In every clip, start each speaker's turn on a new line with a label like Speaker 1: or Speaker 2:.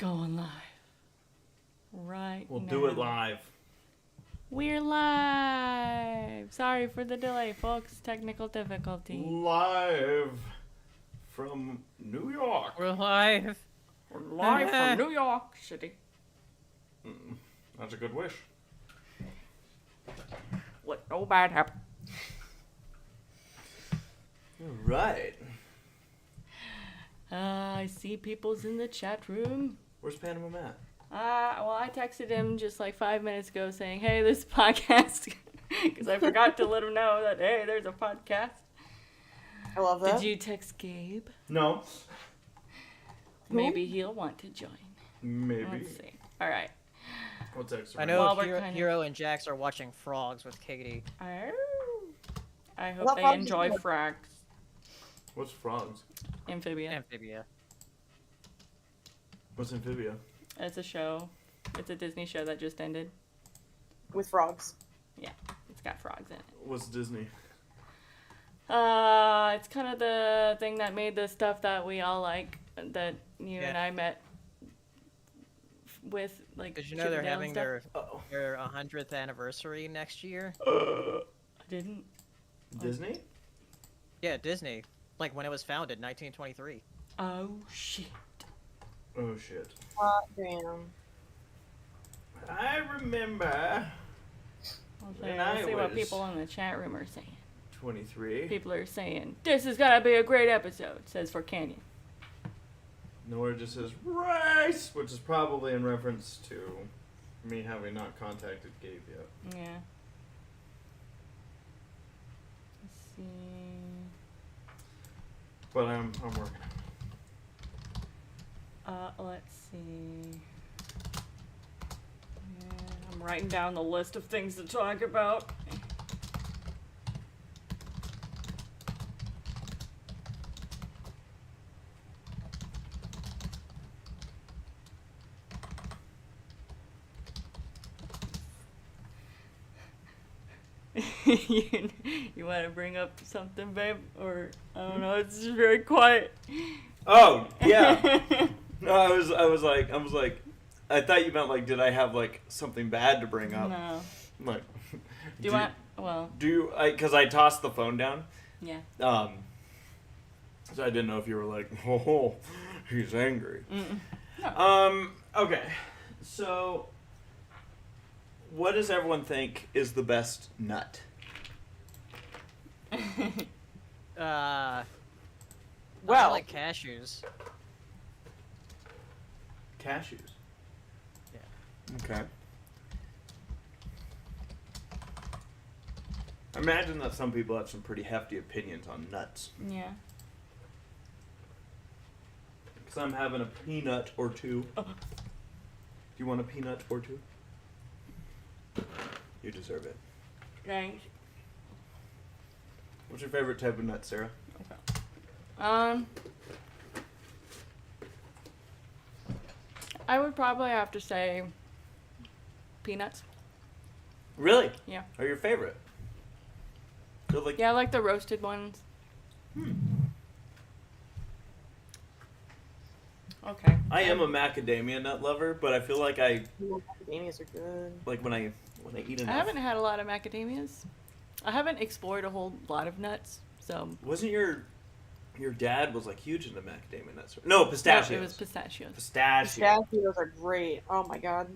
Speaker 1: going live. Right
Speaker 2: We'll
Speaker 1: now.
Speaker 2: do it live.
Speaker 1: We're live. Sorry for the delay, folks. Technical difficulty.
Speaker 2: Live from New York.
Speaker 3: We're live.
Speaker 1: We're live from New York City.
Speaker 2: That's a good wish.
Speaker 1: Let no bad happen.
Speaker 2: Right.
Speaker 1: I see people's in the chat room.
Speaker 2: Where's PanamaMatt?
Speaker 1: Well, I texted him just like 5 minutes ago saying, hey, this podcast, because I forgot to let him know that, hey, there's a podcast.
Speaker 4: I love that.
Speaker 1: Did you text Gabe?
Speaker 2: No.
Speaker 1: Maybe he'll want to join.
Speaker 2: Maybe.
Speaker 1: Let's see. All right.
Speaker 2: What's extra?
Speaker 3: I know
Speaker 1: Well, we're
Speaker 3: Hero,
Speaker 1: kind of-
Speaker 3: Hero and Jax are watching Frogs with Katie.
Speaker 1: Oh. I hope
Speaker 4: What
Speaker 1: they
Speaker 4: frogs
Speaker 1: enjoy
Speaker 4: is it?
Speaker 1: frags.
Speaker 2: What's frogs?
Speaker 1: Amphibia.
Speaker 3: Amphibia.
Speaker 2: What's amphibia?
Speaker 1: It's a show. It's a Disney show that just ended.
Speaker 4: With frogs.
Speaker 1: Yeah, it's got frogs in it.
Speaker 2: What's Disney?
Speaker 1: It's kind of the thing that made the stuff that we all like, that you and
Speaker 3: Yeah.
Speaker 1: I met with, like,
Speaker 3: Did you know
Speaker 1: Chip
Speaker 3: they're
Speaker 1: and Dale
Speaker 3: having
Speaker 1: and stuff.
Speaker 3: their 100th anniversary next year?
Speaker 1: I didn't.
Speaker 2: Disney?
Speaker 3: Yeah, Disney. Like when it was founded, 1923.
Speaker 1: Oh, shit.
Speaker 2: Oh shit.
Speaker 4: Damn.
Speaker 2: I remember
Speaker 1: Let's
Speaker 2: When I
Speaker 1: see what
Speaker 2: was-
Speaker 1: people in the chat room are saying.
Speaker 2: 23.
Speaker 1: People are saying, this is gonna be a great episode, says for Canyon.
Speaker 2: Nora just says rice, which is probably in reference to me having not contacted Gabe yet.
Speaker 1: Yeah. Let's see.
Speaker 2: But I'm working.
Speaker 1: Let's see. Yeah, I'm writing down the list of things to talk about. you want to bring up something, babe? Or, I don't know, it's just very quiet.
Speaker 2: Oh yeah. No, I was like, I thought you meant like, did I have like something bad to bring up?
Speaker 1: No.
Speaker 2: I'm like,
Speaker 1: Do you want, well,
Speaker 2: because I tossed the phone down.
Speaker 1: yeah.
Speaker 2: So I didn't know if you were like, oh, he's angry.
Speaker 1: No.
Speaker 2: Okay. So, what does everyone think is the best nut?
Speaker 3: I
Speaker 4: Well,
Speaker 3: like cashews.
Speaker 2: Cashews.
Speaker 3: Yeah.
Speaker 2: Okay. I imagine that some people have some pretty hefty opinions on nuts.
Speaker 1: Yeah.
Speaker 2: Because I'm having a peanut or two.
Speaker 1: Oh.
Speaker 2: Do you want a peanut or two? You deserve it.
Speaker 1: Thanks.
Speaker 2: What's your favorite type of nut, Sarah?
Speaker 1: I would probably have to say peanuts.
Speaker 2: Really?
Speaker 1: Yeah.
Speaker 2: Are your favorite? So like,
Speaker 1: Yeah, I like the roasted ones. Okay.
Speaker 2: I am a macadamia nut lover, but I feel like
Speaker 4: macadamias are good.
Speaker 2: like when I eat
Speaker 1: I
Speaker 2: enough.
Speaker 1: haven't had a lot of macadamias. I haven't explored a whole lot of nuts, so.
Speaker 2: Wasn't your dad was like huge into macadamia nuts? No, pistachios.
Speaker 1: No, it was pistachios.
Speaker 2: Pistachios.
Speaker 4: Pistachios are great. Oh my god.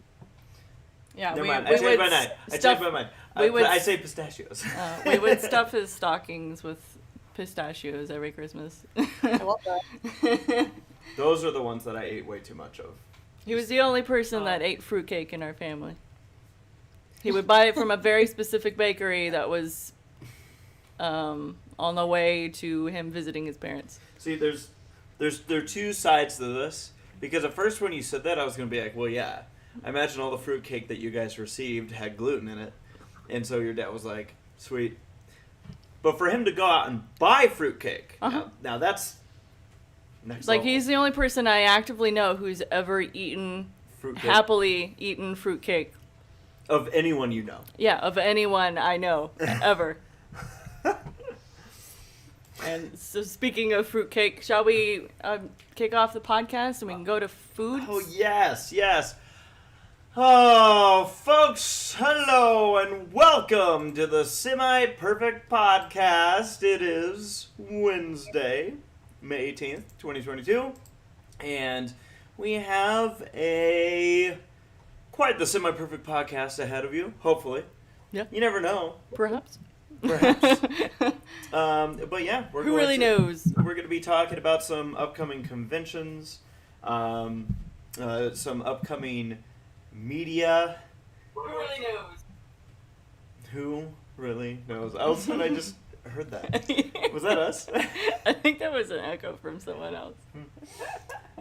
Speaker 1: Yeah,
Speaker 2: Never
Speaker 1: we,
Speaker 2: mind.
Speaker 1: we
Speaker 2: I changed
Speaker 1: would
Speaker 2: my mind. I
Speaker 1: stuff,
Speaker 2: changed my mind.
Speaker 1: we would
Speaker 2: I
Speaker 1: s-
Speaker 2: say pistachios.
Speaker 1: we would stuff his stockings with pistachios every Christmas.
Speaker 4: I love that.
Speaker 2: Those are the ones that I ate way too much of.
Speaker 1: He was the only person that ate fruitcake in our family. He would buy it from a very specific bakery that was on the way to him visiting his parents.
Speaker 2: See, there are two sides to this, because at first when you said that, I was gonna be like, well, yeah, I imagine all the fruitcake that you guys received had gluten in it, and so your dad was like, sweet. But for him to go out and buy fruitcake, now that's next
Speaker 1: Like,
Speaker 2: level.
Speaker 1: he's the only person I actively know who's ever happily eaten fruitcake.
Speaker 2: Of anyone you know.
Speaker 1: Yeah, of anyone I know, ever. And so, speaking of fruitcake, shall we kick off the podcast and we can go to foods?
Speaker 2: Oh, yes, yes. Oh, folks, hello and welcome to the Semi-Perfect Podcast. It is Wednesday, May 18th, 2022, and we have quite the Semi-Perfect Podcast ahead of you, hopefully.
Speaker 1: Yeah.
Speaker 2: You never know.
Speaker 1: Perhaps.
Speaker 2: Perhaps. But yeah,
Speaker 1: Who really knows?
Speaker 2: We're going to be talking about some upcoming conventions, some upcoming media.
Speaker 1: Who really knows?
Speaker 2: Who really knows? All of a sudden, I just heard that. Was that us?
Speaker 1: I think that was an echo from someone else.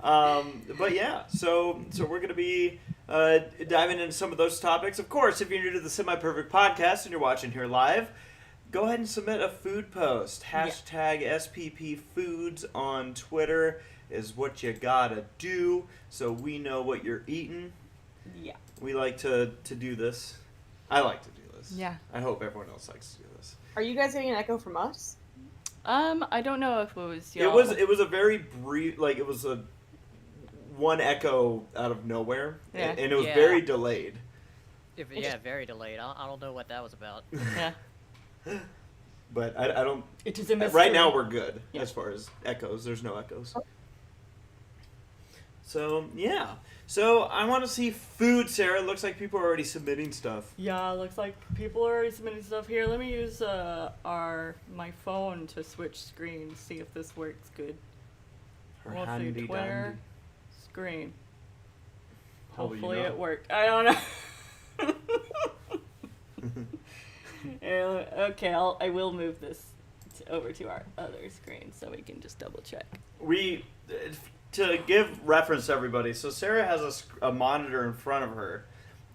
Speaker 2: But yeah, so we're going to be diving into some of those topics. Of course, if you're new to the Semi-Perfect Podcast and you're watching here live, go ahead and submit a food post. Hashtag SPP Foods on Twitter is what you gotta do so we know what you're eating.
Speaker 1: Yeah.
Speaker 2: We like to do this. I like to do this.
Speaker 1: Yeah.
Speaker 2: I hope everyone else likes to do this.
Speaker 4: Are you guys getting an echo from us?
Speaker 1: I don't know if it was y'all.
Speaker 2: It was a very brief, like it was a one echo out of nowhere,
Speaker 1: Yeah.
Speaker 2: and it was
Speaker 3: Yeah.
Speaker 2: very delayed.
Speaker 3: Yeah, very delayed. I don't know what that was about.
Speaker 1: Yeah.
Speaker 2: But I don't.
Speaker 1: It is a mystery.
Speaker 2: Right now we're good
Speaker 1: Yeah.
Speaker 2: as far as echoes. There's no echoes. So yeah. So I want to see food, Sarah. It looks like people are already submitting stuff.
Speaker 1: Yeah, looks like people are already submitting stuff here. Let me use my phone to switch screens, see if this works good.
Speaker 2: Her
Speaker 1: Let's see,
Speaker 2: handy
Speaker 1: Twitter,
Speaker 2: dandy.
Speaker 1: screen.
Speaker 2: How will you
Speaker 1: Hopefully
Speaker 2: know?
Speaker 1: it worked. I don't know. Okay, I will move this over to our other screen so we can just double check.
Speaker 2: To give reference to everybody, so Sarah has a monitor in front of her.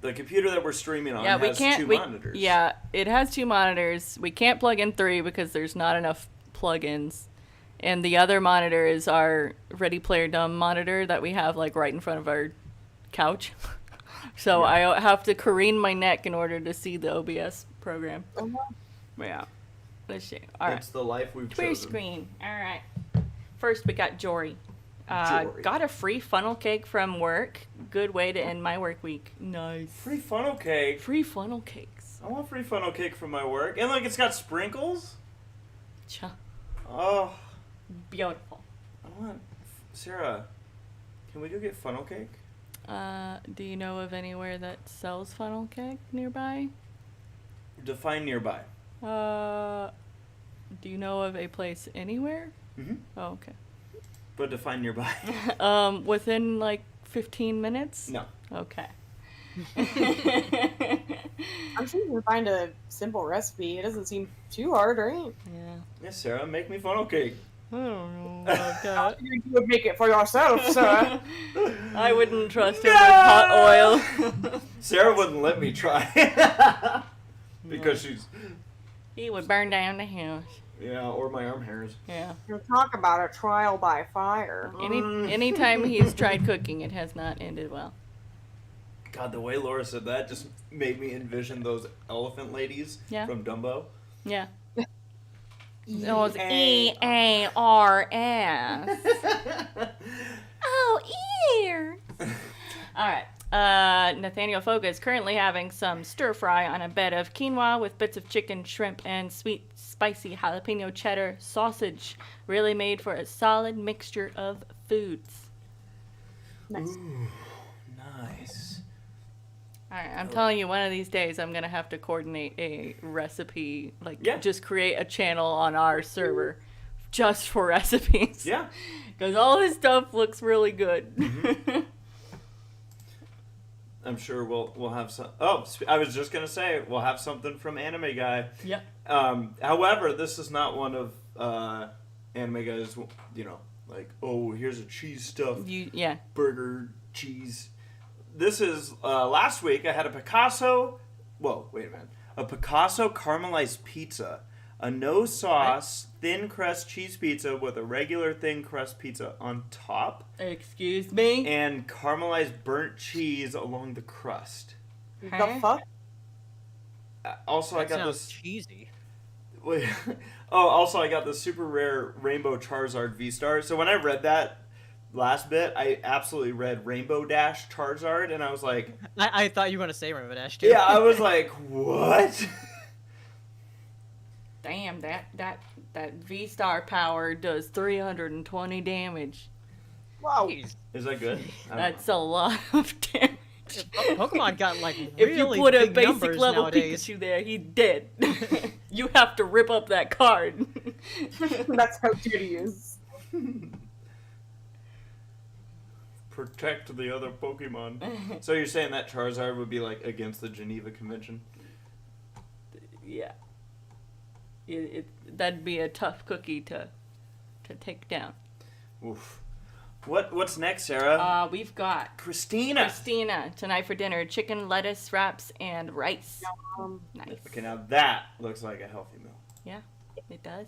Speaker 2: The computer that we're streaming on has two monitors.
Speaker 1: Yeah, it has two monitors. We can't plug in three because there's not enough plugins. And the other monitor is our Ready Player Dumb monitor that we have like right in front of our couch. So
Speaker 2: Yeah.
Speaker 1: I have to careen my neck in order to see the OBS program.
Speaker 4: Oh, no.
Speaker 1: Yeah. Let's see. All right.
Speaker 2: It's the life we've
Speaker 1: Twitter
Speaker 2: chosen.
Speaker 1: screen. All right. First, we got Jory.
Speaker 2: Jory.
Speaker 1: Got a free funnel cake from work. Good way to end my work week. Nice.
Speaker 2: Free funnel cake.
Speaker 1: Free funnel cakes.
Speaker 2: I want free funnel cake from my work. And look, it's got sprinkles.
Speaker 1: Cha.
Speaker 2: Oh,
Speaker 1: Beautiful.
Speaker 2: I want... Sarah, can we go get funnel cake?
Speaker 1: Do you know of anywhere that sells funnel cake nearby?
Speaker 2: Define nearby.
Speaker 1: Do you know of a place anywhere?
Speaker 2: Mm-hmm.
Speaker 1: Oh, okay.
Speaker 2: But define nearby.
Speaker 1: Within like 15 minutes?
Speaker 2: No.
Speaker 1: Okay.
Speaker 4: I'm sure you can find a simple recipe. It doesn't seem too hard, right?
Speaker 1: Yeah.
Speaker 2: Yes, Sarah, make me funnel cake.
Speaker 1: I don't know about that.
Speaker 4: You would make it for yourself, sir.
Speaker 1: I wouldn't trust him with hot oil.
Speaker 2: Sarah wouldn't let me try. Because she's...
Speaker 1: He would burn down the house.
Speaker 2: Yeah, or my arm hairs.
Speaker 1: Yeah.
Speaker 4: You talk about a trial by fire.
Speaker 1: Anytime he's tried cooking, it has not ended well.
Speaker 2: God, the way Laura said that just made me envision those elephant ladies
Speaker 1: Yeah.
Speaker 2: from Dumbo.
Speaker 1: Yeah. Those E-A-R-S. Oh, ears. All right. Nathaniel Foga is currently having some stir fry on a bed of quinoa with bits of chicken, shrimp, and sweet, spicy jalapeno cheddar sausage. Really made for a solid mixture of foods.
Speaker 4: Nice.
Speaker 2: Ooh, nice.
Speaker 1: All right, I'm telling you, one of these days I'm gonna have to coordinate a recipe,
Speaker 2: Yeah.
Speaker 1: just create a channel on our server just for recipes.
Speaker 2: Yeah.
Speaker 1: Because all this stuff looks really good.
Speaker 2: Mm-hmm. I'm sure we'll have some. Oh, I was just gonna say we'll have something from Anime Guy.
Speaker 1: Yep.
Speaker 2: However, this is not one of Anime Guy's. Like, oh, here's a cheese stuffed
Speaker 1: Yeah.
Speaker 2: burger cheese. This is last week. I had a Picasso. Whoa, wait a minute. A Picasso caramelized pizza. A no sauce, thin crust cheese pizza with a regular thin crust pizza on top.
Speaker 1: Excuse me?
Speaker 2: And caramelized burnt cheese along the crust.
Speaker 4: The fuck?
Speaker 2: Also, I
Speaker 3: That
Speaker 2: got
Speaker 3: sounds
Speaker 2: this.
Speaker 3: cheesy.
Speaker 2: Wait. Oh, also I got the super rare Rainbow Charizard V-Star. So when I read that last bit, I absolutely read Rainbow Dash Charizard, and I was like,
Speaker 3: I thought you were gonna say Rainbow Dash too.
Speaker 2: yeah, I was like, what?
Speaker 1: Damn, that V-Star power does 320 damage.
Speaker 4: Wow.
Speaker 3: Jeez.
Speaker 2: Is that good? I don't
Speaker 1: That's a lot of damage.
Speaker 3: Pokemon got like
Speaker 1: If
Speaker 3: really
Speaker 1: you put a
Speaker 3: big
Speaker 1: basic
Speaker 3: numbers
Speaker 1: level
Speaker 3: nowadays.
Speaker 1: Pikachu there, he's dead. You have to rip up that card.
Speaker 4: That's how good he is.
Speaker 2: Protect the other Pokemon. So you're saying that Charizard would be like against the Geneva Convention?
Speaker 1: Yeah. That'd be a tough cookie to take down.
Speaker 2: Oof. What's next, Sarah?
Speaker 1: We've got
Speaker 2: Christina.
Speaker 1: tonight for dinner: chicken, lettuce wraps, and rice.
Speaker 4: Um,
Speaker 1: Nice.
Speaker 2: Okay, now that looks like a healthy meal.
Speaker 1: Yeah, it does.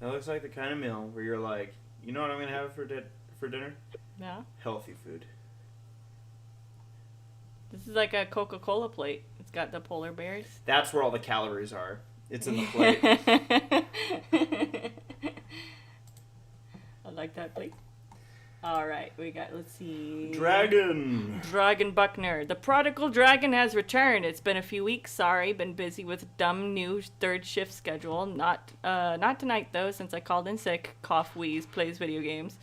Speaker 2: That looks like the kind of meal where you're like, you know what I'm gonna have for dinner?
Speaker 1: Yeah.
Speaker 2: Healthy food.
Speaker 1: This is like a Coca-Cola plate. It's got the polar bears.
Speaker 2: That's where all the calories are. It's in the plate.
Speaker 1: I like that plate. All right, we got, let's see.
Speaker 2: Dragon.
Speaker 1: Dragon Buckner. The prodigal dragon has returned. It's been a few weeks, sorry. Been busy with dumb new third shift schedule. Not tonight, though, since I called in sick. Cough, wheeze, plays video games.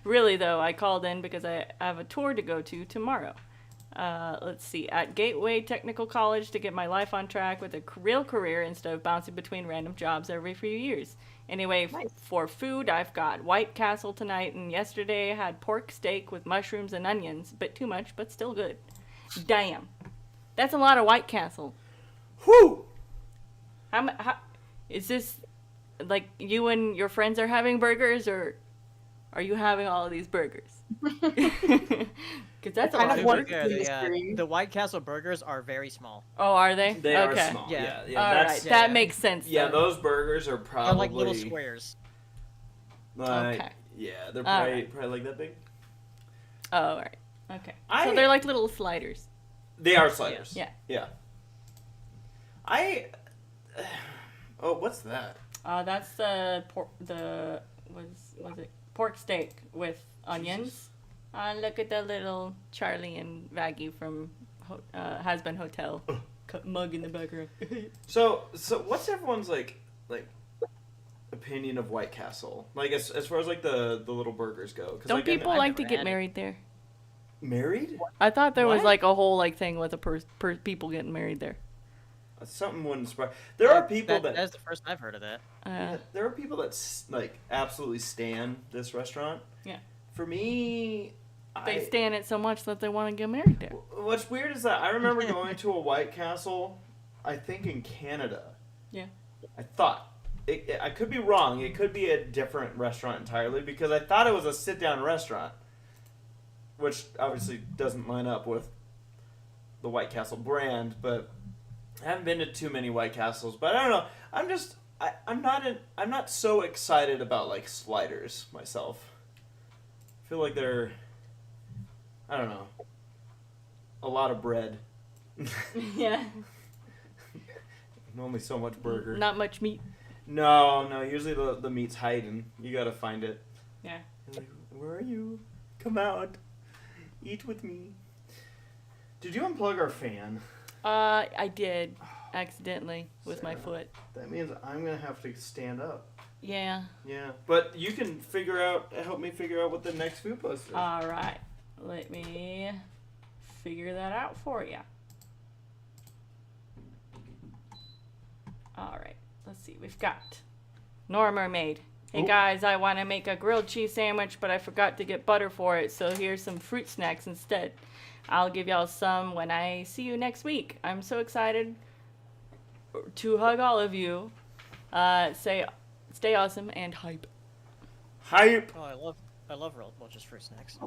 Speaker 1: Really, though, I called in because I have a tour to go to tomorrow. Let's see. At Gateway Technical College to get my life on track with a real career instead of bouncing between random jobs every few years. Anyway,
Speaker 4: Nice.
Speaker 1: for food, I've got White Castle tonight, and yesterday I had pork steak with mushrooms and onions. Bit too much, but still good. Damn. That's a lot of White Castle.
Speaker 2: Whew.
Speaker 1: How is this, like, you and your friends are having burgers, or are you having all of these burgers? Because that's a
Speaker 4: Kind
Speaker 1: lot
Speaker 4: of
Speaker 1: of
Speaker 4: want-
Speaker 1: burgers.
Speaker 3: The White Castle burgers are very small.
Speaker 1: Oh, are they?
Speaker 2: They
Speaker 1: okay.
Speaker 2: are small.
Speaker 3: Yeah.
Speaker 2: Yeah,
Speaker 1: All
Speaker 2: that's,
Speaker 1: right,
Speaker 3: yeah,
Speaker 1: that
Speaker 3: yeah.
Speaker 1: makes sense.
Speaker 2: yeah,
Speaker 1: then.
Speaker 2: those burgers are probably
Speaker 3: They're like little squares.
Speaker 2: Like,
Speaker 1: Okay.
Speaker 2: yeah, they're
Speaker 1: All
Speaker 2: probably,
Speaker 1: right.
Speaker 2: probably like that big.
Speaker 1: Oh, all right. Okay.
Speaker 2: I-
Speaker 1: So they're like little sliders.
Speaker 2: They are sliders.
Speaker 1: Yeah.
Speaker 2: Yeah. Oh, what's that?
Speaker 1: That's the was it pork steak with onions. Look at the little Charlie and Vaggie from Has Been Hotel. Mug in the background.
Speaker 2: So what's everyone's like opinion of White Castle? Like as far as like the little burgers go? 'Cause,
Speaker 1: Don't
Speaker 2: like,
Speaker 1: people
Speaker 3: I've
Speaker 1: like to
Speaker 3: never
Speaker 1: get
Speaker 3: had it.
Speaker 1: married there?
Speaker 2: married?
Speaker 1: I thought there was
Speaker 3: What?
Speaker 1: like a whole like thing with people getting married there.
Speaker 2: Something wouldn't surprise. There are people that
Speaker 3: That's the first I've heard of that.
Speaker 2: there are people that like absolutely stan this restaurant.
Speaker 1: Yeah.
Speaker 2: For me,
Speaker 1: They stand it so much that they want to get married there.
Speaker 2: What's weird is that I remember going to a White Castle, I think in Canada.
Speaker 1: Yeah.
Speaker 2: I thought. I could be wrong. It could be a different restaurant entirely because I thought it was a sit-down restaurant, which obviously doesn't line up with the White Castle brand, but I haven't been to too many White Castles, but I don't know. I'm not so excited about like sliders myself. I feel like they're, I don't know, a lot of bread.
Speaker 1: Yeah.
Speaker 2: Only so much burger.
Speaker 1: Not much meat.
Speaker 2: No. Usually the meat's hiding. You gotta find it.
Speaker 1: Yeah.
Speaker 2: You're like, where are you? Come out. Eat with me. Did you unplug our fan?
Speaker 1: I did accidentally with my
Speaker 2: Sarah.
Speaker 1: foot.
Speaker 2: That means I'm gonna have to stand up.
Speaker 1: Yeah.
Speaker 2: Yeah, but you can help me figure out what the next food post is.
Speaker 1: All right. Let me figure that out for you. All right. Let's see. We've got Nora Mermaid. Hey
Speaker 2: Ooh.
Speaker 1: guys, I want to make a grilled cheese sandwich, but I forgot to get butter for it, so here's some fruit snacks instead. I'll give y'all some when I see you next week. I'm so excited to hug all of you. Stay awesome and hype.
Speaker 2: Hype.
Speaker 3: Oh, I love Roach's fruit snacks.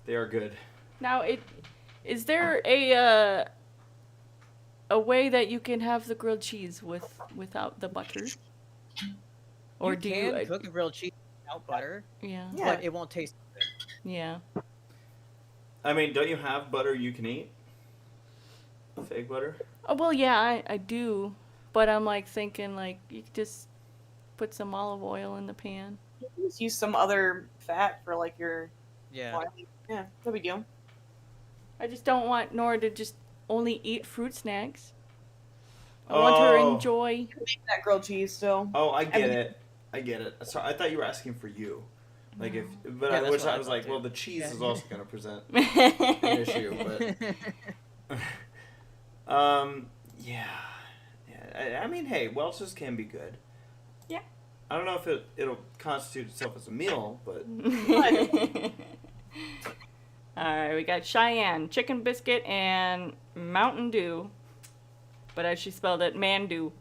Speaker 2: They are good.
Speaker 1: Now, is there a way that you can have the grilled cheese without the butter? Or
Speaker 3: you
Speaker 1: do
Speaker 3: can
Speaker 1: you?
Speaker 3: cook a grilled cheese without butter,
Speaker 1: Yeah.
Speaker 4: Yeah.
Speaker 3: but it won't taste good.
Speaker 1: Yeah.
Speaker 2: I mean, don't you have butter you can eat? Fake butter?
Speaker 1: Oh well, yeah, I do. but I'm like thinking like you could just put some olive oil in the pan.
Speaker 4: You can just use some other fat for like your
Speaker 3: Yeah.
Speaker 4: oil. Yeah, no big deal.
Speaker 1: I just don't want Nora to just only eat fruit snacks. I want her to
Speaker 2: Oh.
Speaker 1: enjoy.
Speaker 4: You can make that grilled cheese still.
Speaker 2: Oh, I get
Speaker 4: mean-
Speaker 2: it. I get it. Sorry, I thought you were asking for you. Like if, but
Speaker 3: Yeah,
Speaker 2: I
Speaker 3: that's
Speaker 2: wish
Speaker 3: what
Speaker 2: I
Speaker 3: I
Speaker 2: was
Speaker 3: thought,
Speaker 2: like,
Speaker 3: too.
Speaker 2: well, the cheese
Speaker 3: Yeah.
Speaker 2: is also going to present an issue. But yeah. I mean, hey, Welch's can be good.
Speaker 1: Yeah.
Speaker 2: I don't know if it'll constitute itself as a meal, but
Speaker 1: Alright, we got Cheyenne, chicken biscuit, and Mountain Dew. But as she spelled it, Mandu.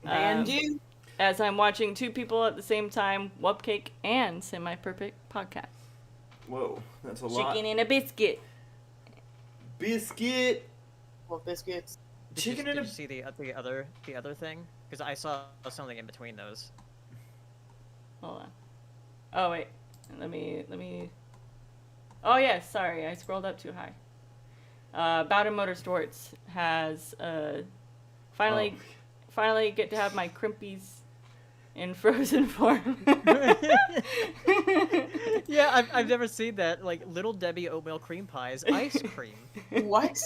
Speaker 4: And you.
Speaker 1: As I'm watching two people at the same time, Wupcake and Semi-Perfect Podcast.
Speaker 2: whoa, that's a lot.
Speaker 1: Chicken and a biscuit.
Speaker 2: Biscuit.
Speaker 4: Well, biscuits.
Speaker 2: Chicken
Speaker 3: did
Speaker 2: and
Speaker 3: you
Speaker 2: a
Speaker 3: see the other thing? Because I saw something in between those.
Speaker 1: Hold on. Oh, wait. Let me... Oh, yeah, sorry. I scrolled up too high. Bowden Motorsports has, finally get to have my crimpies in frozen form.
Speaker 3: Yeah, I've never seen that. Like Little Debbie oatmeal cream pies, ice cream.
Speaker 4: What?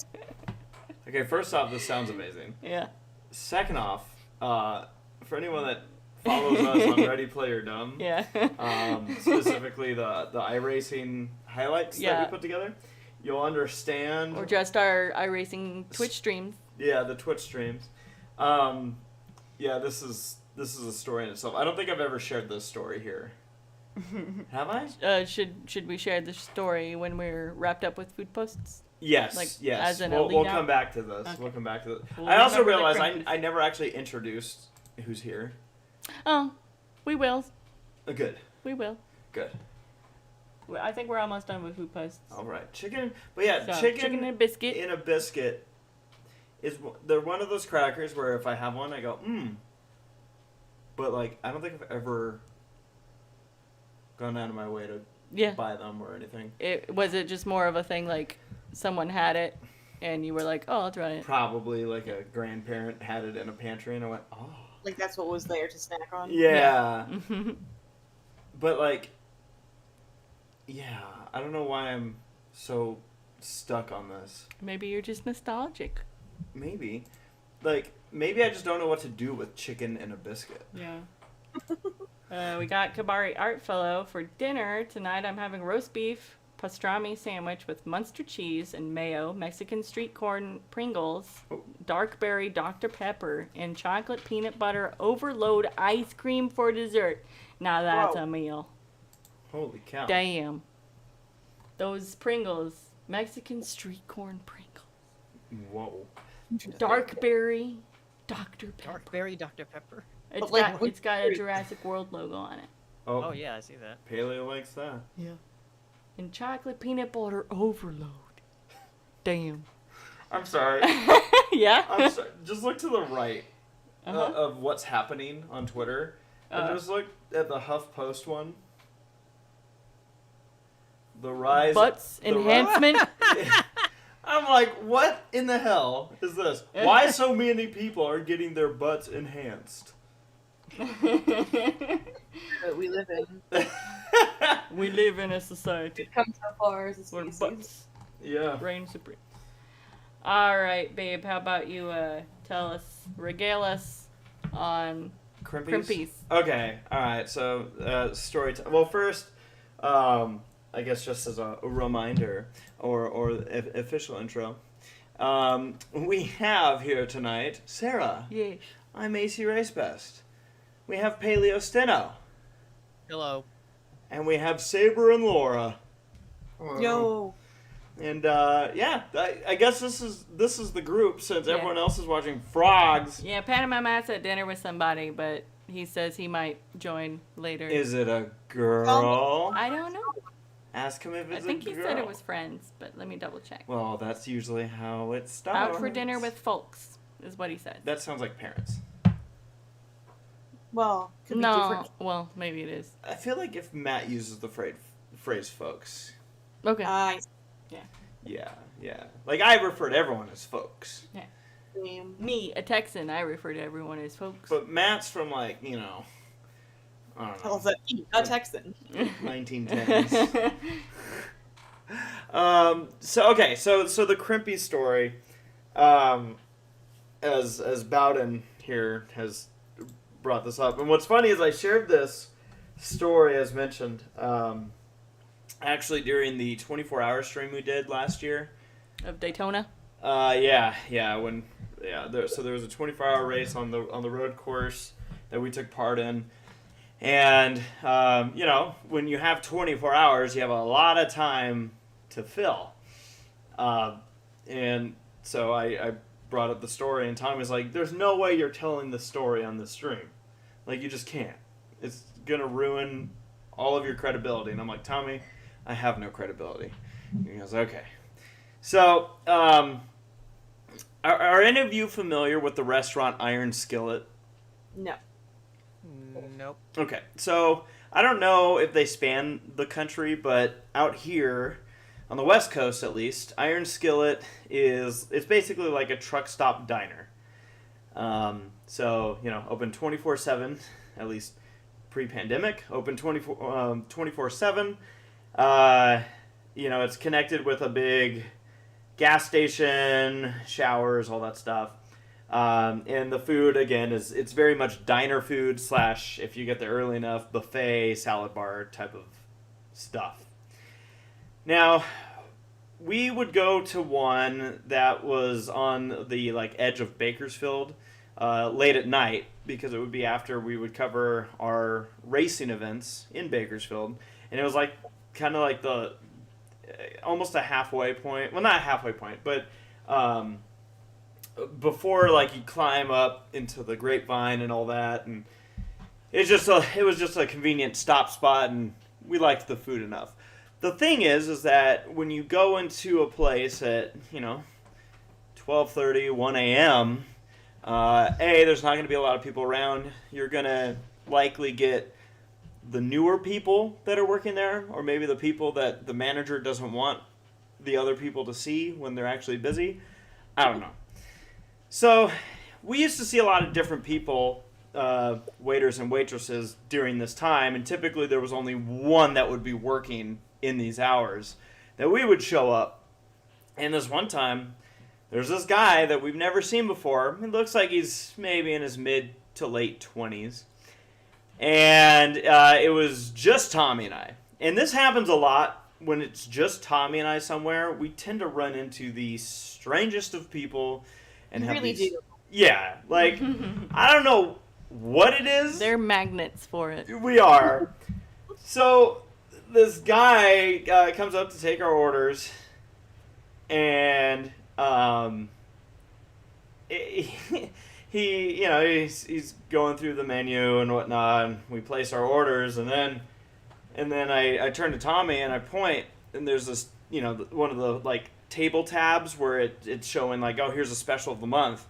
Speaker 2: Okay, first off, this sounds amazing.
Speaker 1: Yeah.
Speaker 2: Second off, for anyone that follows us on Ready Player Dumb,
Speaker 1: Yeah.
Speaker 2: specifically the iRacing highlights that
Speaker 1: Yeah.
Speaker 2: we put together, you'll understand.
Speaker 1: Or just our iRacing Twitch streams.
Speaker 2: Yeah, the Twitch streams. Yeah, this is a story in itself. I don't think I've ever shared this story here. Have I?
Speaker 1: Should we share the story when we're wrapped up with food posts?
Speaker 2: Yes,
Speaker 1: Like,
Speaker 2: yes.
Speaker 1: as an
Speaker 2: We'll
Speaker 1: lead
Speaker 2: come
Speaker 1: out?
Speaker 2: back to this.
Speaker 1: Okay.
Speaker 2: We'll come back to this.
Speaker 1: We'll
Speaker 2: I also
Speaker 1: remember the
Speaker 2: realized
Speaker 1: crumpets.
Speaker 2: I never actually introduced who's here.
Speaker 1: Oh, we will.
Speaker 2: Good.
Speaker 1: We will.
Speaker 2: Good.
Speaker 1: I think we're almost done with food posts.
Speaker 2: All right. Chicken. But yeah,
Speaker 1: So,
Speaker 2: chicken
Speaker 1: and a biscuit.
Speaker 2: in a biscuit they're one of those crackers where if I have one, I go, But, like, I don't think I've ever gone out of my way to
Speaker 1: Yeah.
Speaker 2: buy them or anything.
Speaker 1: Was it just more of a thing like someone had it and you were like, oh, I'll try it?
Speaker 2: Probably, like, a grandparent had it in a pantry, and I went, oh.
Speaker 4: Like that's what was there to snack on?
Speaker 2: Yeah. But, like, yeah, I don't know why I'm so stuck on this.
Speaker 1: Maybe you're just nostalgic.
Speaker 2: Maybe. Like, maybe I just don't know what to do with chicken and a biscuit.
Speaker 1: Yeah. We got Kabari Artfellow for dinner. Tonight I'm having roast beef, pastrami sandwich with Munster cheese and mayo, Mexican street corn Pringles, dark berry Dr. Pepper, and chocolate peanut butter overload ice cream for dessert. Now that's
Speaker 4: Whoa.
Speaker 1: a meal.
Speaker 2: Holy cow.
Speaker 1: Damn. Those Pringles, Mexican street corn Pringles.
Speaker 2: Whoa.
Speaker 1: Dark berry, Dr. Pepper.
Speaker 3: Dark berry Dr. Pepper.
Speaker 1: It's got a Jurassic World logo on it.
Speaker 3: Oh yeah, I see that.
Speaker 2: Paleo likes that.
Speaker 1: Yeah. And chocolate peanut butter overload. Damn.
Speaker 2: I'm sorry.
Speaker 1: Yeah?
Speaker 2: I'm sorry. Just look to the right
Speaker 1: Uh-huh.
Speaker 2: of what's happening on Twitter. And just look at the HuffPost one. The rise.
Speaker 1: Butts enhancement.
Speaker 2: I'm like, what in the hell is this? Why so many people are getting their butts enhanced?
Speaker 4: That we live in.
Speaker 1: We live in a society
Speaker 4: We've come so far as a
Speaker 1: where
Speaker 4: species.
Speaker 1: butts
Speaker 2: Yeah.
Speaker 1: reign supreme. All right, babe. How about you regale us on Crimpies?
Speaker 2: Okay, alright, so, story time. Well, first, I guess just as a reminder, or official intro, we have here tonight Sarah.
Speaker 1: Yes.
Speaker 2: I'm ACRacebest. We have PaleoSteno.
Speaker 3: Hello.
Speaker 2: And we have Saber and Laura.
Speaker 4: Yo.
Speaker 2: And yeah, I guess this is the group since
Speaker 1: Yeah.
Speaker 2: everyone else is watching Frogs.
Speaker 1: Yeah, PanamaMatt's at dinner with somebody, but he says he might join later.
Speaker 2: Is it a girl?
Speaker 1: I don't know.
Speaker 2: Ask him if
Speaker 1: I
Speaker 2: it's
Speaker 1: think
Speaker 2: a
Speaker 1: he
Speaker 2: girl.
Speaker 1: said it was friends, but let me double check.
Speaker 2: Well, that's usually how it starts.
Speaker 1: Out for dinner with folks is what he said.
Speaker 2: That sounds like parents.
Speaker 4: Well, could be
Speaker 1: No,
Speaker 4: different.
Speaker 1: well, maybe it is.
Speaker 2: I feel like if Matt uses the phrase folks.
Speaker 1: Okay.
Speaker 4: I
Speaker 2: Yeah. Like I refer to everyone as folks.
Speaker 1: Yeah.
Speaker 4: name.
Speaker 1: Me, a Texan. I refer to everyone as folks.
Speaker 2: But Matt's from like, I don't know,
Speaker 4: Tells that a Texan.
Speaker 2: 1910s. So the Crimpy story, as Bowden here has brought this up, and what's funny is I shared this story as mentioned, actually during the 24-hour stream we did last year
Speaker 1: Of Daytona?
Speaker 2: so there was a 24-hour race on the road course that we took part in. And, when you have 24 hours, you have a lot of time to fill. And so I brought up the story, and Tommy was like, there's no way you're telling the story on the stream. Like, you just can't. It's going to ruin all of your credibility. And I'm like, Tommy, I have no credibility. And he goes, okay. So, are any of you familiar with the restaurant Iron Skillet?
Speaker 4: No.
Speaker 3: Nope.
Speaker 2: Okay, so I don't know if they span the country, but out here, on the West Coast at least, Iron Skillet it's basically like a truck stop diner. So, open 24/7, at least pre-pandemic, open 24/7. It's connected with a big gas station, showers, all that stuff. And the food, again, it's very much diner food / if you get there early enough, buffet, salad bar type of stuff. Now, we would go to one that was on the edge of Bakersfield late at night, because it would be after we would cover our racing events in Bakersfield. And it was kind of like the almost a halfway point. Well, not a halfway point, but before you climb up into the grapevine and all that, and it was just a convenient stop spot, and we liked the food enough. The thing is that when you go into a place at 12:30, 1 a.m., there's not going to be a lot of people around. You're going to likely get the newer people that are working there, or maybe the people that the manager doesn't want the other people to see when they're actually busy. I don't know. So we used to see a lot of different people, waiters and waitresses, during this time, and typically there was only one that would be working in these hours that we would show up. And this one time, there's this guy that we've never seen before. It looks like he's maybe in his mid to late 20s. And it was just Tommy and I. And this happens a lot when it's just Tommy and I somewhere. We tend to run into the strangest of people. And have
Speaker 4: Really
Speaker 2: these,
Speaker 4: do.
Speaker 2: Yeah, I don't know what it is.
Speaker 1: They're magnets for it.
Speaker 2: We are. So this guy comes up to take our orders, and he's going through the menu and whatnot, and we place our orders, and then I turn to Tommy and I point, and there's this one of the table tabs where it's showing oh, here's a special of the month,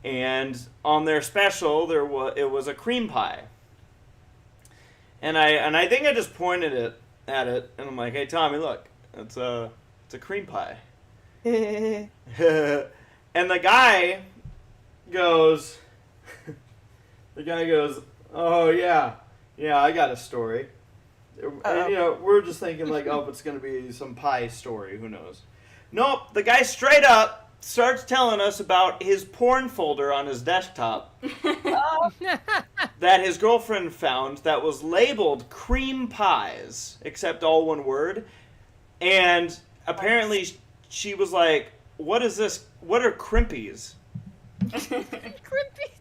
Speaker 2: and on their special it was a cream pie, and I think I just pointed at it and I'm like, hey Tommy, look, it's a cream pie. And the guy goes, oh yeah, I got a story. And, we're just thinking oh, it's gonna be some pie story, who knows. Nope, the guy straight up starts telling us about his porn folder on his desktop that his girlfriend found that was labeled cream pies, except all one word. And apparently she was like, what is this? What are crimpies?
Speaker 1: Crimpy.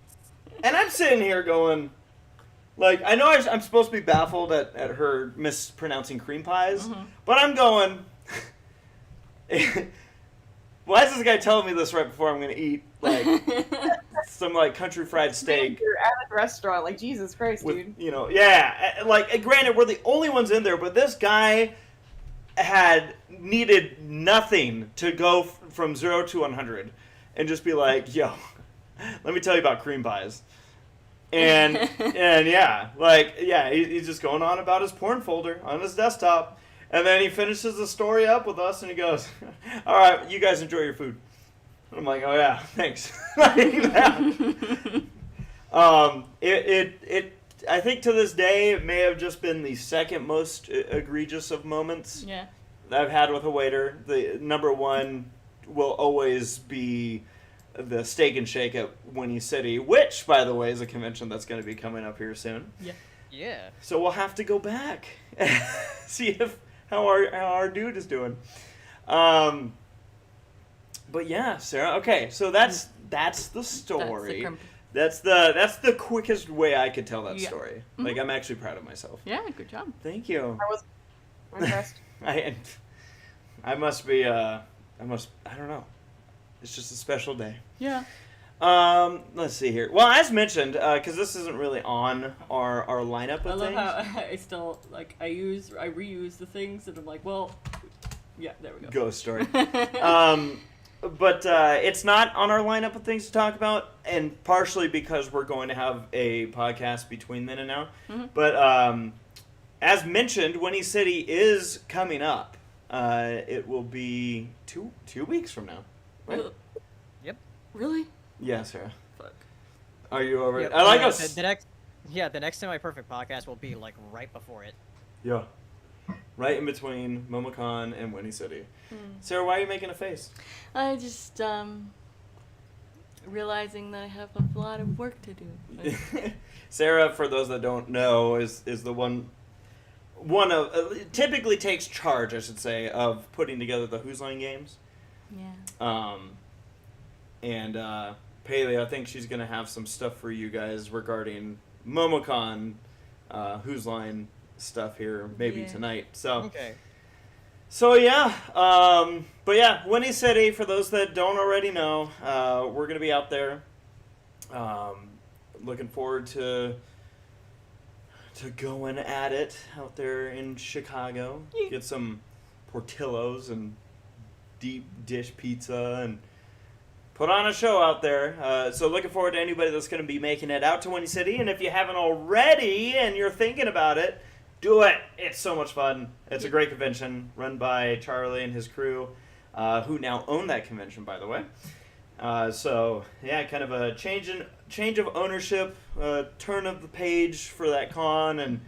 Speaker 2: And I'm sitting here going, I know I'm supposed to be baffled at her mispronouncing cream pies, but I'm going, why is this guy telling me this right before I'm going to eat some country fried steak?
Speaker 4: You're at a restaurant, Jesus Christ,
Speaker 2: with,
Speaker 4: dude.
Speaker 2: Yeah, granted we're the only ones in there, but this guy had needed nothing to go from 0 to 100 and just be like, yo, let me tell you about cream pies. And he's just going on about his porn folder on his desktop. And then he finishes the story up with us, and he goes, all right, you guys enjoy your food. I'm like, oh yeah, thanks. I think to this day it may have just been the second most egregious of moments
Speaker 1: Yeah.
Speaker 2: that I've had with a waiter. The number one will always be the Steak and Shake at Winnie City, which, by the way, is a convention that's going to be coming up here soon.
Speaker 1: Yeah.
Speaker 3: Yeah.
Speaker 2: So we'll have to go back, see how our dude is doing. But yeah, Sarah. Okay, so that's the story. That's the quickest way I could tell that story.
Speaker 1: Mm-hmm.
Speaker 2: Like, I'm actually proud of myself.
Speaker 1: Yeah, good job.
Speaker 2: Thank you.
Speaker 4: I was impressed.
Speaker 2: I must be. I don't know. It's just a special day.
Speaker 1: Yeah.
Speaker 2: Let's see here. Well, as mentioned, because this isn't really on our lineup of things.
Speaker 1: I love how I still I reuse the things and I'm like, well, yeah, there we go.
Speaker 2: Ghost story. But it's not on our lineup of things to talk about, and partially because we're going to have a podcast between then and now.
Speaker 1: Mm-hmm.
Speaker 2: But as mentioned, Winnie City is coming up. It will be two weeks from now. Right?
Speaker 3: Yep.
Speaker 1: Really?
Speaker 2: Yeah, Sarah.
Speaker 1: Fuck.
Speaker 2: Are you over it?
Speaker 3: Yep.
Speaker 2: I like
Speaker 3: Yeah,
Speaker 2: us.
Speaker 3: the next Semi-Perfect podcast will be like right before it.
Speaker 2: Yeah. Right in between Momocon and Winnie City. Sarah, why are you making a face?
Speaker 1: I just realizing that I have a lot of work to do.
Speaker 2: Sarah, for those that don't know, is the one of typically takes charge, I should say, of putting together the Who's Line games.
Speaker 1: Yeah.
Speaker 2: And Paleo, I think she's gonna have some stuff for you guys regarding Momocon, Who's Line stuff here maybe tonight. So.
Speaker 3: Okay.
Speaker 2: So yeah, but yeah, Winnie City, for those that don't already know, we're going to be out there. Looking forward to going at it out there in Chicago. Get some Portillo's and deep dish pizza and put on a show out there. So looking forward to anybody that's going to be making it out to Winnie City. And if you haven't already and you're thinking about it, do it. It's so much fun. It's a great convention run by Charlie and his crew, who now own that convention, by the way. So yeah, kind of a change of ownership, turn of the page for that con, and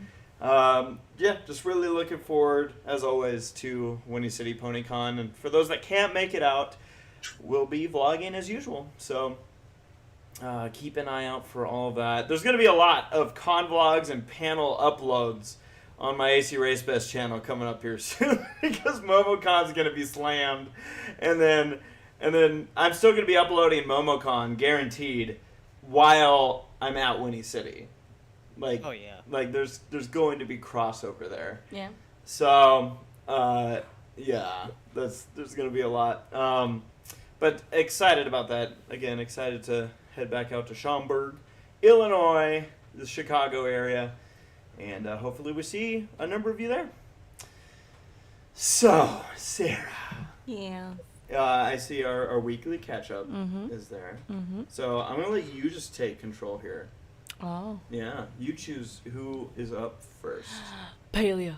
Speaker 2: yeah, just really looking forward, as always, to Winnie City Pony Con. And for those that can't make it out, we'll be vlogging as usual. So keep an eye out for all that. There's going to be a lot of con vlogs and panel uploads on my ACRacebest channel coming up here soon because Momocon's going to be slammed. And then I'm still going to be uploading Momocon, guaranteed, while I'm at Winnie City. Like,
Speaker 3: Oh yeah.
Speaker 2: like there's going to be crossover there.
Speaker 1: Yeah.
Speaker 2: So, yeah, there's going to be a lot. But excited about that. Again, excited to head back out to Schaumburg, Illinois, the Chicago area. And hopefully we see a number of you there. So, Sarah.
Speaker 1: Yeah.
Speaker 2: I see our weekly catch-up
Speaker 1: Mhm.
Speaker 2: is there.
Speaker 1: Mm-hmm.
Speaker 2: So I'm going to let you just take control here.
Speaker 1: Oh.
Speaker 2: Yeah, you choose who is up first.
Speaker 1: Paleo.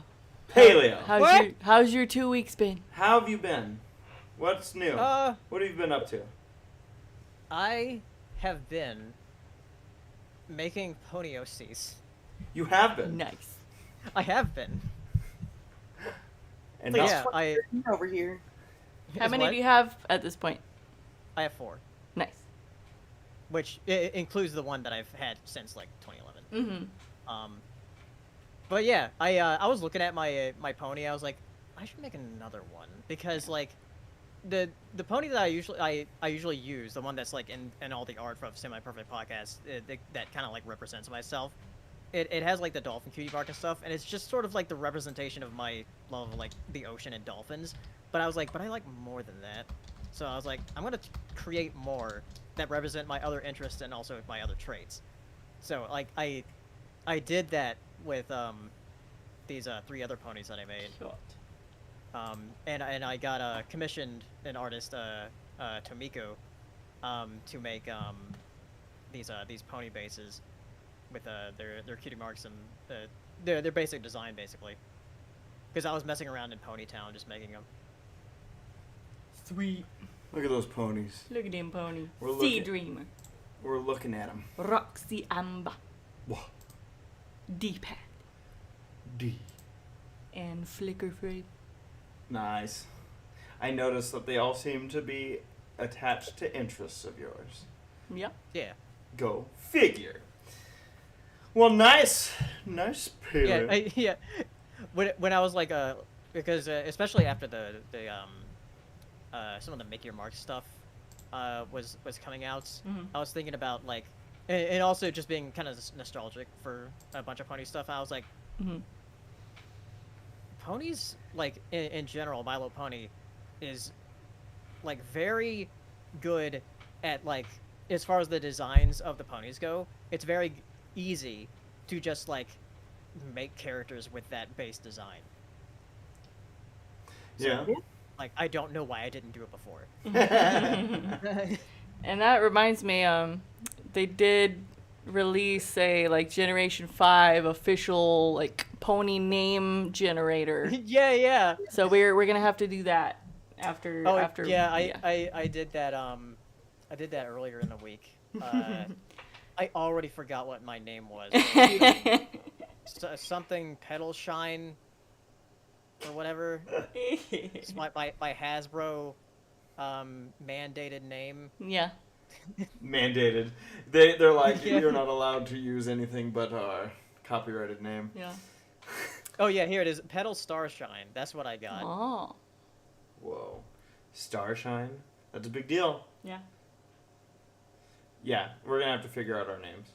Speaker 2: Paleo.
Speaker 1: How's your 2 weeks been?
Speaker 2: How have you been? What's new?
Speaker 3: Uh,
Speaker 2: What have you been up to?
Speaker 3: I have been making PaleoStenos.
Speaker 2: You have been.
Speaker 1: Nice.
Speaker 3: I have been.
Speaker 2: And
Speaker 3: But
Speaker 2: now-
Speaker 3: yeah, I.
Speaker 4: Over here.
Speaker 1: How
Speaker 3: Is
Speaker 1: many
Speaker 3: what?
Speaker 1: do you have at this point?
Speaker 3: I have 4,
Speaker 1: Nice.
Speaker 3: which includes the one that I've had since like 2011.
Speaker 1: Mm-hmm.
Speaker 3: But yeah, I was looking at my pony. I was like, I should make another one because like, the pony that I usually use, the one that's like in all the art of Semi-Perfect Podcast, that kind of like represents myself. It has like the dolphin cutie bark and stuff, and it's just sort of like the representation of my love of like the ocean and dolphins. But I was like, but I like more than that. So I was like, I'm gonna create more that represent my other interests and also my other traits. So like I did that with these 3 other ponies that I made. And I got commissioned an artist, Tomiko, to make these pony bases with their cutie marks and their basic design basically. Because I was messing around in Ponytown just making them.
Speaker 1: Sweet.
Speaker 2: Look at those ponies.
Speaker 1: Look at him, pony.
Speaker 2: We're
Speaker 1: Sea
Speaker 2: looking-
Speaker 1: Dreamer.
Speaker 2: We're looking at them.
Speaker 1: Roxy Amber.
Speaker 2: Whoa.
Speaker 1: D-pad.
Speaker 2: D.
Speaker 1: And Flicker Frame.
Speaker 2: Nice. I noticed that they all seem to be attached to interests of yours.
Speaker 1: Yep.
Speaker 3: Yeah.
Speaker 2: Go figure. Well, nice. Nice Paleo.
Speaker 3: Yeah. When I was like because especially after the some of the Make Your Mark stuff was coming out, I was thinking about like and also just being kind of nostalgic for a bunch of pony stuff. I was like, ponies like in general, My Little Pony is like very good at like as far as the designs of the ponies go. It's very easy to just like make characters with that base design.
Speaker 2: Yeah.
Speaker 3: Like I don't know why I didn't do it before.
Speaker 1: And that reminds me, they did release a like Generation 5 official like pony name generator.
Speaker 3: yeah.
Speaker 1: So we're gonna have to do that after.
Speaker 3: Yeah, I did that. I did that earlier in the week. I already forgot what my name was. Something Pedal Shine or whatever. It's my Hasbro mandated name.
Speaker 1: Yeah.
Speaker 2: Mandated. They're like, you're not allowed to use anything but our copyrighted name.
Speaker 1: Yeah.
Speaker 3: Oh yeah, here it is. Pedal Starshine. That's what I got.
Speaker 1: Oh.
Speaker 2: Whoa. Starshine? That's a big deal.
Speaker 1: Yeah.
Speaker 2: Yeah, we're gonna have to figure out our names.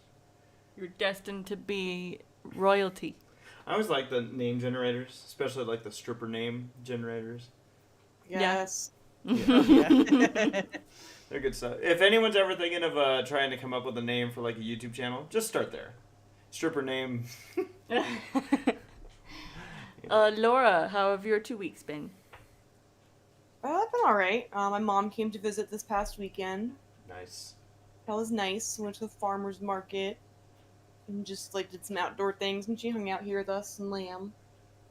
Speaker 1: You're destined to be royalty.
Speaker 2: I always like the name generators, especially like the stripper name generators.
Speaker 4: Yes.
Speaker 2: Yeah. They're good stuff. If anyone's ever thinking of trying to come up with a name for like a YouTube channel, just start there. Stripper name.
Speaker 1: Laura, how have your 2 weeks been?
Speaker 4: I've been alright. My mom came to visit this past weekend.
Speaker 2: Nice.
Speaker 4: That was nice. Went to the farmer's market and just like did some outdoor things, and she hung out here with us and Lamb.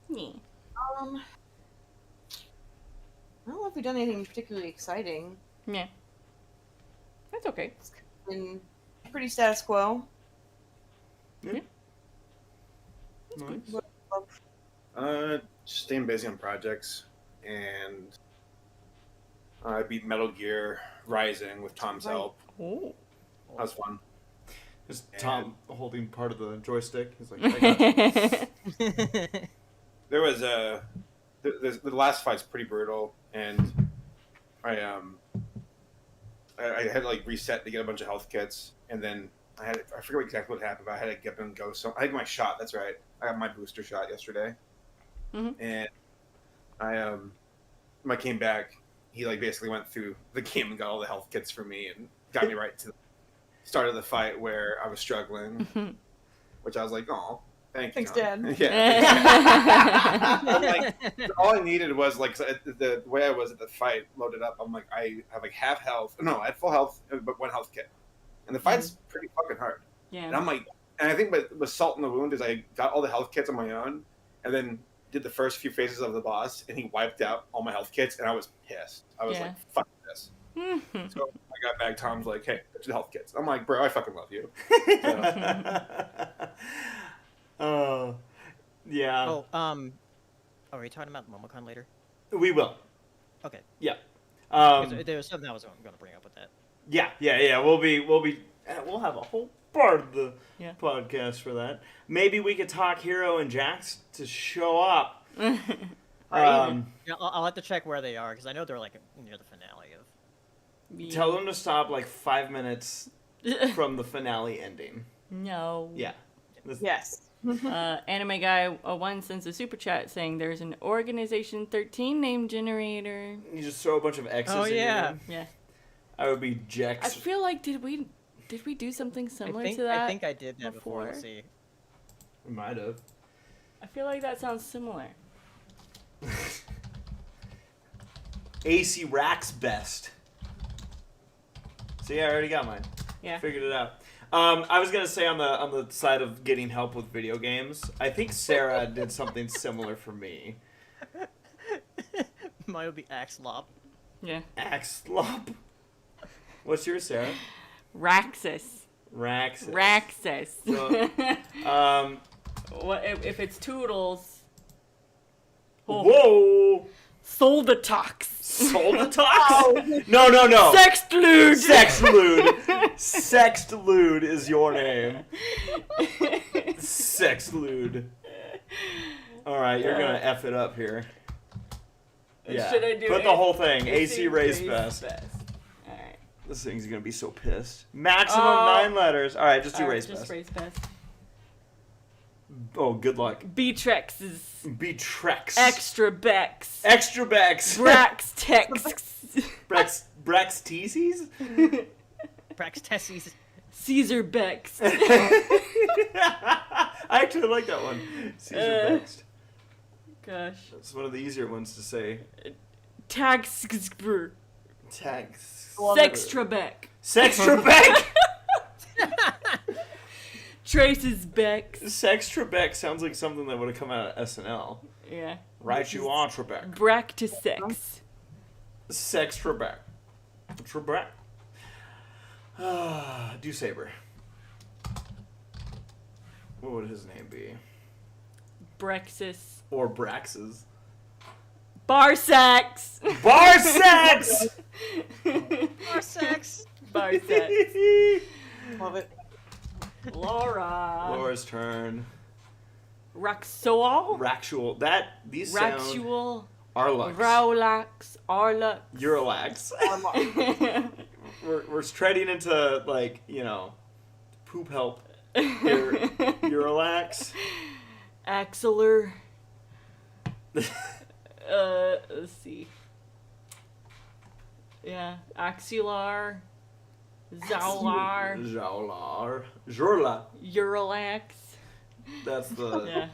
Speaker 1: Yeah.
Speaker 4: I don't know if we've done anything particularly exciting.
Speaker 1: Yeah. That's okay.
Speaker 4: It's been pretty status quo.
Speaker 2: Yeah.
Speaker 1: That's
Speaker 2: Nice.
Speaker 1: good.
Speaker 5: Just staying busy on projects, and I beat Metal Gear Rising with Tom's
Speaker 4: Right.
Speaker 5: help.
Speaker 1: Oh.
Speaker 5: That was fun.
Speaker 2: Is Tom holding part of the joystick? He's like, I got
Speaker 5: There was the last fight's pretty brutal, and I had to like reset to get a bunch of health kits, and then I forget exactly what happened, but I had to get them and go. So I had my shot. That's right. I got my booster shot yesterday, and when I came back, he like basically went through the game and got all the health kits for me and got me right to the start of the fight where I was struggling, which I was like, oh, thank you.
Speaker 4: Thanks,
Speaker 5: Tom."
Speaker 4: Dad.
Speaker 5: Yeah. I'm like, all I needed was like the way I was at the fight loaded up. I'm like, I have like half health. No, I had full health, but one health kit, and the fight's pretty fucking hard. And
Speaker 1: Yeah.
Speaker 5: I'm like, and I think with salt in the wound is I got all the health kits on my own, and then did the first few phases of the boss, and he wiped out all my health kits, and I was pissed. I was
Speaker 1: Yeah.
Speaker 5: like, fuck this. So I got back. Tom's like, hey, get the health kits. I'm like, bro, I fucking love you.
Speaker 2: Oh, yeah.
Speaker 3: Oh, are we talking about Momocon later?
Speaker 2: We will.
Speaker 3: Okay.
Speaker 2: Yeah.
Speaker 3: 'Cause there was something I was going to bring up with that.
Speaker 2: Yeah. We'll have a whole part of the
Speaker 1: Yeah.
Speaker 2: podcast for that. Maybe we could talk Hero and Jax to show up.
Speaker 3: Yeah, I'll have to check where they are because I know they're like near the finale of.
Speaker 2: Tell them to stop like 5 minutes from the finale ending.
Speaker 1: No.
Speaker 2: Yeah.
Speaker 4: Yes.
Speaker 1: Anime Guy 01 sends a super chat saying there's an Organization 13 name generator.
Speaker 2: You just throw a bunch of X's
Speaker 3: Oh,
Speaker 2: in your
Speaker 3: yeah.
Speaker 2: name.
Speaker 1: Yeah.
Speaker 2: I would be
Speaker 1: I
Speaker 2: Jax.
Speaker 1: feel like did we do something similar to that?
Speaker 3: I think I did that before. Let's
Speaker 1: before?
Speaker 3: see.
Speaker 2: Might have.
Speaker 1: I feel like that sounds similar.
Speaker 2: ACRacebest. See, I already got mine.
Speaker 1: Yeah.
Speaker 2: Figured it out. I was gonna say on the side of getting help with video games, I think Sarah did something similar for me.
Speaker 3: Mine would be Axlop.
Speaker 1: Yeah.
Speaker 2: Axolop. What's yours, Sarah?
Speaker 1: Raxus.
Speaker 2: Raxus.
Speaker 1: Raxus.
Speaker 2: So,
Speaker 1: What if it's Toodles? Oh.
Speaker 2: whoa!
Speaker 1: Soldatox.
Speaker 2: Soldatox? No.
Speaker 1: Sextlude.
Speaker 2: Sextlude. Sextlude is your name. Sextlude. Alright, you're gonna F it up here. Yeah.
Speaker 1: Should I do
Speaker 2: Put the whole thing. AC Race Best.
Speaker 1: Alright.
Speaker 2: This thing's gonna be so pissed. Maximum
Speaker 1: Oh.
Speaker 2: 9 letters. Alright, just do Race
Speaker 1: Just
Speaker 2: Best.
Speaker 1: Race Best.
Speaker 2: Oh, good luck.
Speaker 1: Beatrex's.
Speaker 2: Betrex.
Speaker 1: Extra Bex.
Speaker 2: Extra Bex.
Speaker 1: Braxtex.
Speaker 2: Braxteses?
Speaker 3: Praxteses.
Speaker 1: Caesar Bex.
Speaker 2: I actually like that one. Caesar Bext.
Speaker 1: Gosh.
Speaker 2: It's one of the easier ones to say.
Speaker 1: Taxxbr.
Speaker 2: Tags.
Speaker 1: Sextrabeck.
Speaker 2: Sextrabeck?
Speaker 1: Traces Bex.
Speaker 2: Sextrabeck sounds like something that would have come out of SNL.
Speaker 1: Yeah.
Speaker 2: Right you on, Trebek.
Speaker 1: Bractisex.
Speaker 2: Sextrabeck. Trebek. Do Saber. What would his name be?
Speaker 1: Brexis.
Speaker 2: Or Brax's.
Speaker 1: Barsax.
Speaker 2: Barsax!
Speaker 3: Sex.
Speaker 1: Barsax.
Speaker 4: Love it.
Speaker 1: Laura.
Speaker 2: Laura's turn.
Speaker 1: Raxoal.
Speaker 2: Ractual. These sound
Speaker 1: Raxual.
Speaker 2: Arlux.
Speaker 1: Raulax. Arlux.
Speaker 2: Uralax. We're treading into, like, poop help. Here. Uralax.
Speaker 1: Axler. Let's see. Yeah. Axular. Zaular.
Speaker 2: Jaular. Jurla.
Speaker 1: Uralax.
Speaker 2: That's the...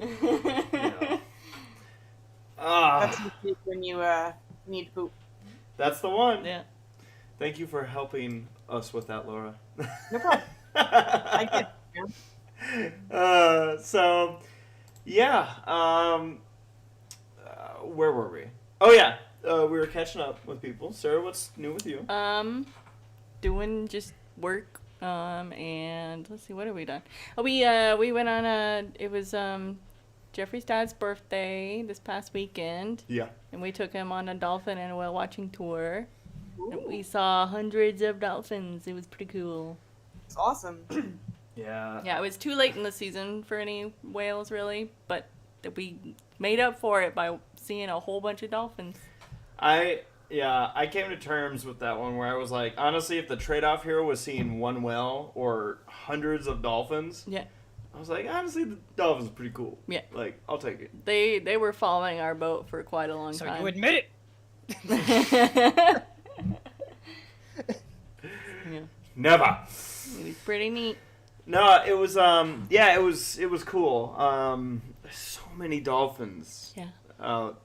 Speaker 1: Yeah.
Speaker 4: That's when you need to poop.
Speaker 2: That's the one.
Speaker 1: Yeah.
Speaker 2: Thank you for helping us with that, Laura.
Speaker 4: No problem. I get
Speaker 2: So, yeah. Where were we? Oh, yeah. We were catching up with people. Sarah, what's new with you?
Speaker 1: Doing just work. And let's see, what have we done? Oh, we went on it was Jeffrey's dad's birthday this past weekend,
Speaker 2: Yeah.
Speaker 1: and we took him on a dolphin and whale watching tour. And we saw hundreds of dolphins. It was pretty cool.
Speaker 4: It's awesome.
Speaker 2: Yeah.
Speaker 1: Yeah, it was too late in the season for any whales, really, but we made up for it by seeing a whole bunch of dolphins.
Speaker 2: I came to terms with that one where I was like, honestly, if the trade-off here was seeing one whale or hundreds of dolphins,
Speaker 1: Yeah.
Speaker 2: I was like, honestly, the dolphin's pretty cool.
Speaker 1: Yeah.
Speaker 2: Like, I'll take it.
Speaker 1: They were following our boat for quite a long
Speaker 3: So
Speaker 1: time.
Speaker 3: you admit it.
Speaker 1: Yeah.
Speaker 2: Never.
Speaker 1: It was pretty neat.
Speaker 2: No, it was it was cool. There's so many dolphins
Speaker 1: Yeah.
Speaker 2: out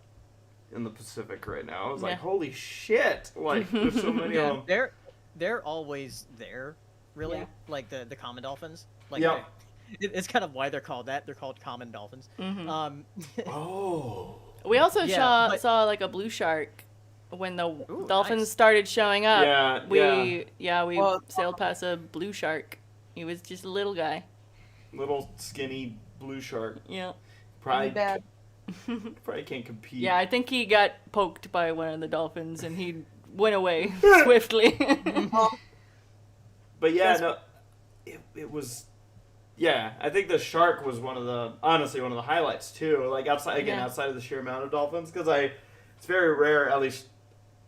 Speaker 2: in the Pacific right now. I was like,
Speaker 1: Yeah.
Speaker 2: holy shit! Like, there's so many of them.
Speaker 3: They're always there, really.
Speaker 1: Yeah.
Speaker 3: Like the common dolphins. Like
Speaker 2: Yeah.
Speaker 3: it's kind of why they're called that. They're called common dolphins.
Speaker 1: Mhm.
Speaker 2: Oh.
Speaker 1: We also
Speaker 3: Yeah, but-
Speaker 1: saw like a blue shark when the
Speaker 3: Ooh,
Speaker 1: dolphins
Speaker 3: nice.
Speaker 1: started showing up.
Speaker 2: Yeah,
Speaker 1: We
Speaker 4: Well,
Speaker 1: sailed past a blue shark. He was just a little guy.
Speaker 2: Little skinny blue shark.
Speaker 1: Yeah.
Speaker 2: Probably
Speaker 4: Bad.
Speaker 2: probably can't compete.
Speaker 1: Yeah, I think he got poked by one of the dolphins and he went away swiftly.
Speaker 2: But yeah,
Speaker 4: That's-
Speaker 2: no, it was. Yeah, I think the shark was one of the highlights too. Like outside of the sheer amount of dolphins, because it's very rare, at least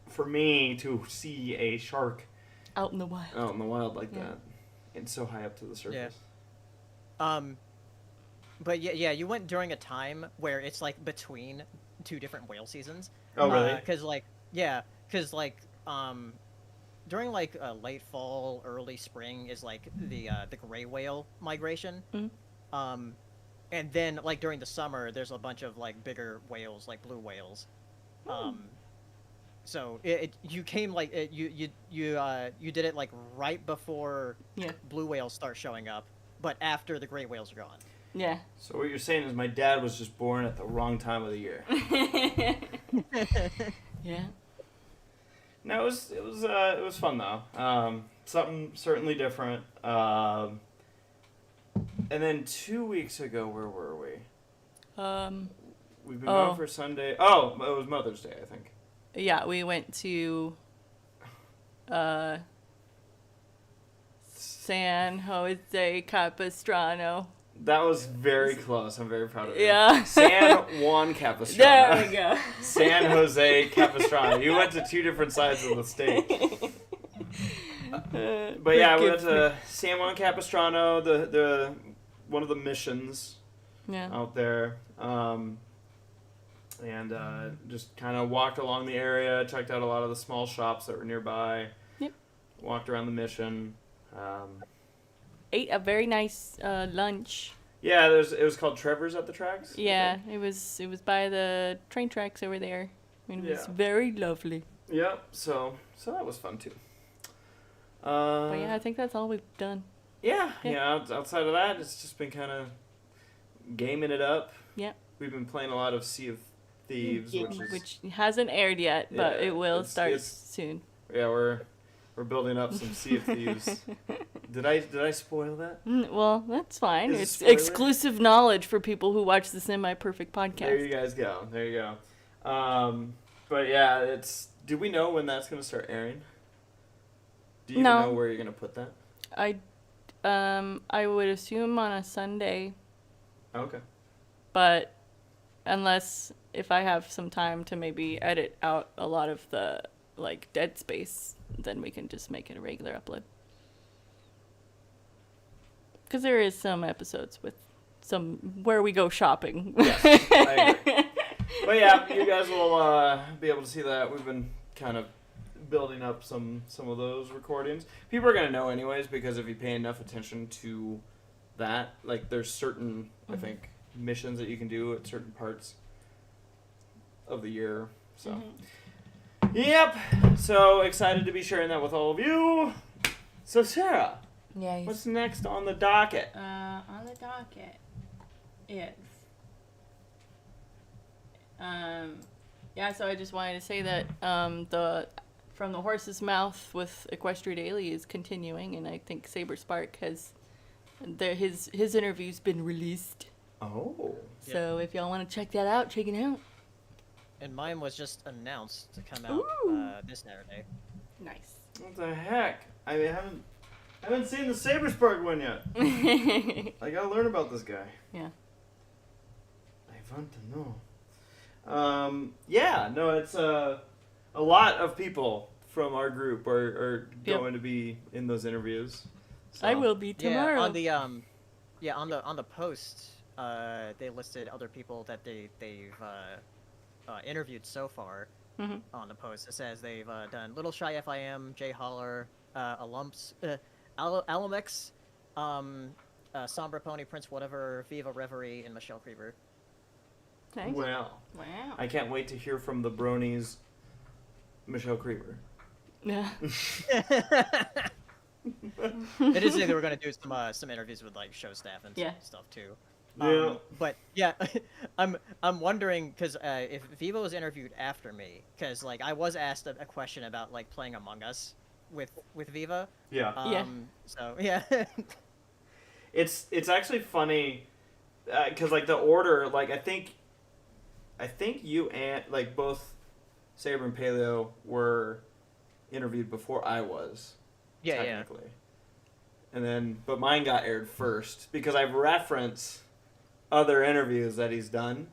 Speaker 2: for me, to see a shark
Speaker 1: Out in the wild.
Speaker 2: out in the wild like
Speaker 1: Yeah.
Speaker 2: that, and so high up to the surface.
Speaker 3: But yeah, you went during a time where it's like between two different whale seasons.
Speaker 2: Oh really?
Speaker 3: Because during like late fall, early spring is like the gray whale migration.
Speaker 1: Mhm.
Speaker 3: And then like during the summer, there's a bunch of like bigger whales, like blue whales. So you came like you did it like right before
Speaker 1: Yeah.
Speaker 3: blue whales start showing up, but after the gray whales are gone.
Speaker 1: Yeah.
Speaker 2: So what you're saying is my dad was just born at the wrong time of the year.
Speaker 1: Yeah.
Speaker 2: No, it was fun though. Something certainly different. And then 2 weeks ago, where were we? We've been gone for Sunday. Oh, it was Mother's Day, I think.
Speaker 1: Yeah, we went to San Jose Capistrano.
Speaker 2: That was very close. I'm very proud of you.
Speaker 1: Yeah.
Speaker 2: San Juan Capistrano.
Speaker 1: There we go.
Speaker 2: San Jose Capistrano. You went to two different sides of the state. But yeah, we went to San Juan Capistrano, the one of the missions out there. And just kind of walked along the area, checked out a lot of the small shops that were nearby. Yep. Walked around the mission.
Speaker 1: Ate a very nice lunch.
Speaker 2: Yeah, it was called Trevor's at the tracks.
Speaker 1: Yeah, it was by the train tracks over there. It was very lovely.
Speaker 2: Yep. So that was fun too.
Speaker 1: But yeah, I think that's all we've done.
Speaker 2: Yeah. Outside of that, it's just been kind of gaming it up.
Speaker 1: Yep.
Speaker 2: We've been playing a lot of Sea of Thieves,
Speaker 1: which hasn't aired yet, but it will start soon.
Speaker 2: Yeah, we're building up some Sea of Thieves. Did I spoil that?
Speaker 1: Well, that's fine. It's exclusive knowledge for people who watch the Semi Perfect podcast.
Speaker 2: There you guys go. There you go. But yeah, do we know when that's going to start airing? Do you know where you're going to put that?
Speaker 1: I would assume on a Sunday.
Speaker 2: Okay.
Speaker 1: But unless if I have some time to maybe edit out a lot of the dead space, then we can just make it a regular upload. Because there is some episodes with some where we go shopping.
Speaker 2: Yes, I agree. But yeah, you guys will be able to see that. We've been kind of building up some of those recordings. People are going to know anyways, because if you pay enough attention to that, there's certain, I think, missions that you can do at certain parts of the year. So, Yep. So excited to be sharing that with all of you. So Sarah, what's next on the docket?
Speaker 1: On the docket is so I just wanted to say that the From the Horse's Mouth with Equestria Daily is continuing, and I think Saberspark has his interview's been released.
Speaker 2: Oh.
Speaker 1: So if y'all want to check that out, check it out.
Speaker 3: And mine was just announced to come out this Saturday.
Speaker 1: Nice.
Speaker 2: What the heck? I haven't seen the Saberspark one yet. I gotta learn about this guy.
Speaker 1: Yeah.
Speaker 2: I want to know. It's a lot of people from our group are going to be in those interviews. So.
Speaker 1: I will be tomorrow.
Speaker 3: Yeah, on the post, they listed other people that they've interviewed so far. On the post, it says they've done Little Shy FIM, Jay Holler, Alamex, Sombra Pony, Prince Whatever, Viva Reverie, and Michelle Creeper.
Speaker 1: Thanks.
Speaker 2: Wow. I can't wait to hear from the bronies, Michelle Creeper.
Speaker 1: Yeah.
Speaker 3: They did say they were going to do some interviews with show staff and stuff too.
Speaker 2: Yeah.
Speaker 3: But yeah, I'm wondering because if Vivo was interviewed after me, because I was asked a question about playing Among Us with Viva.
Speaker 2: Yeah.
Speaker 3: So yeah.
Speaker 2: It's actually funny because the order I think you and both Saber and Paleo were interviewed before I was.
Speaker 3: Yeah.
Speaker 2: Technically. And then, but mine got aired first because I've referenced other interviews that he's done.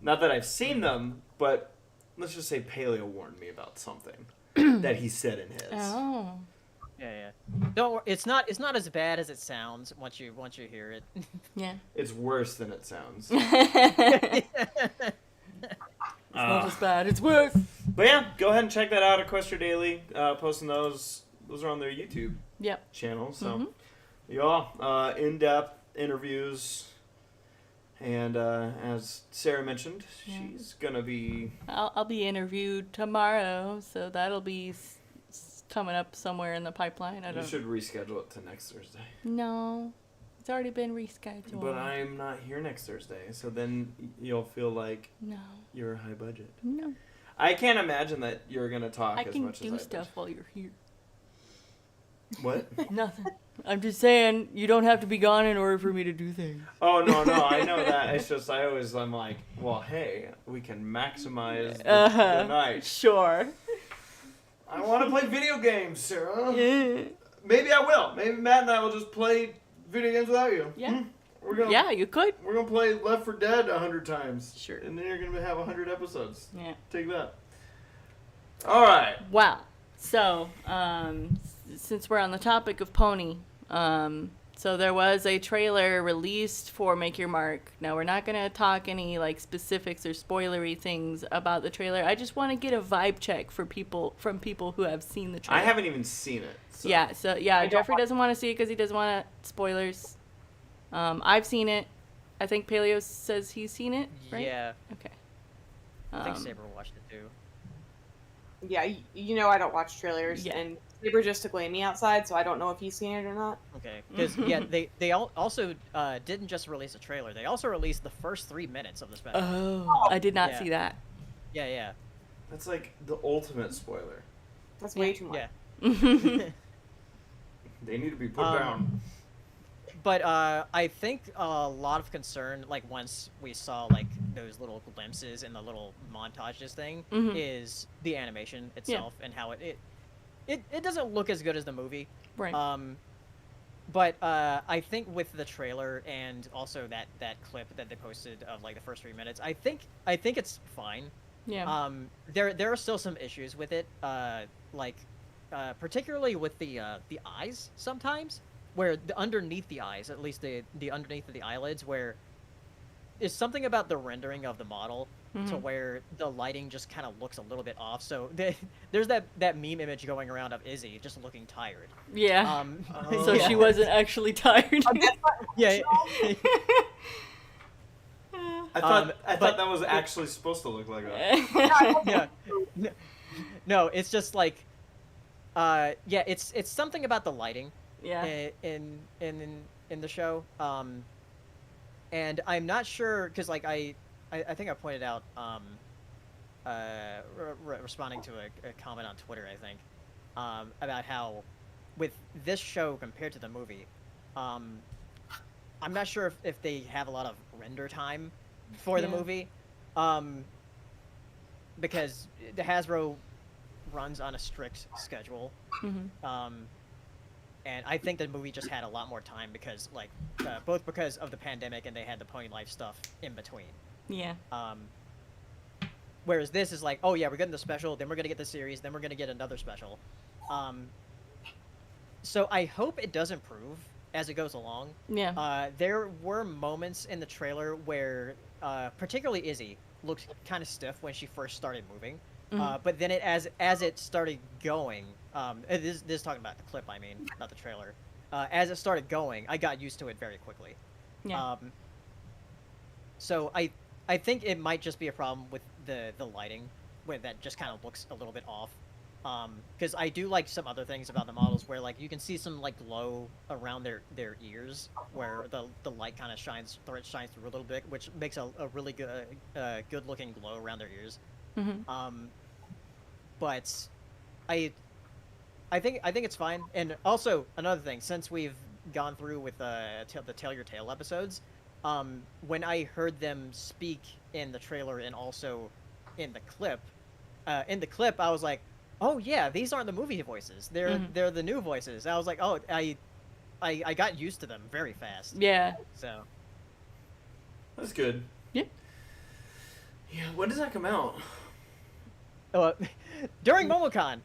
Speaker 2: Not that I've seen them, but let's just say Paleo warned me about something that he said in his.
Speaker 1: Oh.
Speaker 3: Yeah. Don't worry, it's not as bad as it sounds once you hear it.
Speaker 1: Yeah.
Speaker 2: It's worse than it sounds.
Speaker 1: It's not as bad. It's worse.
Speaker 2: But yeah, go ahead and check that out. Equestria Daily, posting those. Those are on their YouTube channel. So, in-depth interviews. And as Sarah mentioned, she's going to be...
Speaker 1: I'll be interviewed tomorrow, so that'll be coming up somewhere in the pipeline.
Speaker 2: You should reschedule it to next Thursday.
Speaker 1: No, it's already been rescheduled.
Speaker 2: But I'm not here next Thursday, so then you'll feel like you're high budget.
Speaker 1: No.
Speaker 2: I can't imagine that you're gonna talk
Speaker 1: I
Speaker 2: as
Speaker 1: can
Speaker 2: much as
Speaker 1: do
Speaker 2: I
Speaker 1: stuff while you're here.
Speaker 2: did. What?
Speaker 1: Nothing. I'm just saying, you don't have to be gone in order for me to do things.
Speaker 2: Oh no, I know that. It's just I'm like, well, hey, we can maximize the night.
Speaker 1: Sure.
Speaker 2: I want to play video games, Sarah.
Speaker 1: Yeah.
Speaker 2: Maybe I will. Maybe Matt and I will just play video games without you.
Speaker 1: Yeah.
Speaker 2: We're
Speaker 1: You could.
Speaker 2: We're gonna play Left 4 Dead 100 times.
Speaker 1: Sure.
Speaker 2: And then you're gonna have 100 episodes.
Speaker 1: Yeah.
Speaker 2: Take that. All right.
Speaker 1: Wow. So, since we're on the topic of Pony, so there was a trailer released for Make Your Mark. Now, we're not going to talk any like specifics or spoilery things about the trailer. I just want to get a vibe check from people who have seen the trailer.
Speaker 2: I haven't even seen it. So.
Speaker 1: Yeah, Jeffrey doesn't want to see it because he doesn't want spoilers. I've seen it. I think Paleo says he's seen it, right?
Speaker 3: Yeah.
Speaker 1: Okay.
Speaker 3: I think Saber watched it too.
Speaker 4: Yeah, you know I don't watch trailers,
Speaker 1: Yeah.
Speaker 4: and Saber just took Amy outside, so I don't know if he's seen it or not.
Speaker 3: Okay, because they also didn't just release a trailer. They also released the first 3 minutes of the special.
Speaker 1: Oh, I did not
Speaker 3: Yeah.
Speaker 1: see that.
Speaker 3: Yeah.
Speaker 2: That's like the ultimate spoiler.
Speaker 4: That's way too much.
Speaker 3: Yeah.
Speaker 2: They need to be put down.
Speaker 3: But I think a lot of concern, like once we saw like those little glimpses in the little montages thing, is the animation itself and how it doesn't look as good as the movie.
Speaker 1: Right.
Speaker 3: But I think with the trailer and also that clip that they posted of like the first 3 minutes, I think it's fine.
Speaker 1: Yeah.
Speaker 3: There are still some issues with it, particularly with the eyes sometimes. Where underneath the eyes, at least the underneath of the eyelids, where is something about the rendering of the model to where the lighting just kind of looks a little bit off. So there's that meme image going around of Izzy just looking tired.
Speaker 1: Yeah. So
Speaker 3: yeah.
Speaker 1: she wasn't actually tired.
Speaker 3: Yeah.
Speaker 2: I thought that was actually supposed to look like that.
Speaker 3: Yeah. No, it's just like, it's something about the lighting.
Speaker 1: Yeah.
Speaker 3: In the show, and I'm not sure because like I think I pointed out responding to a comment on Twitter, I think, about how with this show compared to the movie, I'm not sure if they have a lot of render time for the movie, because the Hasbro runs on a strict schedule. And I think the movie just had a lot more time because, like, both because of the pandemic and they had the Pony Life stuff in between.
Speaker 1: Yeah.
Speaker 3: Whereas this is like, oh yeah, we're getting the special, then we're gonna get the series, then we're gonna get another special. So I hope it does improve as it goes along.
Speaker 1: Yeah.
Speaker 3: There were moments in the trailer where, particularly Izzy, looked kind of stiff when she first started moving. But then as it started going, this is talking about the clip, I mean, not the trailer. As it started going, I got used to it very quickly.
Speaker 1: Yeah.
Speaker 3: So I think it might just be a problem with the lighting, where that just kind of looks a little bit off. Because I do like some other things about the models, where like you can see some like glow around their ears, where the light kind of shines through a little bit, which makes a really good looking glow around their ears. But I think it's fine. And also another thing, since we've gone through with the Tell Your Tale episodes, when I heard them speak in the trailer and also in the clip, I was like, oh yeah, these aren't the movie voices. They're the new voices. I was like, oh, I got used to them very fast.
Speaker 1: Yeah.
Speaker 3: So
Speaker 2: That's good.
Speaker 1: Yeah.
Speaker 2: Yeah. When does that come out?
Speaker 3: During Momocon,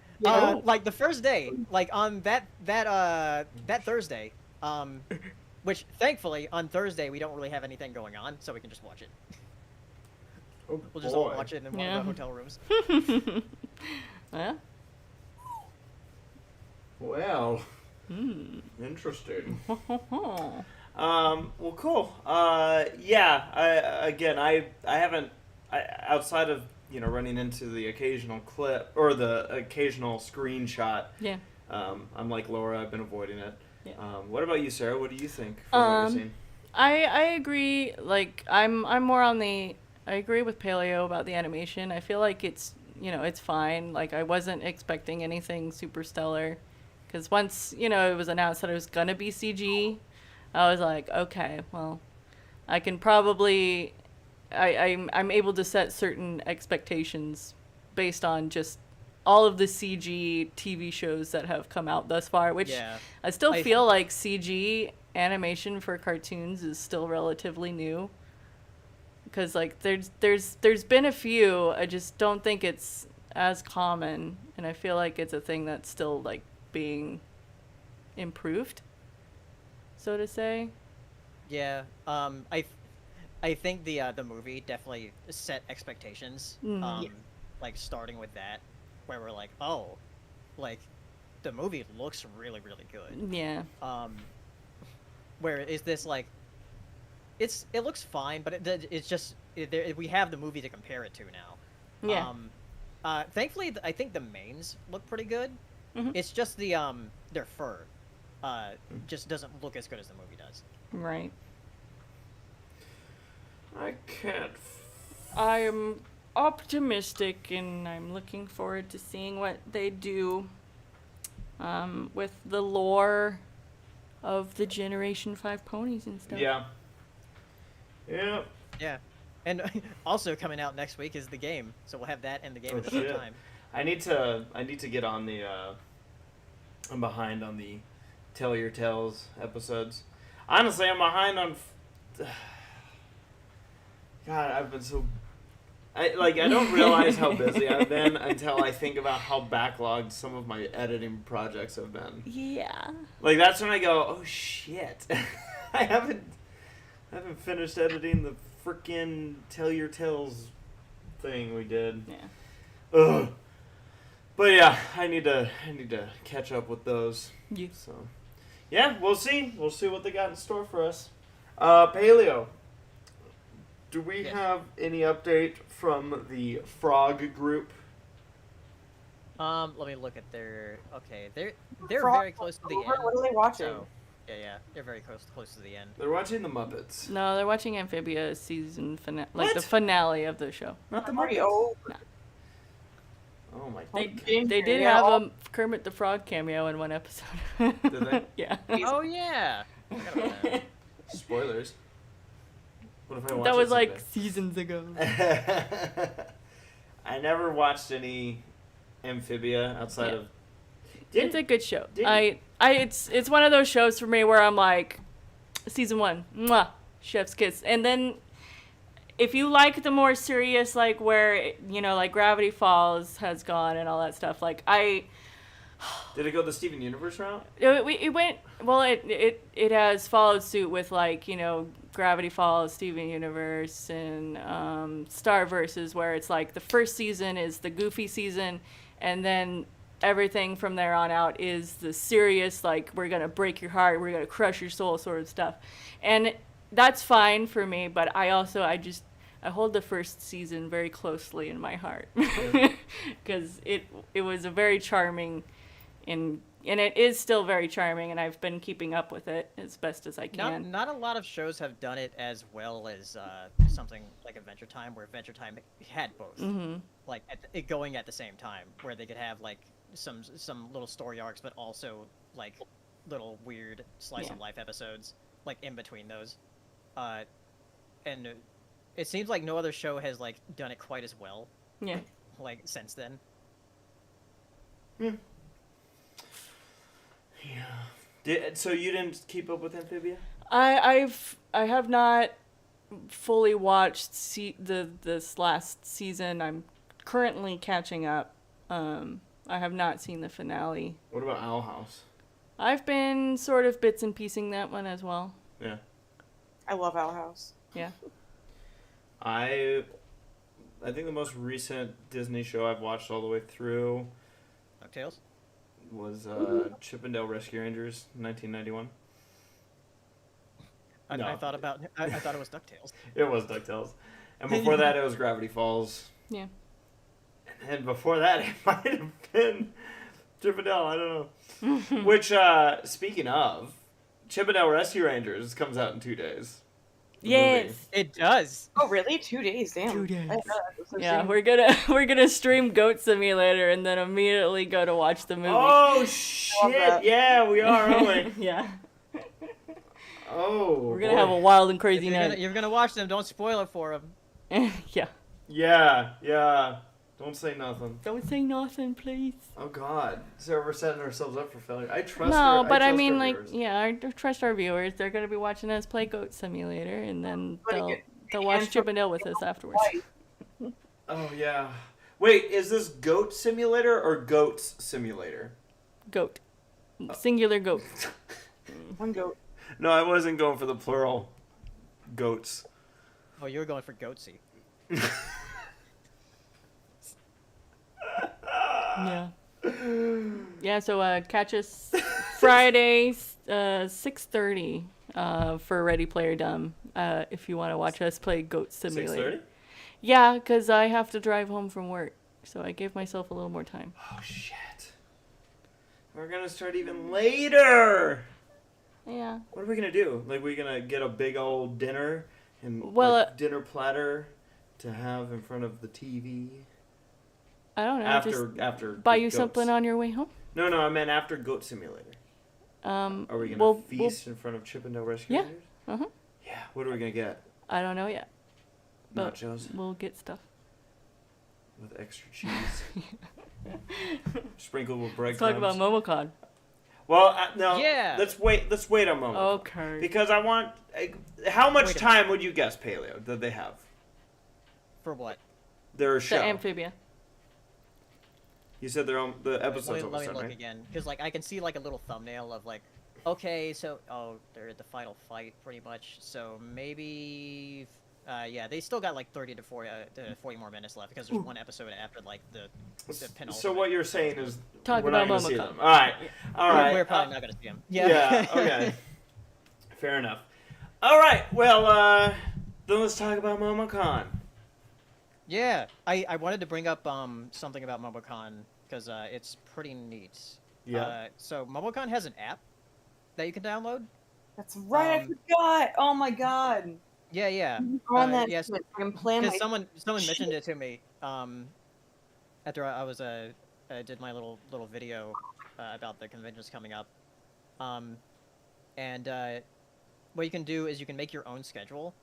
Speaker 3: like the first day, like on that Thursday, which thankfully on Thursday we don't really have anything going on, so we can just watch it.
Speaker 2: Oh,
Speaker 3: We'll just all watch it in one of the hotel rooms.
Speaker 1: Yeah.
Speaker 2: Well. Interesting.
Speaker 1: Oh.
Speaker 2: Well, cool. Yeah. I haven't. Outside of running into the occasional clip or the occasional screenshot.
Speaker 1: Yeah.
Speaker 2: I'm like Laura. I've been avoiding it.
Speaker 1: Yeah.
Speaker 2: What about you, Sarah? What do you think from what you've seen?
Speaker 1: I agree. Like I'm more on the. I agree with Paleo about the animation. I feel like it's it's fine. Like, I wasn't expecting anything super stellar. Because once, it was announced that it was going to be CG, I was like, okay, well, I can probably... I'm able to set certain expectations based on just all of the CG TV shows that have come out thus far, which I still feel like CG animation for cartoons is still relatively new. Because, like, there's been a few, I just don't think it's as common, and I feel like it's a thing that's still, like, being improved, so to say.
Speaker 3: Yeah, I think the movie definitely set expectations. Like, starting with that, where we're like, oh, like, the movie looks really, really good.
Speaker 1: Yeah.
Speaker 3: Where is this, like, it looks fine, but it's just we have the movie to compare it to now.
Speaker 1: Yeah.
Speaker 3: Thankfully, I think the mains look pretty good.
Speaker 1: Mhm.
Speaker 3: It's just their fur just doesn't look as good as the movie does.
Speaker 1: Right.
Speaker 2: I can't.
Speaker 1: I'm optimistic, and I'm looking forward to seeing what they do with the lore of the Generation 5 ponies and stuff.
Speaker 2: Yeah. Yeah.
Speaker 3: Yeah. And also coming out next week is the game, so we'll have that and the game at the same time.
Speaker 2: I need to get on the. I'm behind on the Tell Your Tales episodes. Honestly, I'm behind on. God, I've been so. I don't realize how busy I've been until I think about how backlogged some of my editing projects have been.
Speaker 1: Yeah.
Speaker 2: Like, that's when I go, oh shit, I haven't finished editing the freaking Tell Your Tales thing we did.
Speaker 1: Yeah.
Speaker 2: Ugh. But yeah, I need to catch up with those.
Speaker 1: Yeah.
Speaker 2: So, yeah, we'll see. We'll see what they got in store for us. Paleo. Do we have any update from the Frog group?
Speaker 3: Let me look at their. Okay, they're
Speaker 4: Frog
Speaker 3: very close to the end.
Speaker 4: What are they watching?
Speaker 3: So, yeah, they're very close to the end.
Speaker 2: They're watching the Muppets.
Speaker 1: No, they're watching Amphibia season finale, like
Speaker 2: What?
Speaker 1: the finale of the show.
Speaker 2: Not the
Speaker 4: I'm already
Speaker 2: Muppets.
Speaker 4: old.
Speaker 2: Oh my
Speaker 1: They
Speaker 2: god.
Speaker 1: they did have a Kermit the Frog cameo in one episode.
Speaker 2: Did they?
Speaker 1: Yeah.
Speaker 3: Oh yeah. I forgot about that.
Speaker 2: Spoilers. What if I watch
Speaker 1: That
Speaker 2: it
Speaker 1: was like
Speaker 2: someday?
Speaker 1: seasons ago.
Speaker 2: I never watched any Amphibia outside
Speaker 1: Yeah.
Speaker 2: of.
Speaker 1: It's a good show.
Speaker 2: didn't-
Speaker 1: It's one of those shows for me where I'm like, season 1, mwah, chef's kiss, and then if you like the more serious, like where like Gravity Falls has gone and all that stuff, like
Speaker 2: Did it go the Steven Universe route?
Speaker 1: it went well. It has followed suit with like Gravity Falls, Steven Universe, and Starverses, where it's like the first season is the goofy season, and then everything from there on out is the serious, like, we're gonna break your heart, we're gonna crush your soul sort of stuff. And that's fine for me, but I hold the first season very closely in my heart. Because it was a very charming, and it is still very charming, and I've been keeping up with it as best as I can.
Speaker 3: Not a lot of shows have done it as well as something like Adventure Time, where Adventure Time had both, like going at the same time, where they could have like some little story arcs, but also like little weird slice of life episodes, like in between those. And it seems like no other show has like done it quite as well.
Speaker 1: Yeah.
Speaker 3: Like since then.
Speaker 2: Yeah. So you didn't keep up with Amphibia?
Speaker 1: I have not fully watched this last season. I'm currently catching up. I have not seen the finale.
Speaker 2: What about Owl House?
Speaker 1: I've been sort of bits and piecing that one as well.
Speaker 2: Yeah.
Speaker 4: I love Owl House.
Speaker 1: Yeah.
Speaker 2: I think the most recent Disney show I've watched all the way through
Speaker 3: DuckTales?
Speaker 2: was Chippendale Rescue Rangers, 1991. No.
Speaker 3: I thought it was DuckTales.
Speaker 2: It was DuckTales. And before that, it was Gravity Falls.
Speaker 1: Yeah.
Speaker 2: And before that, it might have been Chippendale. I don't know. Which, speaking of, Chippendale Rescue Rangers comes out in 2 days. The
Speaker 1: Yes.
Speaker 2: movie.
Speaker 3: It does.
Speaker 4: Oh, really? 2 days? Damn.
Speaker 1: 2 days.
Speaker 4: I didn't know that was so
Speaker 1: Yeah,
Speaker 4: soon.
Speaker 1: we're gonna stream Goat Simulator and then immediately go to watch the movie.
Speaker 2: Oh
Speaker 4: that.
Speaker 2: shit! Yeah, we are, aren't we?
Speaker 1: Yeah.
Speaker 2: Oh.
Speaker 1: We're gonna have a wild and crazy
Speaker 3: You're gonna watch them. Don't spoil it for them.
Speaker 1: night. Yeah.
Speaker 2: Yeah. Don't say nothing.
Speaker 1: Don't say nothing, please.
Speaker 2: Oh God. So we're setting ourselves up for failure. I trust.
Speaker 1: No, but I
Speaker 2: trust
Speaker 1: mean,
Speaker 2: our
Speaker 1: like,
Speaker 2: viewers.
Speaker 1: yeah, I trust our viewers. They're gonna be watching us play Goat Simulator, and then
Speaker 4: But
Speaker 1: they'll
Speaker 4: again,
Speaker 1: they'll watch
Speaker 4: and
Speaker 1: Chip and Dale with us afterwards.
Speaker 2: Oh yeah. Wait, is this Goat Simulator or Goats Simulator?
Speaker 1: Goat, singular goat.
Speaker 4: One goat.
Speaker 2: No, I wasn't going for the plural. Goats.
Speaker 3: Oh, you were going for Goatsy.
Speaker 1: Yeah. Yeah. So catch us Friday, 6:30, for Ready Player Dumb. If you want to watch us play Goat Simulator.
Speaker 2: 6:30.
Speaker 1: Yeah, because I have to drive home from work, so I gave myself a little more time.
Speaker 2: Oh shit. We're gonna start even later.
Speaker 1: Yeah.
Speaker 2: What are we gonna do? Like, we gonna get a big old dinner and
Speaker 1: Well,
Speaker 2: like, dinner platter to have in front of the TV
Speaker 1: I don't know. just
Speaker 2: after
Speaker 1: buy you
Speaker 2: Goats.
Speaker 1: something on your way home.
Speaker 2: No, I meant after Goat Simulator. Are we gonna
Speaker 1: we'll-
Speaker 2: feast in front of Chip and Dale Rescue
Speaker 1: Yeah.
Speaker 2: Rangers?
Speaker 1: Uh-huh.
Speaker 2: Yeah. What are we gonna get?
Speaker 1: I don't know yet, but
Speaker 2: Nachos
Speaker 1: we'll get stuff.
Speaker 2: with extra cheese, sprinkled with
Speaker 1: Let's
Speaker 2: breadcrumbs.
Speaker 1: talk about Momocon.
Speaker 2: Well, no.
Speaker 3: Yeah.
Speaker 2: Let's wait a moment.
Speaker 1: Okay.
Speaker 2: Because I want. How much
Speaker 3: Wait a
Speaker 2: time would you guess, Paleo, that they have?
Speaker 3: For what?
Speaker 2: Their
Speaker 1: The
Speaker 2: show.
Speaker 1: amphibia.
Speaker 2: You said the episode's
Speaker 3: Let me
Speaker 2: almost done,
Speaker 3: look
Speaker 2: right?
Speaker 3: again, because like I can see like a little thumbnail of like, okay, so they're at the final fight pretty much. So maybe, yeah, they still got like 30 to 40 more minutes left because there's one episode after like the penultimate.
Speaker 2: So what you're saying is
Speaker 1: Talk
Speaker 2: we're
Speaker 1: about
Speaker 2: not going to see
Speaker 1: Momocon.
Speaker 2: them. All right. All right.
Speaker 3: We're probably not gonna see them.
Speaker 2: Yeah. Okay. Fair enough. All right. Well, then let's talk about Momocon.
Speaker 3: Yeah, I wanted to bring up something about Momocon because it's pretty neat.
Speaker 2: Yeah.
Speaker 3: So Momocon has an app that you can download.
Speaker 4: That's right. I forgot. Oh my god.
Speaker 3: Yeah.
Speaker 4: On that.
Speaker 3: yes,
Speaker 4: shit. I can plan my.
Speaker 3: Because someone mentioned it to me after I was I did my little video about the conventions coming up. And what you can do is you can make your own schedule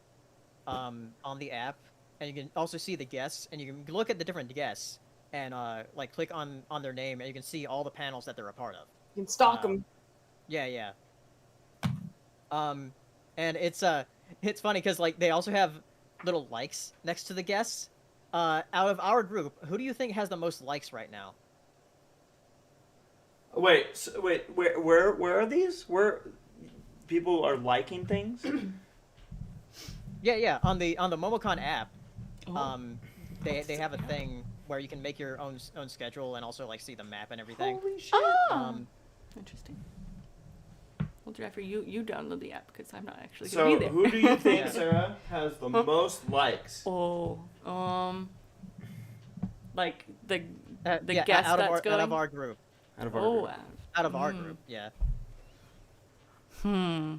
Speaker 3: on the app, and you can also see the guests, and you can look at the different guests and like click on their name, and you can see all the panels that they're a part of.
Speaker 4: You can stalk them.
Speaker 3: Yeah. And it's funny because like they also have little likes next to the guests. Out of our group, who do you think has the most likes right now?
Speaker 2: Wait. Where are these? Where people are liking things?
Speaker 3: Yeah. On the Momocon app,
Speaker 1: Oh.
Speaker 3: they have a thing where you can make your own schedule and also like see the map and everything.
Speaker 2: Holy shit.
Speaker 1: Ah, interesting. Well, Jeffrey, you download the app because I'm not actually gonna
Speaker 2: So
Speaker 1: be there.
Speaker 2: who do you think,
Speaker 3: Yeah.
Speaker 2: Sarah, has the most likes?
Speaker 1: Oh, like the
Speaker 3: Yeah,
Speaker 1: guest
Speaker 3: out of
Speaker 1: that's going.
Speaker 3: out of our group.
Speaker 2: Out of our
Speaker 1: Oh,
Speaker 2: group?
Speaker 3: Out of our
Speaker 1: Hmm.
Speaker 3: group, yeah.
Speaker 2: Well,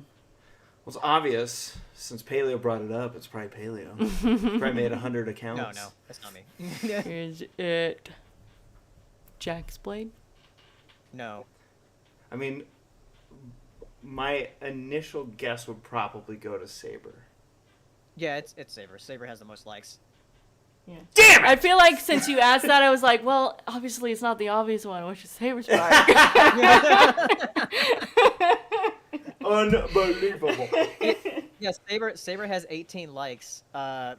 Speaker 2: it's obvious. Since Paleo brought it up, it's probably Paleo. He's probably made 100 accounts.
Speaker 3: No, that's not me.
Speaker 1: Is it Jaxblade?
Speaker 3: No.
Speaker 2: I mean, my initial guess would probably go to Saber.
Speaker 3: Yeah, it's Saber. Saber has the most likes.
Speaker 1: Yeah.
Speaker 2: Damn it!
Speaker 1: I feel like since you asked that, I was like, well, obviously it's not the obvious one, which is Saberspark.
Speaker 2: Unbelievable.
Speaker 3: Yeah, Saber has 18 likes. I'm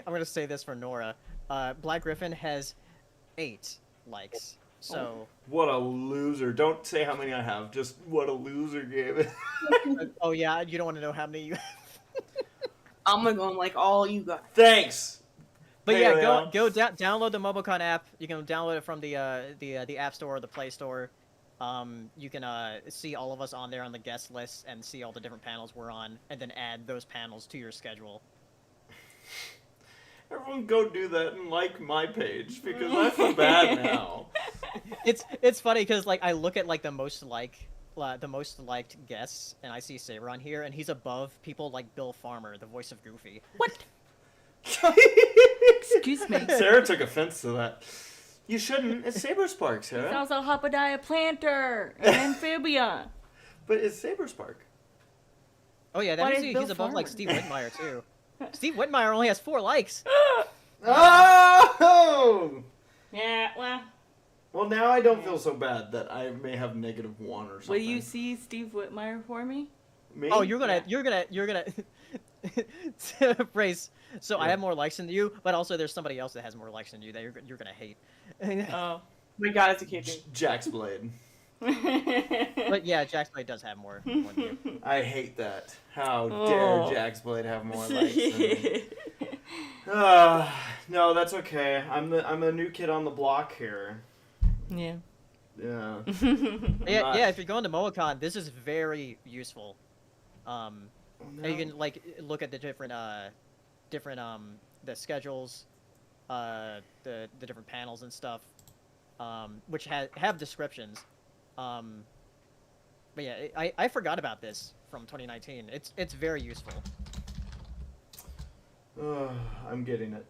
Speaker 3: gonna say this for Nora. Black Griffin has 8 likes. So.
Speaker 2: What a loser. Don't say how many I have. Just what a loser gave it.
Speaker 3: Oh yeah, you don't want to know how many you.
Speaker 4: I'm gonna go on like all you got.
Speaker 2: Thanks.
Speaker 3: But yeah,
Speaker 2: Paleo.
Speaker 3: go download the Momocon app. You can download it from the App Store or the Play Store. You can see all of us on there on the guest list and see all the different panels we're on, and then add those panels to your schedule.
Speaker 2: Everyone go do that and like my page because I feel bad now.
Speaker 3: It's funny because like I look at like the most like the most liked guests, and I see Saber on here, and he's above people like Bill Farmer, the voice of Goofy.
Speaker 1: What? Excuse me.
Speaker 2: Sarah took offense to that. You shouldn't. It's Saberspark,
Speaker 1: He's
Speaker 2: Sarah.
Speaker 1: also Hopodia planter, an amphibia.
Speaker 2: But it's Saberspark.
Speaker 3: Oh yeah,
Speaker 1: Why
Speaker 3: that
Speaker 1: is
Speaker 3: means
Speaker 1: Bill
Speaker 3: he's above like
Speaker 1: Farmer?
Speaker 3: Steve Whitmire too. Steve Whitmire only has 4 likes.
Speaker 2: Oh!
Speaker 1: Yeah, well,
Speaker 2: Well, now I don't feel so bad that I may have -1 or something.
Speaker 1: will you see Steve Whitmire for me?
Speaker 2: Me?
Speaker 3: Oh, you're gonna Brace. So I
Speaker 2: Yeah.
Speaker 3: have more likes than you, but also there's somebody else that has more likes than you that you're gonna hate.
Speaker 1: Oh.
Speaker 4: My God, it's a keeping.
Speaker 2: Jaxblade.
Speaker 3: But yeah, Jaxblade does have more than you.
Speaker 2: I hate that. How
Speaker 1: Oh.
Speaker 2: dare Jaxblade have more likes than me. No, that's okay. I'm the new kid on the block here.
Speaker 1: Yeah.
Speaker 2: Yeah.
Speaker 3: Yeah, if you're going to Momocon, this is very useful. And you can like look at the different the schedules, the different panels and stuff, which have descriptions. But yeah, I forgot about this from 2019. It's very useful.
Speaker 2: I'm getting it.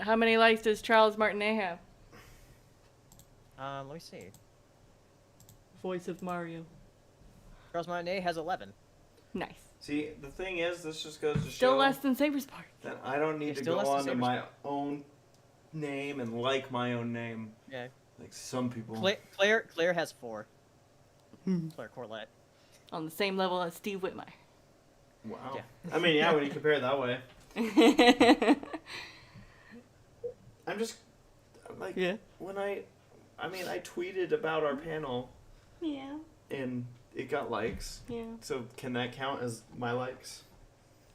Speaker 1: How many likes does Charles Martinet have?
Speaker 3: Let me see.
Speaker 1: Voice of Mario.
Speaker 3: Charles Martinet has 11.
Speaker 1: Nice.
Speaker 2: See, the thing is, this just goes to
Speaker 1: Still
Speaker 2: show
Speaker 1: less than Saberspark.
Speaker 2: that I don't need
Speaker 3: You're
Speaker 2: to
Speaker 3: still
Speaker 2: go
Speaker 3: less than
Speaker 2: onto my own name and like my own name.
Speaker 3: Yeah.
Speaker 2: Like some people.
Speaker 3: Claire has 4. Claire Corlett.
Speaker 1: On the same level as Steve Whitmire.
Speaker 2: Wow.
Speaker 3: Yeah.
Speaker 2: I mean, yeah, when you compare it that way. I'm just like
Speaker 1: Yeah.
Speaker 2: when I tweeted about our panel
Speaker 1: Yeah.
Speaker 2: and it got likes.
Speaker 1: Yeah.
Speaker 2: So can that count as my likes?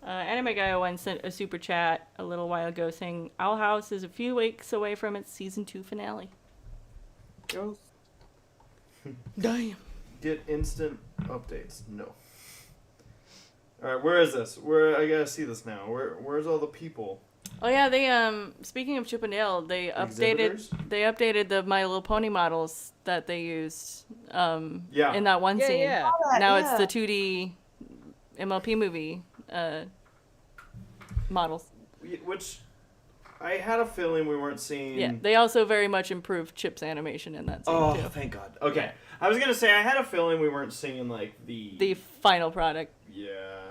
Speaker 1: Anime Guy once sent a super chat a little while ago saying Owl House is a few weeks away from its season 2 finale.
Speaker 4: Go.
Speaker 1: Damn.
Speaker 2: Get instant updates. No. All right, where is this? Where I gotta see this now. Where's all the people?
Speaker 1: Oh yeah, they speaking of Chip and Dale, they
Speaker 2: Exhibitors?
Speaker 1: updated the My Little Pony models that they used
Speaker 2: Yeah.
Speaker 1: in that one
Speaker 3: Yeah,
Speaker 1: scene.
Speaker 3: yeah.
Speaker 1: Now
Speaker 4: Yeah.
Speaker 1: it's the 2D MLP movie models.
Speaker 2: Which I had a feeling we weren't seeing.
Speaker 1: Yeah, they also very much improved Chip's animation in that scene
Speaker 2: Oh,
Speaker 1: too.
Speaker 2: thank God. Okay, I was gonna say I had a feeling we weren't seeing like
Speaker 1: The final product.
Speaker 2: Yeah.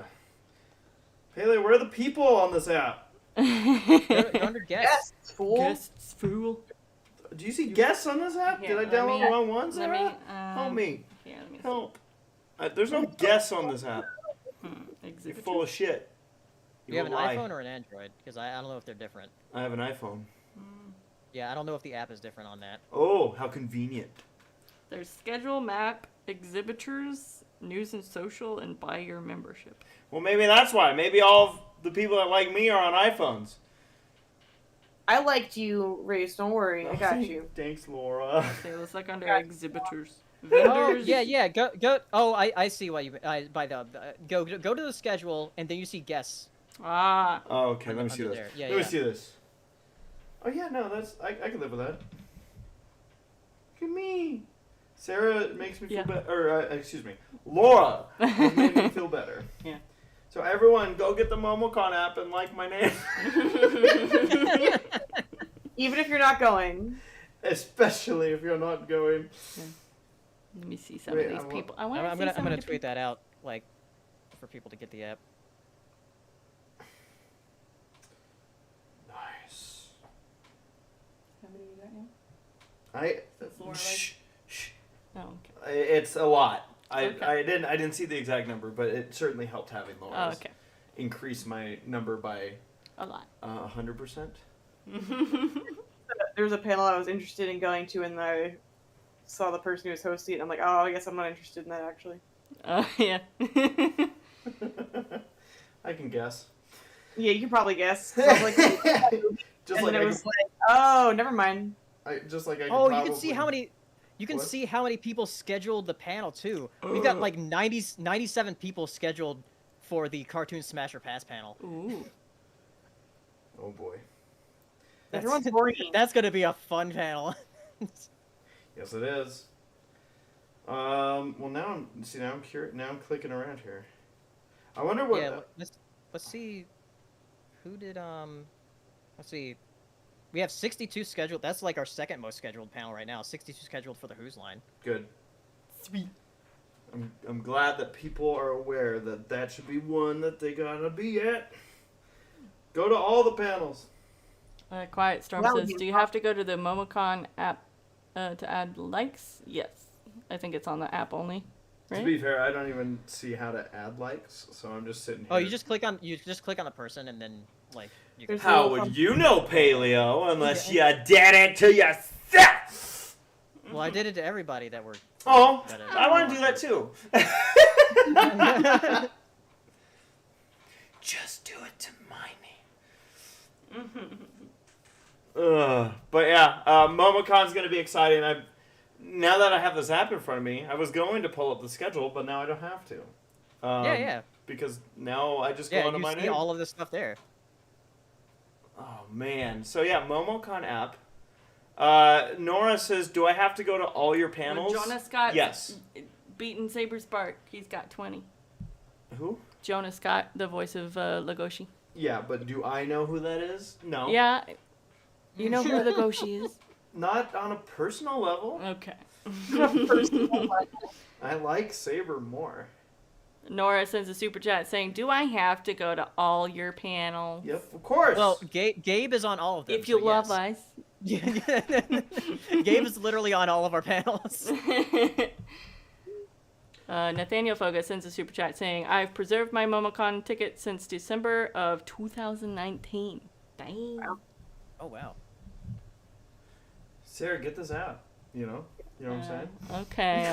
Speaker 2: Haley, where are the people on this app?
Speaker 3: You're under guest.
Speaker 4: Yes, fool.
Speaker 1: Guests, fool.
Speaker 2: Do you see guests on this app?
Speaker 1: Here,
Speaker 2: Did I
Speaker 1: let
Speaker 2: download
Speaker 1: me-
Speaker 2: the wrong one,
Speaker 1: Let
Speaker 2: Sarah?
Speaker 1: me
Speaker 2: Help me.
Speaker 1: Yeah, let me see.
Speaker 2: Help. There's no guests on this app. You're
Speaker 1: Exhibit
Speaker 2: full of shit.
Speaker 3: Do you have an
Speaker 2: lie.
Speaker 3: iPhone or an Android? Because I don't know if they're different.
Speaker 2: I have an iPhone.
Speaker 3: Yeah, I don't know if the app is different on that.
Speaker 2: Oh, how convenient.
Speaker 1: There's schedule, map, exhibitors, news and social, and buy your membership.
Speaker 2: Well, maybe that's why. Maybe all of the people that like me are on iPhones.
Speaker 4: I liked you, Race. Don't worry. I got you.
Speaker 2: Thanks, Laura.
Speaker 1: Okay, let's look under
Speaker 4: Yeah.
Speaker 1: exhibitors.
Speaker 3: Oh
Speaker 1: Vendors.
Speaker 3: yeah. Go. Oh, I see what you. By the go to the schedule and then you see guests.
Speaker 1: Ah.
Speaker 2: Oh, okay. Let me see
Speaker 3: Under
Speaker 2: this.
Speaker 3: there. Yeah,
Speaker 2: Let me
Speaker 3: yeah.
Speaker 2: see this. Oh yeah, no, that's I can live with that. Look at me. Sarah makes me feel
Speaker 1: Yeah.
Speaker 2: better. Or excuse me, Laura has made me feel better.
Speaker 1: Yeah.
Speaker 2: So everyone, go get the Momocon app and like my name.
Speaker 4: Even if you're not going.
Speaker 2: Especially if you're not going.
Speaker 1: Let me see some
Speaker 2: Wait,
Speaker 1: of these
Speaker 2: I want-
Speaker 1: people. I want to
Speaker 3: I'm
Speaker 1: see
Speaker 3: gonna
Speaker 1: some of the
Speaker 3: tweet that out like for people to get the app.
Speaker 2: Nice.
Speaker 1: How many you got now?
Speaker 2: I.
Speaker 1: That's Laura,
Speaker 2: Shh, shh.
Speaker 1: Oh, okay.
Speaker 2: It's a lot.
Speaker 1: Okay.
Speaker 2: I didn't see the exact number, but it certainly helped having
Speaker 1: Oh,
Speaker 2: Laura's
Speaker 1: okay.
Speaker 2: increase my number by
Speaker 1: A lot.
Speaker 2: 100%.
Speaker 4: There was a panel I was interested in going to, and I saw the person who was hosting it. And I'm like, oh, I guess I'm not interested in that actually.
Speaker 1: Yeah.
Speaker 2: I can guess.
Speaker 4: Yeah, you can probably guess. So I was like,
Speaker 2: Just
Speaker 4: and
Speaker 2: like
Speaker 4: then
Speaker 2: I
Speaker 4: it was like, oh, never mind.
Speaker 2: just like I
Speaker 3: Oh,
Speaker 2: could
Speaker 3: you can see how
Speaker 2: probably-
Speaker 3: many. You can
Speaker 2: What?
Speaker 3: see how many people scheduled the panel too. We've got like 97 people scheduled for the Cartoon Smasher Pass panel.
Speaker 1: Ooh.
Speaker 2: Oh boy.
Speaker 4: Everyone's horny.
Speaker 3: That's gonna be a fun panel.
Speaker 2: Yes, it is. Well, now I'm curious. Now I'm clicking around here. I wonder what.
Speaker 3: Yeah, let's see. Who did Let's see. We have 62 scheduled. That's like our second most scheduled panel right now. 62 scheduled for the Who's line.
Speaker 2: Good. Sweet. I'm glad that people are aware that should be one that they gotta be at. Go to all the panels.
Speaker 1: Quiet Storm
Speaker 4: Well,
Speaker 1: says, do you have to go to the Momocon app to add likes? Yes. I think it's on the app only. Right?
Speaker 2: To be fair, I don't even see how to add likes, so I'm just sitting here.
Speaker 3: Oh, you just click on the person and then like you can.
Speaker 2: How would you know Paleo unless you did it to yourself?
Speaker 3: Well, I did it to everybody that were.
Speaker 2: Oh,
Speaker 3: that
Speaker 2: I want to do that too. Just do it to my name. But yeah, Momocon's gonna be exciting. Now that I have this app in front of me, I was going to pull up the schedule, but now I don't have to.
Speaker 3: Yeah.
Speaker 2: Because now I just go
Speaker 3: Yeah,
Speaker 2: onto
Speaker 3: you
Speaker 2: my
Speaker 3: see
Speaker 2: name.
Speaker 3: all of this stuff there.
Speaker 2: Oh man. So yeah, Momocon app. Nora says, "Do I have to go to all your panels?"
Speaker 1: Well, Jonas Scott
Speaker 2: Yes.
Speaker 1: beaten Saberspark. He's got 20.
Speaker 2: Who?
Speaker 1: Jonas Scott, the voice of Legoshi.
Speaker 2: Yeah, but do I know who that is? No.
Speaker 1: Yeah. You know who Legoshi is?
Speaker 2: Not on a personal level.
Speaker 1: Okay.
Speaker 2: I like Saber more.
Speaker 1: Nora sends a super chat saying, do I have to go to all your panels?
Speaker 2: Yep, of course.
Speaker 3: Well, Gabe is on all of them.
Speaker 1: If you
Speaker 3: so
Speaker 1: love
Speaker 3: yes.
Speaker 1: us.
Speaker 3: Gabe is literally on all of our panels.
Speaker 1: Nathaniel Foga sends a super chat saying, I've preserved my Momocon ticket since December of 2019. Dang.
Speaker 3: Oh wow.
Speaker 2: Sarah, get this app. You know what I'm saying?
Speaker 1: Okay,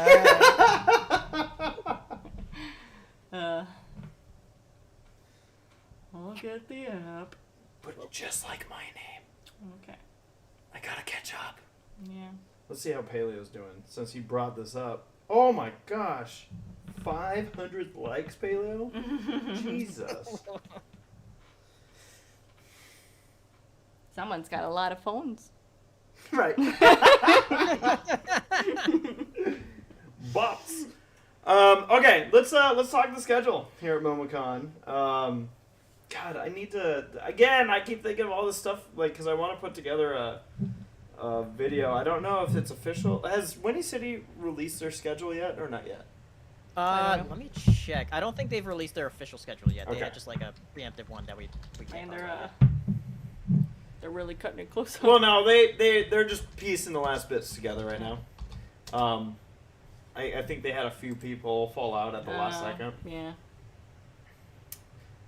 Speaker 1: alright. I'll get the app.
Speaker 2: But just like my name.
Speaker 1: Okay.
Speaker 2: I gotta catch up.
Speaker 1: Yeah.
Speaker 2: Let's see how Paleo's doing since he brought this up. Oh my gosh. 500 likes, Paleo? Jesus.
Speaker 1: Someone's got a lot of phones.
Speaker 2: Right. Bots. Okay, let's talk the schedule here at Momocon. God, I need to I keep thinking of all this stuff because I want to put together a video. I don't know if it's official. Has Windy City released their schedule yet or not yet?
Speaker 3: Let me check. I don't think they've released their official schedule yet. They
Speaker 2: Okay.
Speaker 3: had just like a preemptive one that we came
Speaker 1: And
Speaker 3: up
Speaker 1: they're really cutting it close.
Speaker 2: Well, no, they're just piecing the last bits together right now. I think they had a few people fall out at the last second,
Speaker 1: Yeah.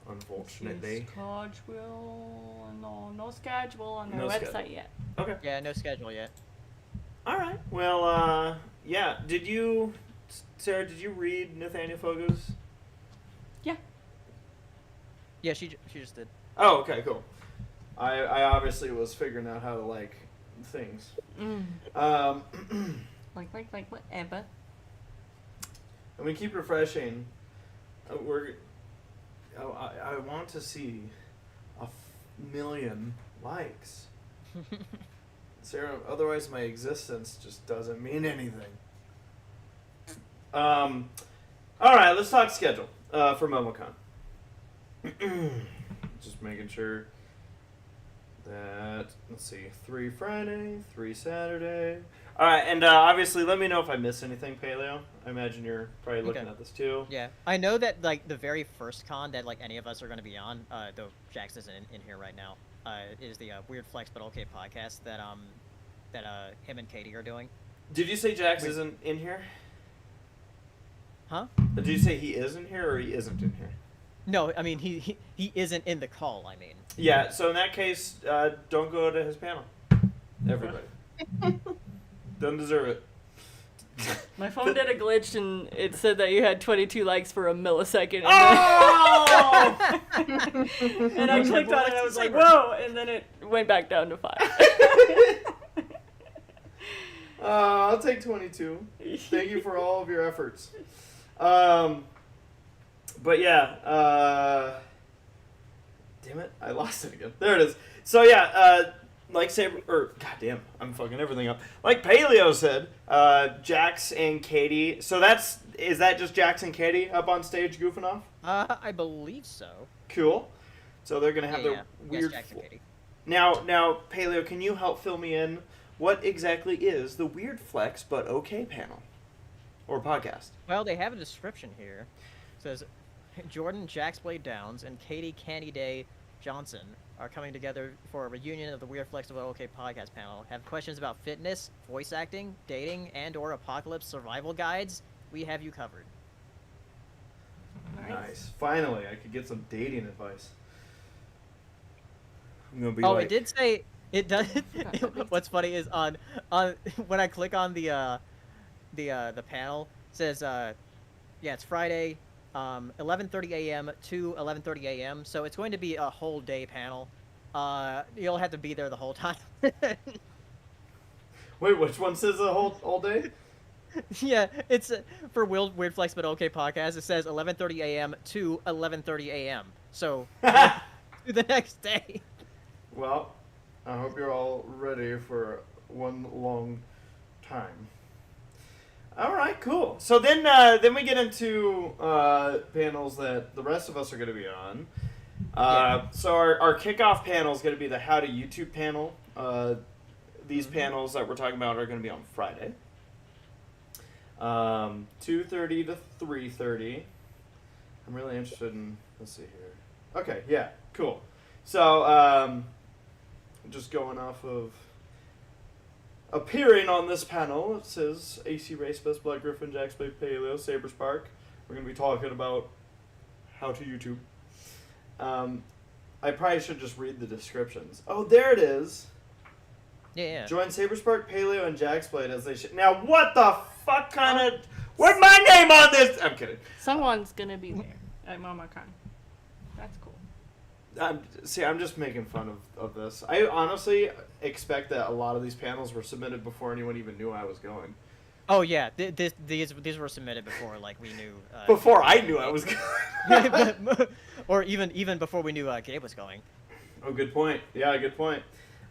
Speaker 2: unfortunately.
Speaker 1: Schedule, no schedule on their
Speaker 2: No
Speaker 1: website
Speaker 2: schedule.
Speaker 1: yet.
Speaker 2: Okay.
Speaker 3: Yeah, no schedule yet.
Speaker 2: All right. Well, yeah. Sarah, did you read Nathaniel Fogo's?
Speaker 3: Yeah, she just did.
Speaker 2: Oh, okay, cool. I obviously was figuring out how to like things.
Speaker 1: Like whatever.
Speaker 2: And we keep refreshing. I want to see 1,000,000 likes. Sarah, otherwise my existence just doesn't mean anything. All right, let's talk schedule for Momocon. Just making sure that, let's see, 3 Friday, 3 Saturday. All right, and obviously let me know if I miss anything, Paleo. I imagine you're probably looking
Speaker 3: Okay.
Speaker 2: at this too.
Speaker 3: Yeah, I know that like the very first con that like any of us are going to be on, though Jax isn't in here right now, is the Weird Flex but Okay podcast that him and Katie are doing.
Speaker 2: Did you say Jax isn't in here?
Speaker 3: Huh?
Speaker 2: Did you say he is in here or he isn't in here?
Speaker 3: No, I mean he isn't in the call. I mean.
Speaker 2: Yeah, so in that case, don't go to his panel. Everybody. Don't deserve it.
Speaker 1: My phone did a glitch and it said that you had 22 likes for a millisecond. And,
Speaker 2: Oh!
Speaker 1: and I clicked on it and I was like, whoa! And then it went back down to 5.
Speaker 2: I'll take 22. Thank you for all of your efforts. But yeah, damn it, I lost it again. There it is. So yeah, like Saber, or goddamn, I'm fucking everything up. Like Paleo said, Jax and Katie. So is that just Jax and Katie up on stage goofing off?
Speaker 3: I believe so.
Speaker 2: Cool. So they're gonna have
Speaker 3: Yeah,
Speaker 2: their
Speaker 3: yeah.
Speaker 2: weird.
Speaker 3: Yes, Jax and Katie.
Speaker 2: Now, Paleo, can you help fill me in? What exactly is the Weird Flex but Okay panel or podcast?
Speaker 3: Well, they have a description here. It says Jordan Jaxblade Downs and Katie Candy Day Johnson are coming together for a reunion of the Weird Flex but Okay podcast panel. Have questions about fitness, voice acting, dating, and/or apocalypse survival guides? We have you covered.
Speaker 2: Nice. Finally, I could get some dating advice. I'm gonna be
Speaker 3: Oh,
Speaker 2: like,
Speaker 3: it did say it does. What's funny is on when I click on the panel, it says yeah, it's Friday, 11:30 a.m. to 11:30 a.m. So it's going to be a whole day panel. You'll have to be there the whole time.
Speaker 2: Wait, which one says the whole all day?
Speaker 3: Yeah, it's for Weird Flex but Okay podcast. It says 11:30 a.m. to 11:30 a.m. So to the next day.
Speaker 2: Well, I hope you're all ready for one long time. All right, cool. So then we get into panels that the rest of us are going to be on. So our kickoff panel is going to be the How to YouTube panel. These panels that we're talking about are going to be on Friday. 2:30 to 3:30. I'm really interested in. Let's see here. Okay, yeah, cool. So just going off of appearing on this panel, it says ACRacebest, Black Griffin, Jaxblade, Paleo, Saberspark. We're going to be talking about how to YouTube. I probably should just read the descriptions. Oh, there it is.
Speaker 3: Yeah.
Speaker 2: Join Saberspark, Paleo, and Jaxblade as they should. Now, what the fuck kind of... Where's my name on this? I'm kidding.
Speaker 1: Someone's gonna be there at Momocon. That's cool.
Speaker 2: I'm just making fun of this. I honestly expect that a lot of these panels were submitted before anyone even knew I was going.
Speaker 3: Oh yeah, these were submitted before like we knew.
Speaker 2: Before I knew I was going.
Speaker 3: Or even before we knew Gabe was going.
Speaker 2: Oh, good point. Yeah, good point.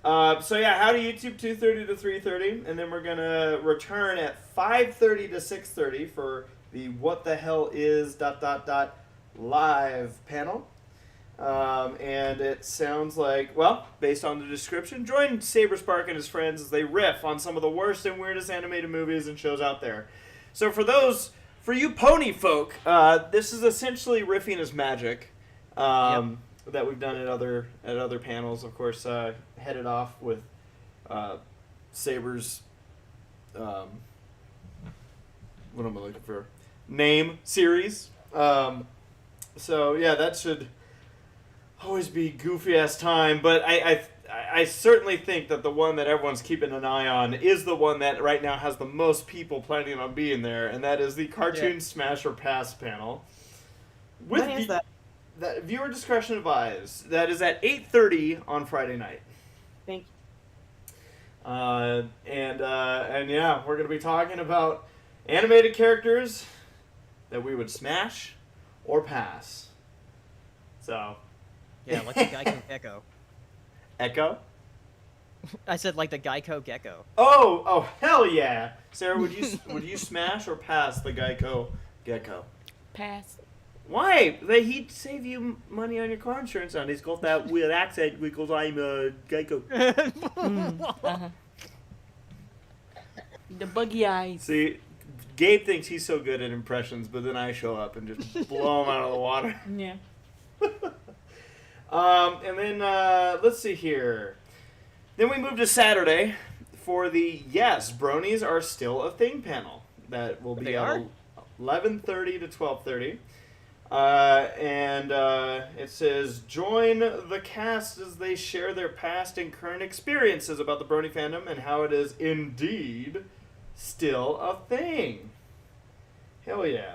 Speaker 2: So yeah, how to YouTube 2:30 to 3:30, and then we're gonna return at 5:30 to 6:30 for the What the Hell is ... live panel. And it sounds like, well, based on the description, join Saberspark and his friends as they riff on some of the worst and weirdest animated movies and shows out there. So for you pony folk, this is essentially riffing is magic. That we've done at other panels, of course, headed off with Saber's what am I looking for? Name series. So yeah, that should always be goofy ass time, but I certainly think that the one that everyone's keeping an eye on is the one that right now has the most people planning on being there, and that is the Cartoon Smash or Pass panel.
Speaker 4: When is that?
Speaker 2: That viewer discretion advised. That is at 8:30 on Friday night.
Speaker 4: Thank you.
Speaker 2: And yeah, we're gonna be talking about animated characters that we would smash or pass. So.
Speaker 3: Yeah, like the Geico Gecko.
Speaker 2: Echo?
Speaker 3: I said like the Geico Gecko.
Speaker 2: Oh, hell yeah! Sarah, would you smash or pass the Geico Gecko?
Speaker 1: Pass.
Speaker 2: Why? He'd save you money on your car insurance, and he's got that weird accent because I'm Geico.
Speaker 1: The buggy eyes.
Speaker 2: See, Gabe thinks he's so good at impressions, but then I show up and just blow him out of the water.
Speaker 1: Yeah.
Speaker 2: And then, let's see here. Then we move to Saturday for the Yes, Bronies Are Still a Thing panel. That will be at 11:30 to 12:30. And it says, join the cast as they share their past and current experiences about the Brony fandom and how it is indeed still a thing. Hell yeah.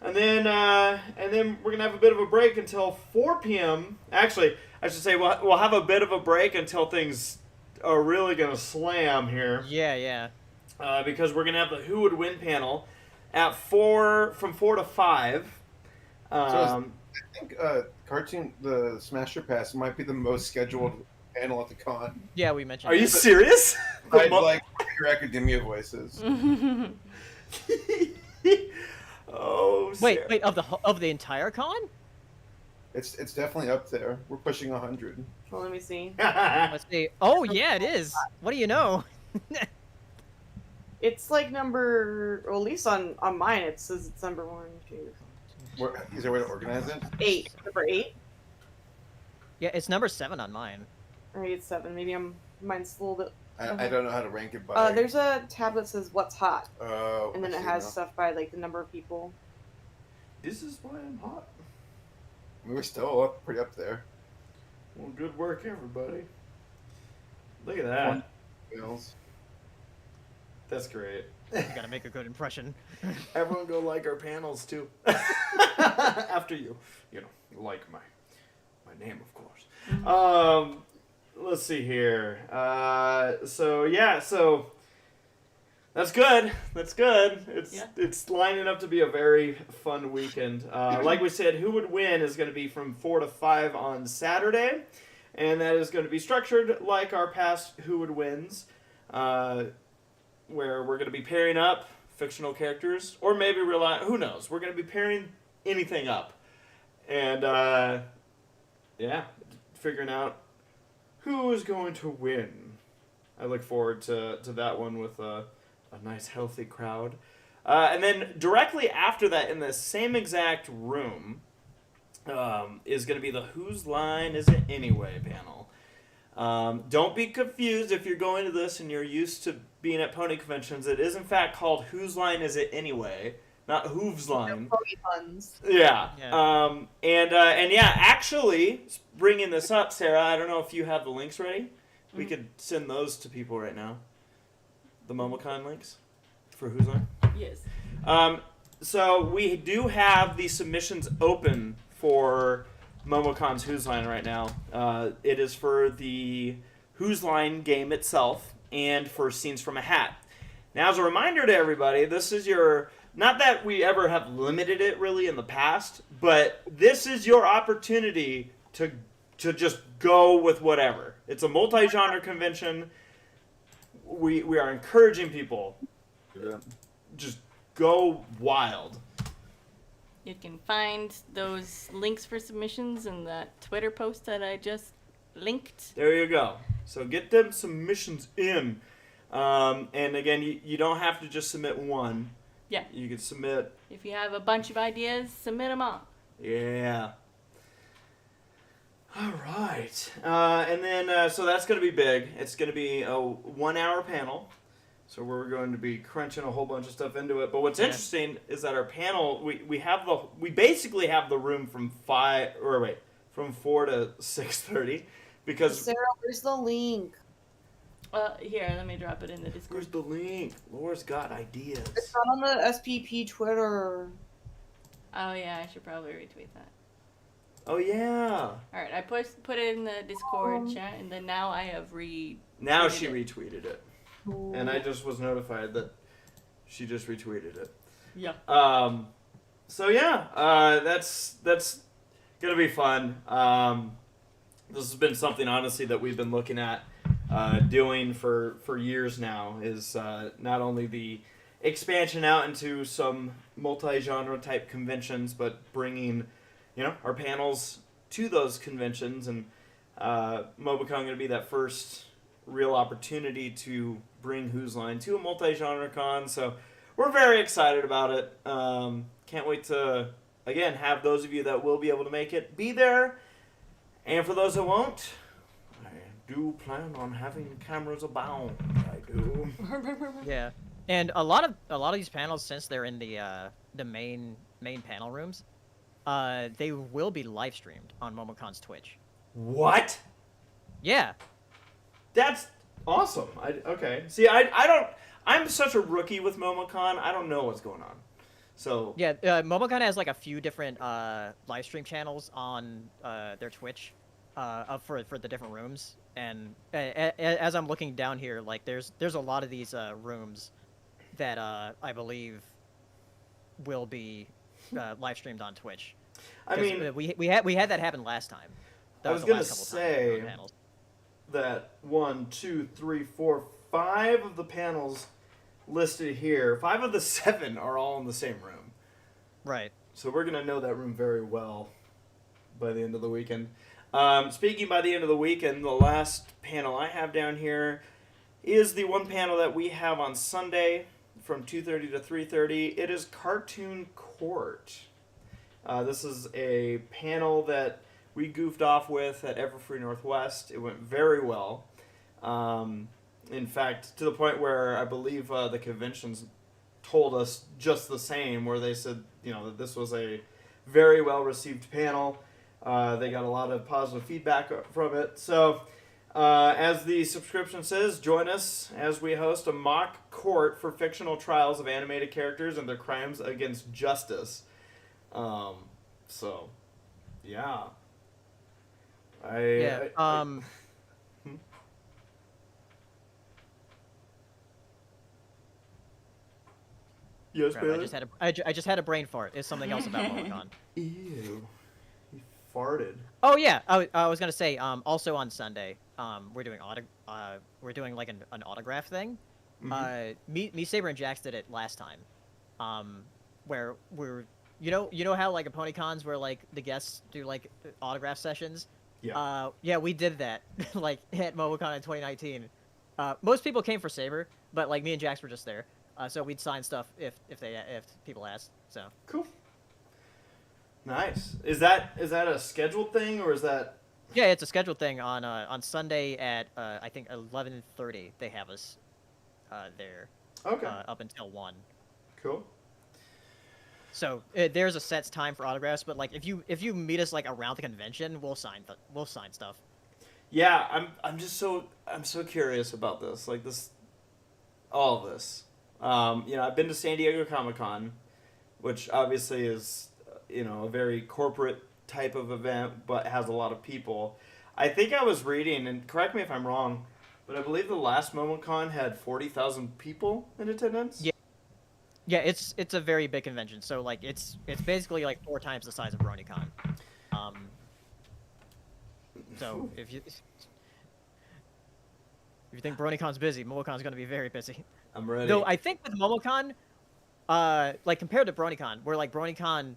Speaker 2: And then we're going to have a bit of a break until 4 p.m. Actually, I should say we'll have a bit of a break until things are really going to slam here.
Speaker 3: Yeah.
Speaker 2: Because we're going to have the Who Would Win panel at from 4 to 5.
Speaker 5: I think the Smasher Pass might be the most scheduled panel at the con.
Speaker 3: Yeah, we mentioned.
Speaker 2: Are you
Speaker 3: that.
Speaker 2: serious?
Speaker 5: I'd like your academia voices.
Speaker 2: Oh,
Speaker 3: Wait,
Speaker 2: Sarah.
Speaker 3: wait, of the entire con?
Speaker 5: It's definitely up there. We're pushing 100.
Speaker 4: Well, let me see.
Speaker 3: Let's see. Oh yeah, it is. What do you know?
Speaker 4: It's like number, or at least on mine, it says it's number 1, 2,
Speaker 5: Is there a way to organize it?
Speaker 4: 8. Number 8?
Speaker 3: Yeah, it's number 7 on mine.
Speaker 4: Or maybe it's 7. Maybe mine's a little bit.
Speaker 5: I don't know how to rank it by.
Speaker 4: There's a tab that says what's hot, and then
Speaker 5: I
Speaker 4: it
Speaker 5: see
Speaker 4: has
Speaker 5: now.
Speaker 4: stuff by like the number of people.
Speaker 2: This is why I'm hot.
Speaker 5: We were still pretty up there.
Speaker 2: Well, good work, everybody. Look at that.
Speaker 5: Wheels.
Speaker 2: That's great.
Speaker 3: You gotta make a good impression.
Speaker 2: Everyone go like our panels too. After you like my name, of course. Let's see here. So that's good. That's good. It's lining up to be a very fun weekend. Like we said, Who Would Win is going to be from 4 to 5 on Saturday, and that is going to be structured like our past Who Would Wins, where we're going to be pairing up fictional characters, or maybe who knows? We're going to be pairing anything up, and figuring out who is going to win. I look forward to that one with a nice healthy crowd. And then directly after that, in the same exact room, is going to be the Whose Line Is It Anyway panel. Don't be confused if you're going to this and you're used to being at pony conventions. It is in fact called Whose Line Is It Anyway, not Hooves Line.
Speaker 4: Pony puns.
Speaker 2: Yeah.
Speaker 3: Yeah.
Speaker 2: Actually, bringing this up, Sarah, I don't know if you have the links ready. We could send those to people right now. The Momocon links for Whose Line.
Speaker 1: Yes.
Speaker 2: So we do have the submissions open for Momocon's Whose Line right now. It is for the Whose Line game itself and for Scenes from a Hat. Now, as a reminder to everybody, this is your... Not that we ever have limited it really in the past, but this is your opportunity to just go with whatever. It's a multi-genre convention. We are encouraging people. Just go wild.
Speaker 1: You can find those links for submissions in that Twitter post that I just linked.
Speaker 2: There you go. So get them submissions in. And again, you don't have to just submit one.
Speaker 1: Yeah.
Speaker 2: You can submit...
Speaker 1: If you have a bunch of ideas, submit them all.
Speaker 2: Yeah. All right. And then, so that's going to be big. It's going to be a 1-hour panel. So we're going to be crunching a whole bunch of stuff into it. But what's interesting is that our panel, we basically have the room from 4 to 6:30 because...
Speaker 4: Sarah, where's the link?
Speaker 1: Here, let me drop it in the Discord.
Speaker 2: Where's the link? Laura's got ideas.
Speaker 4: It's not on the SPP Twitter.
Speaker 1: Oh yeah, I should probably retweet that.
Speaker 2: Oh, yeah.
Speaker 1: Alright, I put it in the Discord chat, and then now I have
Speaker 2: Now she retweeted it. And I just was notified that she just retweeted it.
Speaker 1: Yeah.
Speaker 2: So yeah, that's gonna be fun. This has been something honestly that we've been looking at doing for years now. Is not only the expansion out into some multi-genre type conventions, but bringing our panels to those conventions, and Momocon going to be that first real opportunity to bring Whose Line to a multi-genre con. So we're very excited about it. Can't wait to, again, have those of you that will be able to make it be there. And for those that won't, I do plan on having cameras abound. I do.
Speaker 3: Yeah, and a lot of these panels, since they're in the main panel rooms, they will be live streamed on Momocon's Twitch.
Speaker 2: What?
Speaker 3: Yeah.
Speaker 2: That's awesome. Okay. See, I'm such a rookie with Momocon. I don't know what's going on. So
Speaker 3: Yeah, Momocon has like a few different live stream channels on their Twitch for the different rooms, and as I'm looking down here, like there's a lot of these rooms that I believe will be live streamed on Twitch.
Speaker 2: I mean,
Speaker 3: we had that happen last time.
Speaker 2: I was gonna say that 1, 2, 3, 4, 5 of the panels listed here, 5 of the 7 are all in the same room.
Speaker 3: Right.
Speaker 2: So we're going to know that room very well by the end of the weekend. Speaking by the end of the weekend, the last panel I have down here is the one panel that we have on Sunday from 2:30 to 3:30. It is Cartoon Court. This is a panel that we goofed off with at Everfree Northwest. It went very well. In fact, to the point where I believe the conventions told us just the same, where they said, that this was a very well-received panel. They got a lot of positive feedback from it. So, as the subscription says, join us as we host a mock court for fictional trials of animated characters and their crimes against justice. So, yeah. Yes,
Speaker 3: Crap, I just had a brain fart. It's something else about Momocon.
Speaker 2: Ew. He farted.
Speaker 3: Oh yeah, I was gonna say. Also on Sunday, we're doing like an autograph thing.
Speaker 2: Mm-hmm.
Speaker 3: Me, Saber, and Jax did it last time. Where we're you know how like at PonyCons where like the guests do like autograph sessions.
Speaker 2: Yeah.
Speaker 3: Yeah, we did that like at Momocon in 2019. Most people came for Saber, but like me and Jax were just there. So we'd sign stuff if people asked. So
Speaker 2: Cool. Nice. Is that a scheduled thing or is that?
Speaker 3: yeah, it's a scheduled thing on Sunday at I think 11:30. They have us there.
Speaker 2: Okay.
Speaker 3: Up until 1.
Speaker 2: Cool.
Speaker 3: So there's a set time for autographs, but like if you meet us like around the convention, we'll sign stuff.
Speaker 2: Yeah, I'm so curious about this. Like all of this. I've been to San Diego Comic-Con, which obviously is, a very corporate type of event, but has a lot of people. I think I was reading, and correct me if I'm wrong, but I believe the last Momocon had 40,000 people in attendance.
Speaker 3: Yeah. Yeah, it's a very big convention. So like it's basically like 4 times the size of BronyCon. So if you think BronyCon's busy, Momocon's going to be very busy.
Speaker 2: I'm ready.
Speaker 3: Though I think with Momocon, like compared to BronyCon, where like BronyCon,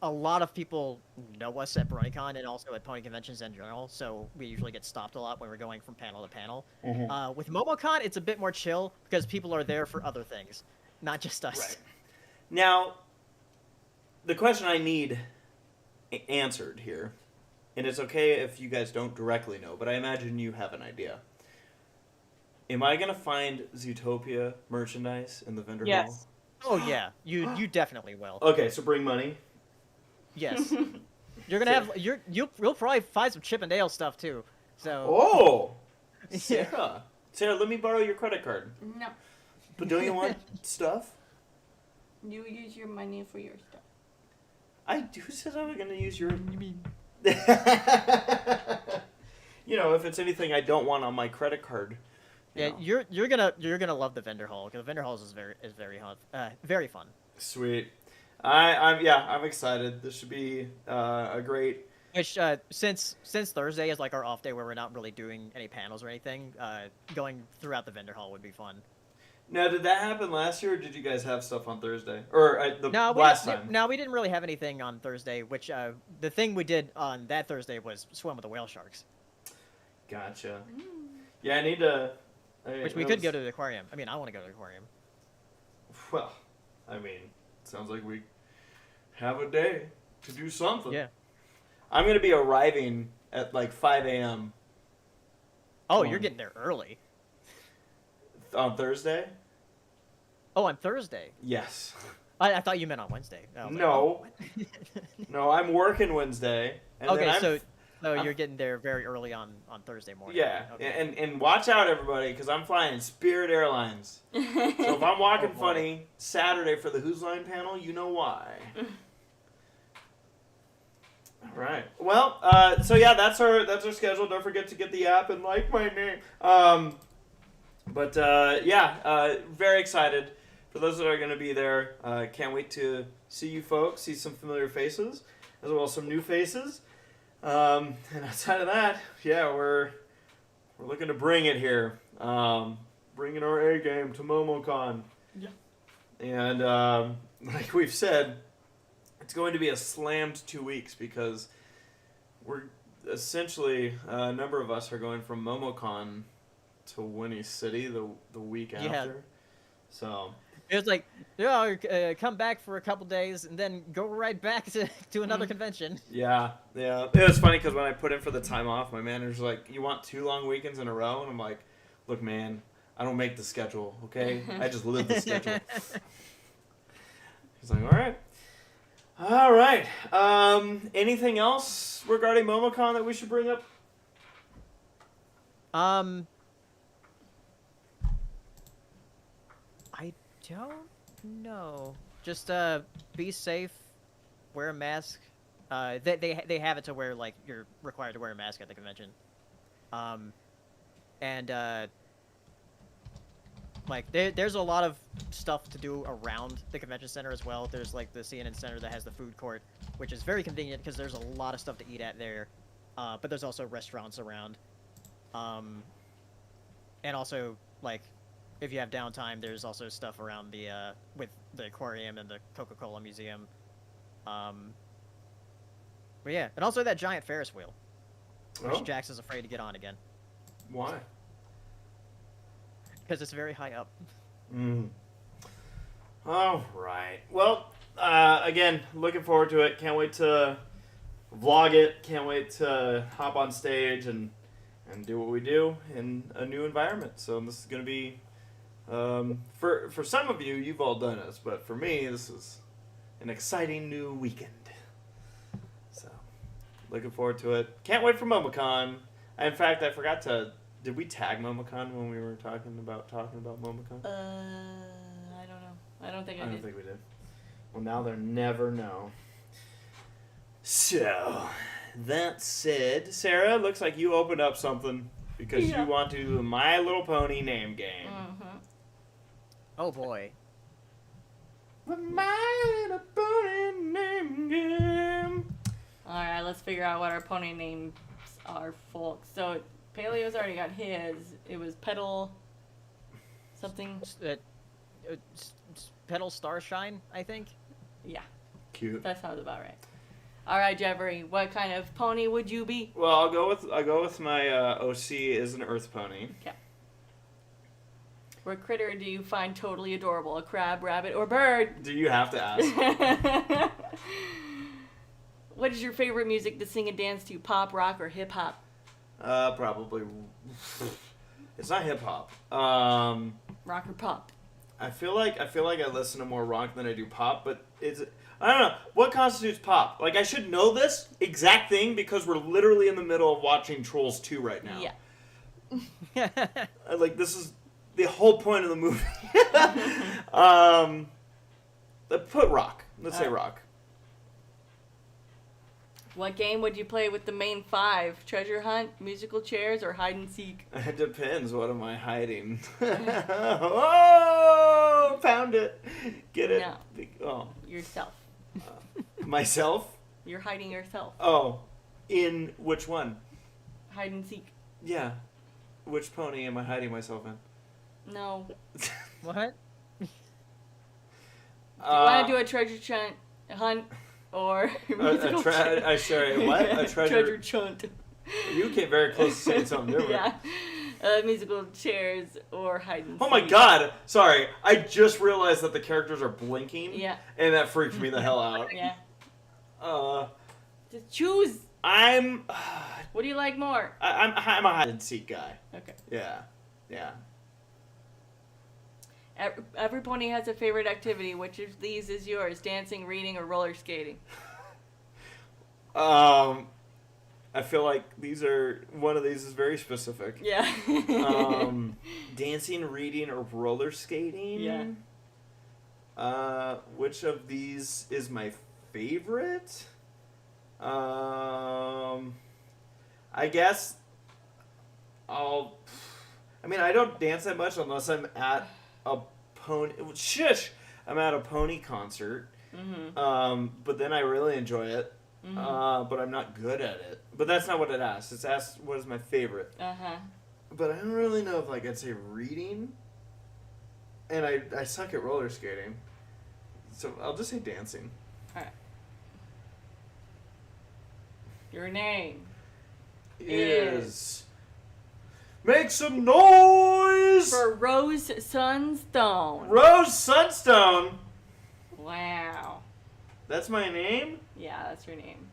Speaker 3: a lot of people know us at BronyCon and also at pony conventions in general, so we usually get stopped a lot when we're going from panel to panel.
Speaker 2: Mm-hmm.
Speaker 3: With Momocon, it's a bit more chill because people are there for other things, not just us.
Speaker 2: Right. Now, the question I need answered here, and it's okay if you guys don't directly know, but I imagine you have an idea. Am I going to find Zootopia merchandise in the vendor hall?
Speaker 4: Yes.
Speaker 3: Oh yeah, you definitely will.
Speaker 2: Okay, so bring money.
Speaker 3: Yes. You're gonna have you'll probably find some Chip and Dale stuff too. So.
Speaker 2: Oh, Sarah, let me borrow your credit card.
Speaker 1: No.
Speaker 2: But don't you want stuff?
Speaker 1: You use your money for your stuff.
Speaker 2: I do said I was gonna use your.
Speaker 3: You mean?
Speaker 2: If it's anything I don't want on my credit card.
Speaker 3: Yeah, you're gonna love the vendor hall because the vendor hall is very fun.
Speaker 2: Sweet. I'm excited. This should be a great.
Speaker 3: Which since Thursday is like our off day where we're not really doing any panels or anything, going throughout the vendor hall would be fun.
Speaker 2: Now, did that happen last year, or did you guys have stuff on Thursday or last time?
Speaker 3: No, we didn't really have anything on Thursday. Which the thing we did on that Thursday was swim with the whale sharks.
Speaker 2: Gotcha. Yeah, I need to.
Speaker 3: Which we could go to the aquarium. I mean, I want to go to the aquarium.
Speaker 2: Well, sounds like we have a day to do something.
Speaker 3: Yeah.
Speaker 2: I'm going to be arriving at like 5 a.m.
Speaker 3: Oh, you're getting there early.
Speaker 2: On Thursday?
Speaker 3: Oh, on Thursday?
Speaker 2: Yes.
Speaker 3: I thought you meant on Wednesday.
Speaker 2: No. No, I'm working Wednesday. And
Speaker 3: okay, so you're getting there very early on Thursday morning.
Speaker 2: Yeah,
Speaker 3: okay.
Speaker 2: and watch out, everybody, because I'm flying Spirit Airlines. So if I'm walking funny Saturday for the Who's Line panel, you know why. All right. Well, so yeah, that's our schedule. Don't forget to get the app and like my name. Very excited for those that are going to be there. Can't wait to see you folks, see some familiar faces, as well as some new faces. And outside of that, yeah, we're looking to bring it here. Bringing our A game to Momocon.
Speaker 1: Yeah.
Speaker 2: And like we've said, it's going to be a slammed 2 weeks because we're essentially a number of us are going from Momocon to Winnie City the week
Speaker 3: Yeah.
Speaker 2: after. So
Speaker 3: It was like, come back for a couple days and then go right back to another convention.
Speaker 2: yeah. It was funny because when I put in for the time off, my manager's like, "You want 2 long weekends in a row?" And I'm like, "Look, man, I don't make the schedule, okay? I just live the schedule." He's like, all right. Anything else regarding Momocon that we should bring up?
Speaker 3: I don't know. Just be safe, wear a mask. They have it to where like you're required to wear a mask at the convention. And like there's a lot of stuff to do around the convention center as well. There's like the CNN Center that has the food court, which is very convenient because there's a lot of stuff to eat at there. But there's also restaurants around. And also like if you have downtime, there's also stuff around the with the aquarium and the Coca-Cola museum. But yeah, and also that giant Ferris wheel, which Jax is afraid to get on again
Speaker 2: Why?
Speaker 3: because it's very high up.
Speaker 2: All right. Well, again, looking forward to it. Can't wait to vlog it. Can't wait to hop on stage and do what we do in a new environment. So this is going to be, for some of you, you've all done this, but for me, this is an exciting new weekend. So, looking forward to it. Can't wait for Momocon. In fact, I forgot to. Did we tag Momocon when we were talking about Momocon?
Speaker 1: I don't know. I don't think I
Speaker 2: I don't
Speaker 1: did.
Speaker 2: think we did. Well, now they'll never know. So, that said, Sarah, looks like you opened up something because
Speaker 1: Yeah.
Speaker 2: you want to do the My Little Pony name game.
Speaker 1: Mm-hmm.
Speaker 3: Oh boy.
Speaker 2: The My Little Pony name game.
Speaker 1: All right, let's figure out what our pony names are, folks. So Paleo's already got his. It was Petal something.
Speaker 3: Petal Starshine, I think.
Speaker 1: Yeah,
Speaker 2: Cute.
Speaker 1: that sounds about right. All right, Jeffrey, what kind of pony would you be?
Speaker 2: Well, I'll go with my OC is an Earth Pony.
Speaker 1: What critter do you find totally adorable? A crab, rabbit, or bird?
Speaker 2: Do you have to ask?
Speaker 1: What is your favorite music to sing and dance to? Pop, rock, or hip hop?
Speaker 2: Probably. It's not hip hop.
Speaker 1: Rock or pop?
Speaker 2: I feel like I listen to more rock than I do pop, but I don't know. What constitutes pop? Like, I should know this exact thing because we're literally in the middle of watching Trolls 2 right now.
Speaker 1: Yeah.
Speaker 2: Like, this is the whole point of the movie. Put rock. Let's say rock.
Speaker 1: What game would you play with the main 5? Treasure hunt, musical chairs, or hide and seek?
Speaker 2: It depends. What am I hiding? Oh, found it. Get it?
Speaker 1: No.
Speaker 2: Oh,
Speaker 1: Yourself.
Speaker 2: myself?
Speaker 1: You're hiding yourself.
Speaker 2: Oh, in which one?
Speaker 1: Hide and seek.
Speaker 2: Yeah. Which pony am I hiding myself in?
Speaker 1: No.
Speaker 3: What?
Speaker 1: Do you want to do a treasure hunt or musical chairs?
Speaker 2: Sorry, what? A treasure?
Speaker 1: chunt.
Speaker 2: You came very close to saying something different.
Speaker 1: Yeah. Musical chairs or hide and seek.
Speaker 2: Oh my god! Sorry, I just realized that the characters are blinking.
Speaker 1: Yeah.
Speaker 2: And that freaked me the hell out.
Speaker 1: Yeah.
Speaker 2: Uh,
Speaker 1: Just choose.
Speaker 2: I'm
Speaker 1: What do you like more?
Speaker 2: a hide and seek guy.
Speaker 1: Okay.
Speaker 2: Yeah.
Speaker 1: Every pony has a favorite activity. Which of these is yours? Dancing, reading, or roller skating?
Speaker 2: I feel like one of these is very specific.
Speaker 1: Yeah.
Speaker 2: Dancing, reading, or roller skating.
Speaker 1: Yeah.
Speaker 2: Which of these is my favorite? I guess I don't dance that much unless I'm at a pony. Shush! I'm at a pony concert.
Speaker 1: Mm-hmm.
Speaker 2: But then I really enjoy it but I'm not good at it. But that's not what it asks. It's asked what is my favorite.
Speaker 1: Uh-huh.
Speaker 2: But I don't really know if I'd say reading. And I suck at roller skating. So I'll just say dancing.
Speaker 1: Alright. Your name
Speaker 2: Is... Make some noise!
Speaker 1: for Rose Sunstone.
Speaker 2: Rose Sunstone!
Speaker 1: Wow.
Speaker 2: That's my name?
Speaker 1: Yeah, that's your name.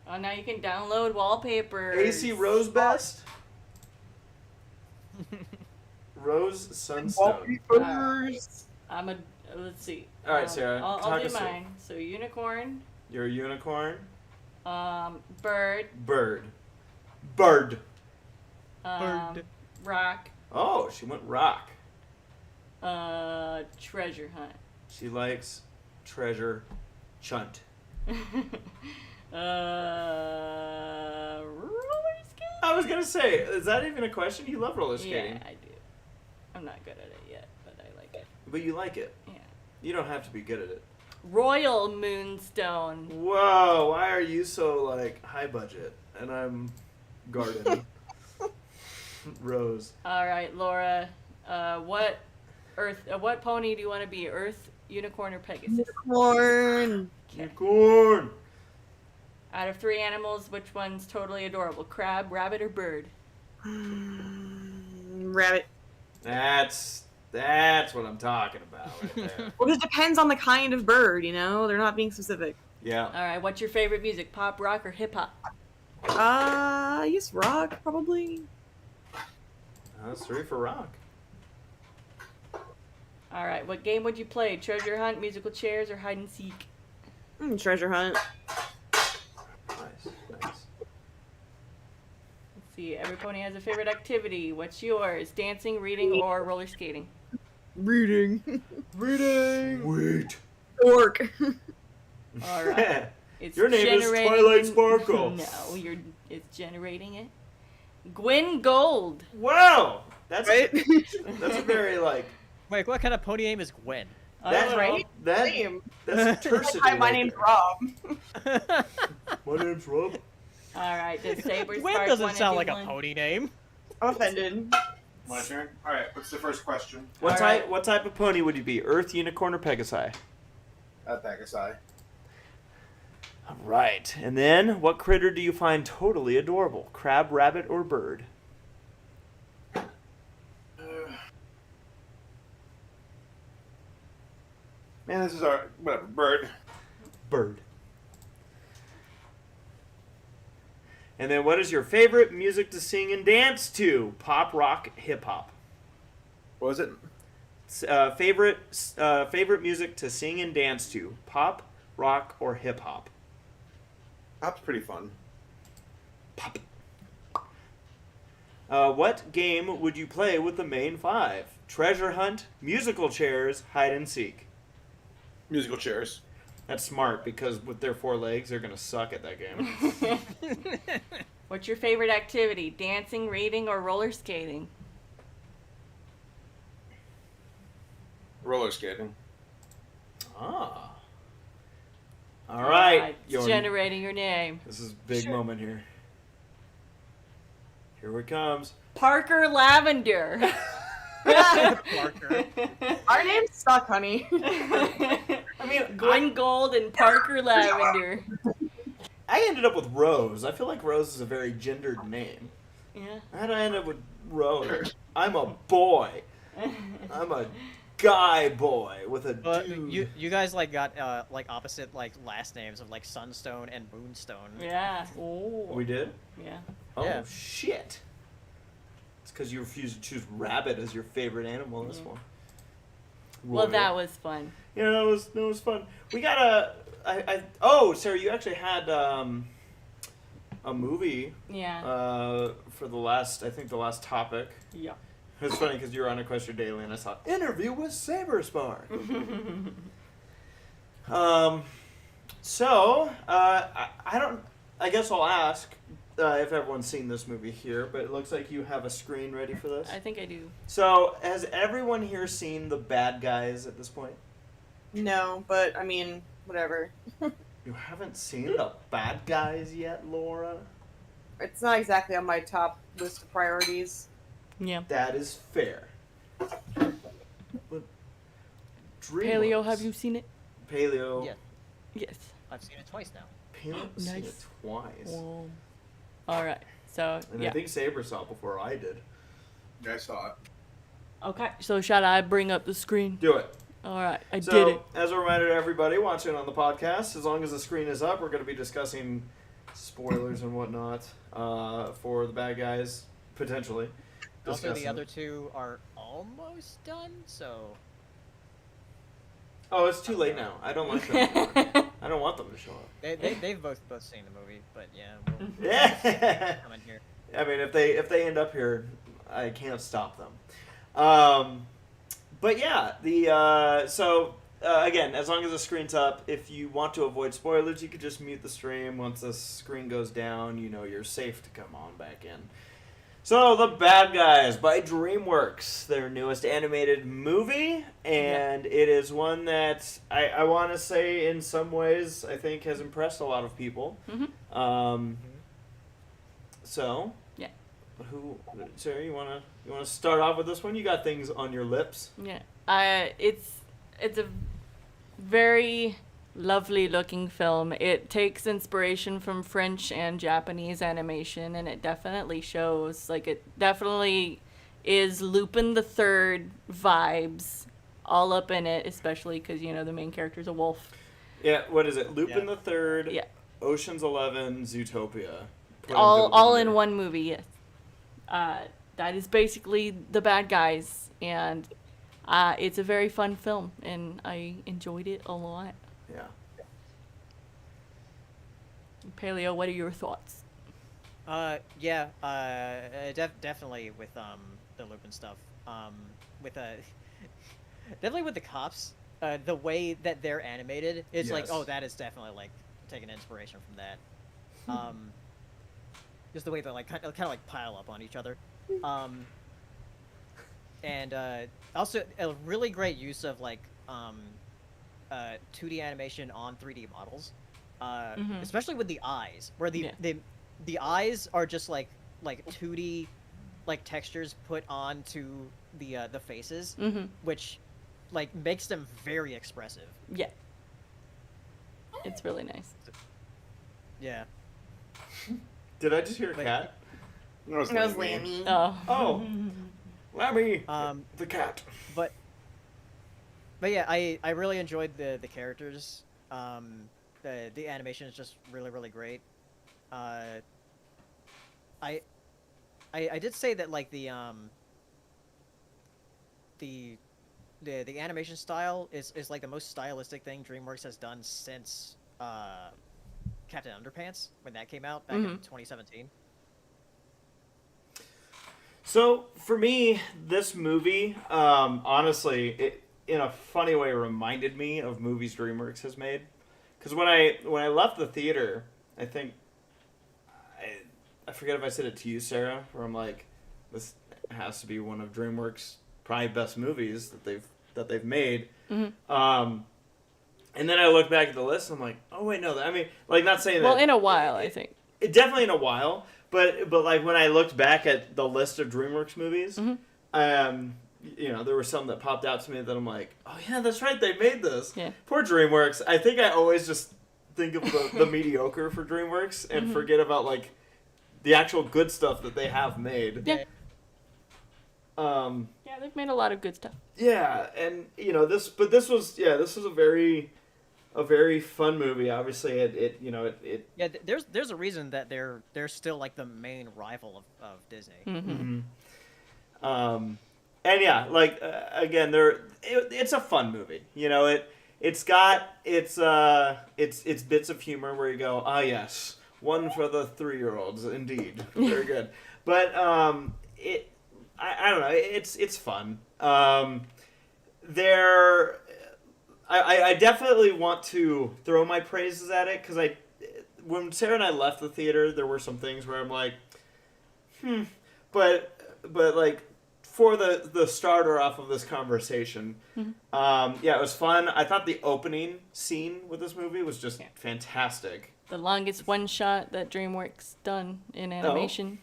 Speaker 1: Oh, now you can download wallpapers.
Speaker 2: ACRacebest? Rose Sunstone.
Speaker 4: Wallpapers.
Speaker 1: Let's see.
Speaker 2: Alright, Sarah,
Speaker 1: I'll
Speaker 2: talk
Speaker 1: do
Speaker 2: us through.
Speaker 1: mine. So unicorn,
Speaker 2: You're a unicorn?
Speaker 1: bird,
Speaker 2: Bird. Bird.
Speaker 3: Bird.
Speaker 1: rock,
Speaker 2: Oh, she went rock.
Speaker 1: treasure hunt.
Speaker 2: She likes treasure chunt.
Speaker 1: Roller skating?
Speaker 2: I was gonna say, is that even a question? You love roller skating.
Speaker 1: Yeah, I do. I'm not good at it yet, but I like it.
Speaker 2: But you like it.
Speaker 1: Yeah.
Speaker 2: You don't have to be good at it.
Speaker 1: Royal Moonstone.
Speaker 2: Whoa, why are you so, like, high budget? And I'm garden. Rose.
Speaker 1: All right, Laura. What pony do you want to be? Earth, unicorn, or Pegasus?
Speaker 4: Unicorn.
Speaker 2: Unicorn!
Speaker 1: Out of 3 animals, which one's totally adorable? Crab, rabbit, or bird?
Speaker 4: Rabbit.
Speaker 2: That's what I'm talking about right there.
Speaker 4: Well, it depends on the kind of bird, you know? They're not being specific.
Speaker 2: Yeah.
Speaker 1: All right, what's your favorite music? Pop, rock, or hip hop?
Speaker 4: I guess rock, probably.
Speaker 2: That's 3 for rock.
Speaker 1: All right, what game would you play? Treasure hunt, musical chairs, or hide and seek?
Speaker 4: Treasure hunt.
Speaker 2: Nice.
Speaker 1: Let's see. Every pony has a favorite activity. What's yours? Dancing, reading, or roller skating?
Speaker 4: Reading.
Speaker 2: Reading! Wait.
Speaker 4: Orc.
Speaker 1: All right. It's
Speaker 2: Your name is
Speaker 1: generating-
Speaker 2: Twilight Sparkle.
Speaker 1: No, it's generating it. Gwyn Gold.
Speaker 2: Wow! That's
Speaker 4: Right?
Speaker 2: that's a very, like...
Speaker 3: Wait, what kind of pony name is Gwen?
Speaker 2: That,
Speaker 4: Right?
Speaker 2: that,
Speaker 4: Same.
Speaker 2: that's tertiary.
Speaker 4: Hi, my
Speaker 2: right
Speaker 4: name's
Speaker 2: there.
Speaker 4: Rob.
Speaker 2: My name's Rob.
Speaker 1: All right. Does Saberspark
Speaker 3: Gwen doesn't
Speaker 1: wanna
Speaker 3: sound
Speaker 1: do
Speaker 3: like a
Speaker 1: one?
Speaker 3: pony name.
Speaker 4: I'm offended.
Speaker 5: My turn. All right. What's the first question?
Speaker 2: What
Speaker 1: All
Speaker 2: type?
Speaker 1: right.
Speaker 2: What type of pony would you be? Earth, unicorn, or Pegasi?
Speaker 5: Pegasi.
Speaker 2: All right. And then, what critter do you find totally adorable? Crab, rabbit, or bird?
Speaker 5: Man, this is our whatever bird.
Speaker 2: Bird. And then, what is your favorite music to sing and dance to? Pop, rock, hip hop.
Speaker 5: What was it?
Speaker 2: Favorite music to sing and dance to? Pop, rock, or hip hop?
Speaker 5: Pop's pretty fun.
Speaker 2: Pop. What game would you play with the main 5? Treasure hunt, musical chairs, hide and seek.
Speaker 5: Musical chairs.
Speaker 2: That's smart because with their 4 legs, they're gonna suck at that game.
Speaker 1: What's your favorite activity? Dancing, reading, or roller skating?
Speaker 5: Roller skating.
Speaker 2: Ah. All right.
Speaker 1: It's generating your name.
Speaker 2: This is a big moment here. Here it comes.
Speaker 1: Parker Lavender.
Speaker 3: Parker.
Speaker 4: Our names suck, honey.
Speaker 2: I mean,
Speaker 1: Gwyn Gold and Parker Lavender.
Speaker 2: I ended up with Rose. I feel like Rose is a very gendered name.
Speaker 1: Yeah.
Speaker 2: How'd I end up with Rose? I'm a boy. I'm a guy boy with a
Speaker 3: But
Speaker 2: dude.
Speaker 3: you guys like got like opposite like last names of like Sunstone and Moonstone.
Speaker 1: Yeah. Oh.
Speaker 2: We did?
Speaker 1: Yeah.
Speaker 2: Oh,
Speaker 3: Yeah.
Speaker 2: shit. It's because you refused to choose rabbit as your favorite animal in this one.
Speaker 1: Well,
Speaker 2: Royal.
Speaker 1: that was fun.
Speaker 2: Yeah, that was fun. We got a... Oh, Sarah, you actually had a movie
Speaker 1: Yeah.
Speaker 2: for the last topic.
Speaker 1: Yeah.
Speaker 2: It's funny because you were on Equestria Daily and I saw interview with Saberspark. I guess I'll ask if everyone's seen this movie here, but it looks like you have a screen ready for this.
Speaker 1: I think I do.
Speaker 2: So, has everyone here seen The Bad Guys at this point?
Speaker 4: No, but I mean, whatever.
Speaker 2: You haven't seen the bad guys yet, Laura?
Speaker 4: It's not exactly on my top list of priorities.
Speaker 1: Yeah.
Speaker 2: That is fair. But
Speaker 1: Paleo, have you seen it?
Speaker 2: Paleo.
Speaker 3: Yeah,
Speaker 1: Yes.
Speaker 3: I've seen it twice now.
Speaker 2: Paleo's seen it
Speaker 1: Nice.
Speaker 2: twice.
Speaker 1: Well, all right. So
Speaker 2: And
Speaker 1: yeah.
Speaker 2: I think Saber saw it before I did.
Speaker 5: Yeah, I saw it.
Speaker 1: Okay. So shall I bring up the screen?
Speaker 2: Do it.
Speaker 1: All right. I
Speaker 2: So,
Speaker 1: did it.
Speaker 2: as a reminder to everybody watching on the podcast, as long as the screen is up, we're going to be discussing spoilers and whatnot for the bad guys, potentially.
Speaker 3: Also, the
Speaker 2: Discussing
Speaker 3: other
Speaker 2: it.
Speaker 3: two are almost done, so
Speaker 2: Oh, it's too late now. I don't like them anymore. I don't want them to show up.
Speaker 3: they've both seen the movie, but yeah, we'll
Speaker 2: Yeah.
Speaker 3: come in here.
Speaker 2: I mean, if they end up here, I can't stop them. But yeah, again, as long as the screen's up, if you want to avoid spoilers, you could just mute the stream. Once the screen goes down, you know you're safe to come on back in. So, The Bad Guys by DreamWorks, their newest animated movie, and it is one that I want to say in some ways I think has impressed a lot of people.
Speaker 1: Mhm.
Speaker 2: So,
Speaker 1: Yeah.
Speaker 2: Sarah, you wanna start off with this one? You got things on your lips.
Speaker 1: Yeah. It's a very lovely looking film. It takes inspiration from French and Japanese animation, and it definitely shows. Like, it definitely is Lupin the Third vibes all up in it, especially because, you know, the main character's a wolf.
Speaker 2: Yeah, what is it? Lupin
Speaker 3: Yeah.
Speaker 2: the Third,
Speaker 1: Yeah.
Speaker 2: Ocean's 11, Zootopia. Put
Speaker 1: All
Speaker 2: into
Speaker 1: in
Speaker 2: the-
Speaker 1: one movie, yes. That is basically The Bad Guys, and it's a very fun film, and I enjoyed it a lot.
Speaker 2: Yeah.
Speaker 1: Paleo, what are your thoughts?
Speaker 3: Definitely with the Lupin stuff. With definitely with the cops. The way that they're animated, it's like,
Speaker 2: Yes.
Speaker 3: oh, that is definitely like taking inspiration from that. Just the way they like kind of like pile up on each other. And also a really great use of like 2D animation on 3D models, especially with the eyes, where the eyes are just like 2D like textures put onto the faces, which like makes them very expressive.
Speaker 1: Yeah. It's really nice.
Speaker 3: Yeah.
Speaker 2: Did I just hear a
Speaker 3: Wait.
Speaker 2: cat?
Speaker 5: That was
Speaker 4: That was
Speaker 5: Lammy.
Speaker 4: Lammy.
Speaker 1: Oh.
Speaker 2: Oh, Lammy,
Speaker 3: Um,
Speaker 2: the cat.
Speaker 3: but yeah, I really enjoyed the characters. The animation is just really great. I did say that like the animation style is like the most stylistic thing DreamWorks has done since Captain Underpants, when that came out back in 2017.
Speaker 2: So for me, this movie, honestly, it in a funny way reminded me of movies DreamWorks has made. Because when I left the theater, I think I forget if I said it to you, Sarah, where I'm like, this has to be one of DreamWorks' probably best movies that they've made. And then I look back at the list, and I'm like, oh wait, no, I mean, like, not saying that.
Speaker 1: Well, in a while, I think.
Speaker 2: Definitely in a while, but like when I looked back at the list of DreamWorks movies, you know, there were some that popped out to me that I'm like, oh yeah, that's right, they made this.
Speaker 1: Yeah.
Speaker 2: Poor DreamWorks. I think I always just think of the mediocre for DreamWorks and forget about like the actual good stuff that they have made.
Speaker 1: Yeah.
Speaker 2: Um.
Speaker 1: Yeah, they've made a lot of good stuff.
Speaker 2: Yeah, and you know this was a very fun movie. Obviously, it
Speaker 3: Yeah, there's a reason that they're still like the main rival of Disney.
Speaker 2: And yeah, like again, it's a fun movie. You know, it's got its bits of humor where you go, ah yes, one for the 3-year-olds, indeed, very good. But I don't know, it's fun. I definitely want to throw my praises at it because when Sarah and I left the theater, there were some things where I'm like, but like for the starter off of this conversation, yeah, it was fun. I thought the opening scene with this movie was just fantastic.
Speaker 1: The longest one shot that DreamWorks done in animation.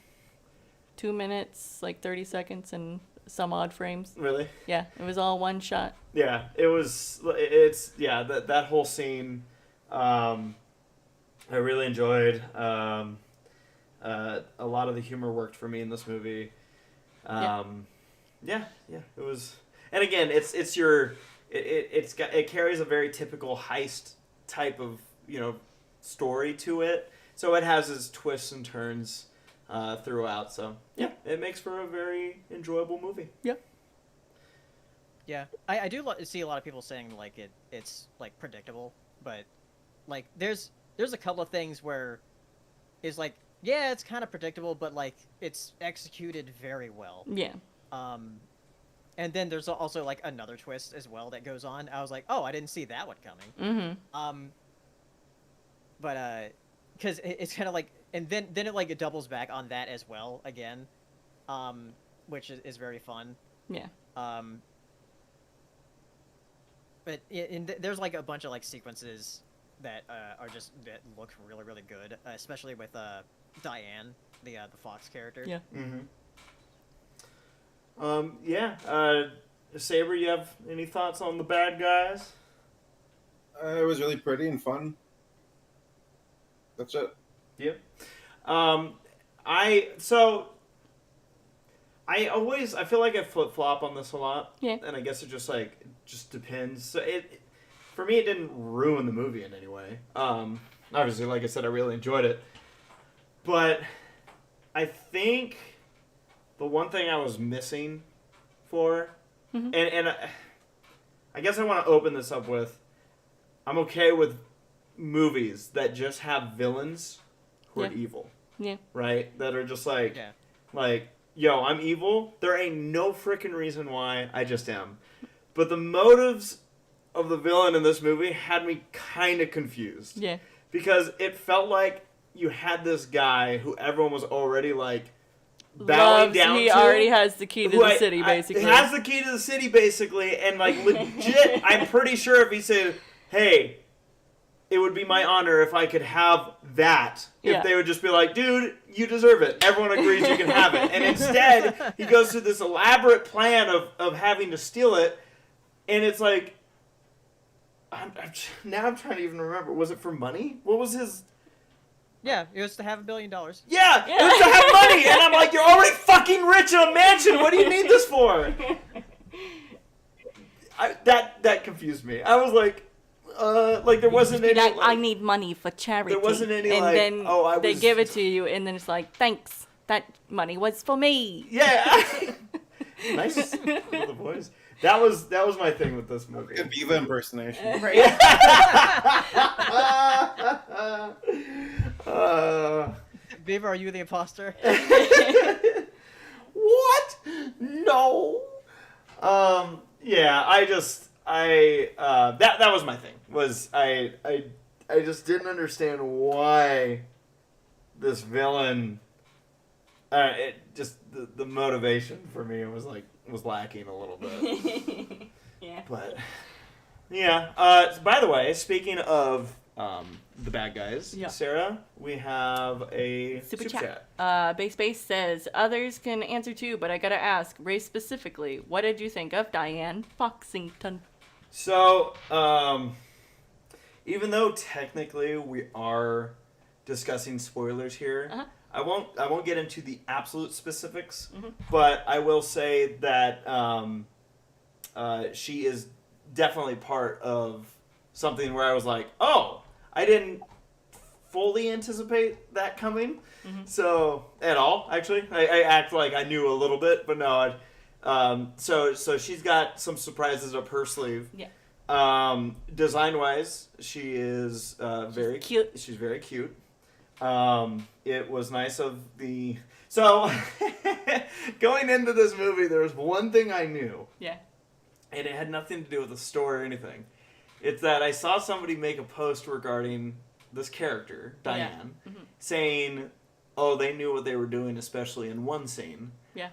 Speaker 1: 2 minutes, like 30 seconds, and some odd frames.
Speaker 2: Really?
Speaker 1: Yeah, it was all one shot.
Speaker 2: Yeah, that whole scene, I really enjoyed. A lot of the humor worked for me in this movie. It was, and again, it carries a very typical heist type of, story to it. So it has its twists and turns throughout. So yeah, it makes for a very enjoyable movie.
Speaker 1: Yeah.
Speaker 3: Yeah, I do see a lot of people saying like it's like predictable, but like there's a couple of things where it's like, yeah, it's kind of predictable, but like it's executed very well.
Speaker 1: Yeah.
Speaker 3: And then there's also like another twist as well that goes on. I was like, oh, I didn't see that one coming.
Speaker 1: Mm-hmm.
Speaker 3: But because it's kind of like, and then it like it doubles back on that as well again, which is very fun.
Speaker 1: Yeah.
Speaker 3: But there's like a bunch of like sequences that that look really, really good, especially with Diane, the Fox character.
Speaker 1: Yeah.
Speaker 2: Saber, you have any thoughts on the bad guys?
Speaker 5: It was really pretty and fun. That's it.
Speaker 2: Yep. I feel like I flip flop on this a lot.
Speaker 1: Yeah.
Speaker 2: And I guess it just depends. So for me, it didn't ruin the movie in any way. Obviously, like I said, I really enjoyed it. But I think the one thing I was missing for, and I guess I want to open this up with, I'm okay with movies that just have villains who are evil.
Speaker 1: Yeah.
Speaker 2: Right? That are just like, yo, I'm evil. There ain't no freaking reason why. I just am. But the motives of the villain in this movie had me kind of confused.
Speaker 1: Yeah.
Speaker 2: Because it felt like you had this guy who everyone was already like bowing down to.
Speaker 1: He already has the key to the city, basically.
Speaker 2: He has the key to the city, basically, and like legit, I'm pretty sure if he said, hey, it would be my honor if I could have that. If they would just be like, dude, you deserve it. Everyone agrees you can have it. And instead, he goes through this elaborate plan of having to steal it. And it's like, now I'm trying to even remember. Was it for money? What was his...
Speaker 3: Yeah, it was to have $1 billion.
Speaker 2: Yeah, it was to have money. And I'm like, you're already fucking rich in a mansion. What do you need this for? That confused me. I was like... there wasn't any.
Speaker 1: Like, I need money for charity.
Speaker 2: There wasn't any.
Speaker 1: And then they give it to you, and then it's like, thanks. That money was for me.
Speaker 2: Yeah. Nice with the voice. That was my thing with this movie.
Speaker 5: Good Viva impersonation.
Speaker 2: Right.
Speaker 3: Viva, are you the imposter?
Speaker 2: What? No. Yeah. That was my thing. I just didn't understand why this villain. The motivation for me was lacking a little bit.
Speaker 1: Yeah.
Speaker 2: But yeah. By the way, speaking of the bad guys, Sarah, we have a super chat.
Speaker 1: Base says others can answer too, but I gotta ask Ray specifically. What did you think of Diane Foxington?
Speaker 2: So, even though technically we are discussing spoilers here, I won't get into the absolute specifics, but I will say that she is definitely part of something where I was like, oh, I didn't fully anticipate that coming. So at all, actually, I act like I knew a little bit, but no. So she's got some surprises up her sleeve.
Speaker 1: Yeah.
Speaker 2: Design-wise, she is very
Speaker 1: cute.
Speaker 2: She's very cute. It was nice of the... So, going into this movie, there was one thing I knew.
Speaker 1: Yeah.
Speaker 2: And it had nothing to do with the story or anything. It's that I saw somebody make a post regarding this character, Diane, saying, oh, they knew what they were doing, especially in one scene.
Speaker 1: Yeah.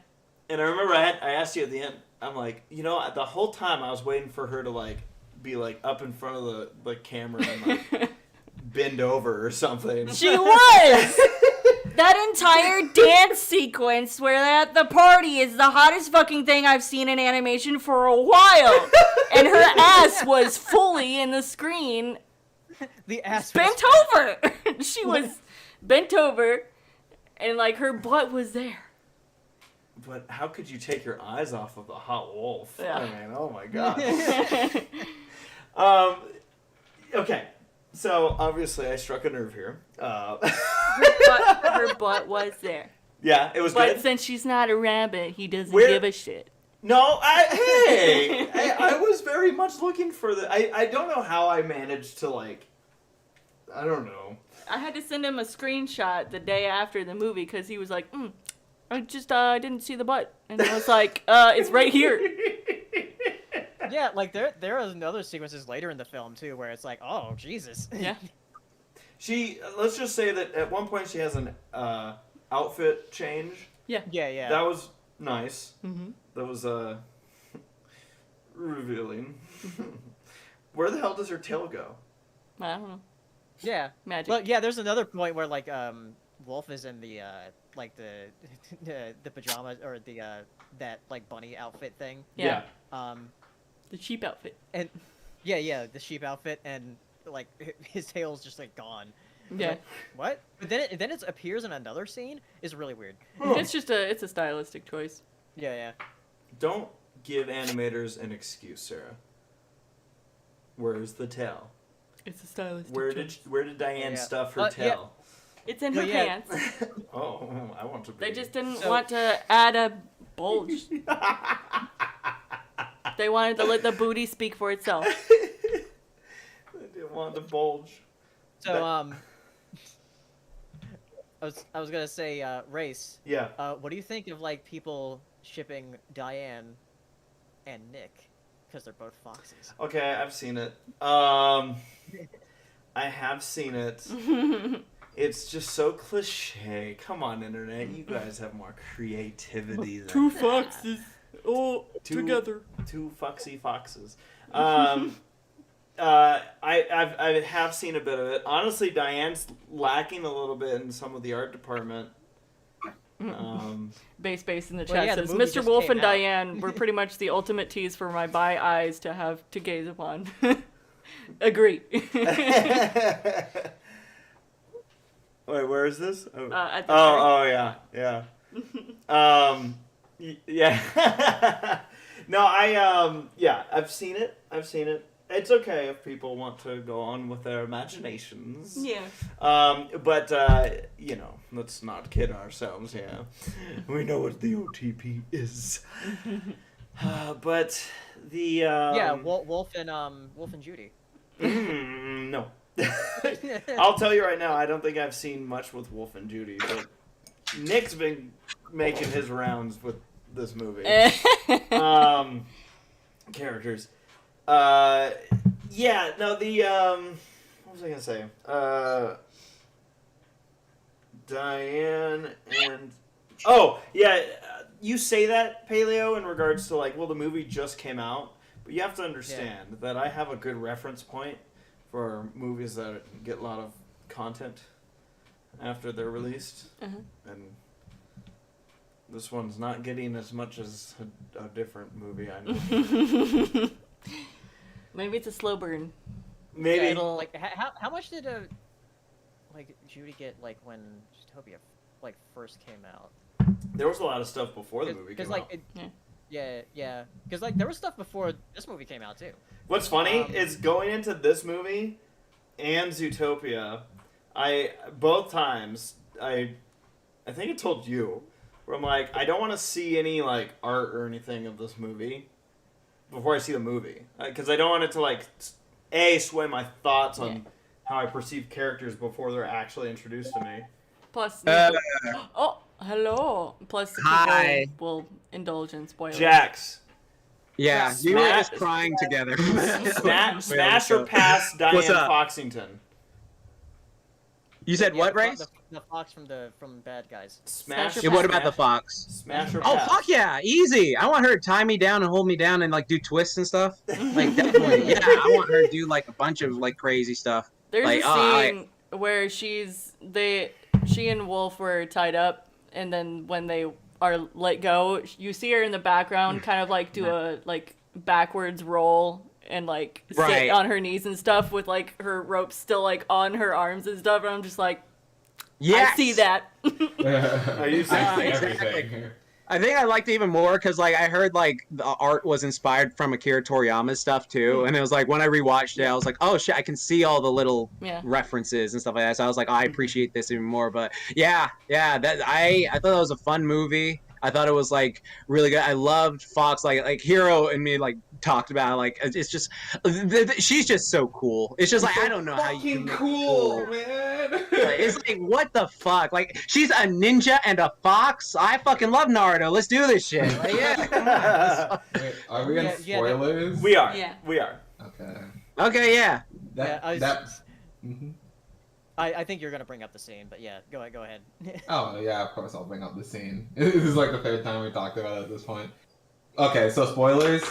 Speaker 2: And I remember I asked you at the end. I'm like, you know, the whole time I was waiting for her to like be like up in front of the camera and like bend over or something.
Speaker 1: She was. That entire dance sequence where they're at the party is the hottest fucking thing I've seen in animation for a while. And her ass was fully in the screen.
Speaker 3: The ass
Speaker 1: Bent over. She was bent over, and like her butt was there.
Speaker 2: But how could you take your eyes off of the hot wolf?
Speaker 1: Yeah.
Speaker 2: I mean, oh my god. Okay, so obviously I struck a nerve here.
Speaker 1: Her butt was there.
Speaker 2: Yeah, it was
Speaker 1: But
Speaker 2: good.
Speaker 1: since she's not a rabbit, he doesn't
Speaker 2: Where-
Speaker 1: give a shit.
Speaker 2: No, I was very much looking for the. I don't know how I managed to like. I don't know.
Speaker 1: I had to send him a screenshot the day after the movie because he was like, I just didn't see the butt. And I was like, it's right here.
Speaker 3: Yeah, like there are other sequences later in the film too where it's like, oh Jesus.
Speaker 1: Yeah.
Speaker 2: Let's just say that at one point she has an outfit change.
Speaker 1: Yeah.
Speaker 3: Yeah.
Speaker 2: That was nice.
Speaker 1: Mm-hmm.
Speaker 2: That was revealing. Where the hell does her tail go?
Speaker 1: I don't know.
Speaker 3: Yeah.
Speaker 1: Magic.
Speaker 3: Well, yeah. There's another point where like Wolf is in the like the pajamas or the that like bunny outfit thing.
Speaker 1: Yeah.
Speaker 3: The
Speaker 1: cheap outfit.
Speaker 3: and yeah the sheep outfit and like his tail's just like gone.
Speaker 1: Yeah.
Speaker 3: Like, what? But then it appears in another scene. Is really weird.
Speaker 1: It's just it's a stylistic choice.
Speaker 3: Yeah.
Speaker 2: Don't give animators an excuse, Sarah. Where's the tail?
Speaker 1: It's a stylistic
Speaker 2: Where
Speaker 1: choice.
Speaker 2: did Diane
Speaker 3: Yeah.
Speaker 2: stuff her
Speaker 3: Yeah.
Speaker 2: tail?
Speaker 1: It's in her
Speaker 3: Well, yeah.
Speaker 1: pants.
Speaker 2: Oh, I want to be.
Speaker 1: They just didn't
Speaker 3: So-
Speaker 1: want to add a bulge. They wanted to let the booty speak for itself.
Speaker 2: I didn't want to bulge.
Speaker 3: So
Speaker 2: But-
Speaker 3: I was gonna say race.
Speaker 2: Yeah.
Speaker 3: What do you think of like people shipping Diane and Nick because they're both foxes?
Speaker 2: Okay, I've seen it. I have seen it. It's just so cliche. Come on, internet. You guys have more creativity than
Speaker 1: Two
Speaker 2: that.
Speaker 1: foxes. Oh,
Speaker 2: Two-
Speaker 1: together.
Speaker 2: Two foxy foxes. I have seen a bit of it. Honestly, Diane's lacking a little bit in some of the art department.
Speaker 1: Base in the
Speaker 3: Well,
Speaker 1: chat
Speaker 3: yeah, the
Speaker 1: says,
Speaker 3: movie
Speaker 1: Mr.
Speaker 3: just
Speaker 1: Wolf
Speaker 3: came
Speaker 1: and
Speaker 3: out."
Speaker 1: Diane were pretty much the ultimate tease for my bi eyes to have to gaze upon. Agree.
Speaker 2: Wait, where is this? Oh,
Speaker 1: At the
Speaker 2: yeah. Yeah. No, I've seen it. It's okay if people want to go on with their imaginations.
Speaker 1: Yeah.
Speaker 2: But let's not kid ourselves here. We know what the OTP is. But the
Speaker 3: Yeah, Wolf and Judy.
Speaker 2: no. I'll tell you right now, I don't think I've seen much with Wolf and Judy, but Nick's been making his rounds with this movie. Characters. What was I gonna say? Diane and you say that, Paleo, in regards to like, well, the movie just came out, but you have to understand that I have a good reference point for movies that get a lot of content after they're released, and this one's not getting as much as a different movie I know.
Speaker 1: Maybe it's a slow burn.
Speaker 2: Maybe.
Speaker 3: Yeah, it'll, like how much did Judy get like when Zootopia like first came out?
Speaker 2: There was a lot of stuff before the movie came out.
Speaker 3: Because like there was stuff before this movie came out too.
Speaker 2: What's funny is going into this movie and Zootopia, both times I think I told you, where I'm like, I don't want to see any like art or anything of this movie before I see the movie, because I don't want it to like sway my thoughts on how I perceive characters before they're actually introduced to me.
Speaker 1: Plus, hello. Plus, the
Speaker 6: Hi.
Speaker 1: people will indulge in spoilers.
Speaker 2: Jax,
Speaker 6: Yeah,
Speaker 2: Smash-
Speaker 6: you were just crying together.
Speaker 2: smash or pass Diane
Speaker 6: What's up?
Speaker 2: Foxington.
Speaker 6: You said what,
Speaker 3: the, fo-
Speaker 6: Race?
Speaker 3: the fox from Bad Guys.
Speaker 2: Smash.
Speaker 1: Yeah,
Speaker 6: Yeah, what about the fox?
Speaker 2: Smash or
Speaker 6: Oh
Speaker 2: pass?
Speaker 6: fuck yeah, easy. I want her to tie me down and hold me down and like do twists and stuff. Like definitely, yeah. I want her to do like a bunch of like crazy stuff.
Speaker 1: There's
Speaker 6: Like,
Speaker 1: a scene where she and Wolf were tied up, and then when they are let go, you see her in the background, kind of like do a like backwards roll and like sit
Speaker 6: Right.
Speaker 1: on her knees and stuff with like her rope still like on her arms and stuff. And I'm just like,
Speaker 6: Yes!
Speaker 1: I see that.
Speaker 2: Are you
Speaker 6: saying
Speaker 7: everything?
Speaker 6: I think I liked it even more because like I heard like the art was inspired from Akira Toriyama's stuff too, and it was like when I rewatched it, I was like, oh shit, I can see all the little
Speaker 1: Yeah.
Speaker 6: references and stuff like that. So I was like, oh, I appreciate this even more. But yeah, that I thought that was a fun movie. I thought it was like really good. I loved Fox, like Hero and me like talked about like it's just she's just so cool. It's just like I don't know how you
Speaker 7: Fucking
Speaker 6: can make
Speaker 7: cool, man.
Speaker 6: Like, it's like what the fuck? Like she's a ninja and a fox. I fucking love Naruto. Let's do this shit. Like, yeah, come on.
Speaker 7: Wait, are we in spoilers?
Speaker 2: We are.
Speaker 1: Yeah.
Speaker 2: We are.
Speaker 7: Okay.
Speaker 6: Okay, yeah.
Speaker 7: Mhm.
Speaker 3: I think you're gonna bring up the scene, but yeah, go ahead.
Speaker 7: Oh yeah, of course I'll bring up the scene. This is like the third time we talked about it at this point. Okay, so spoilers.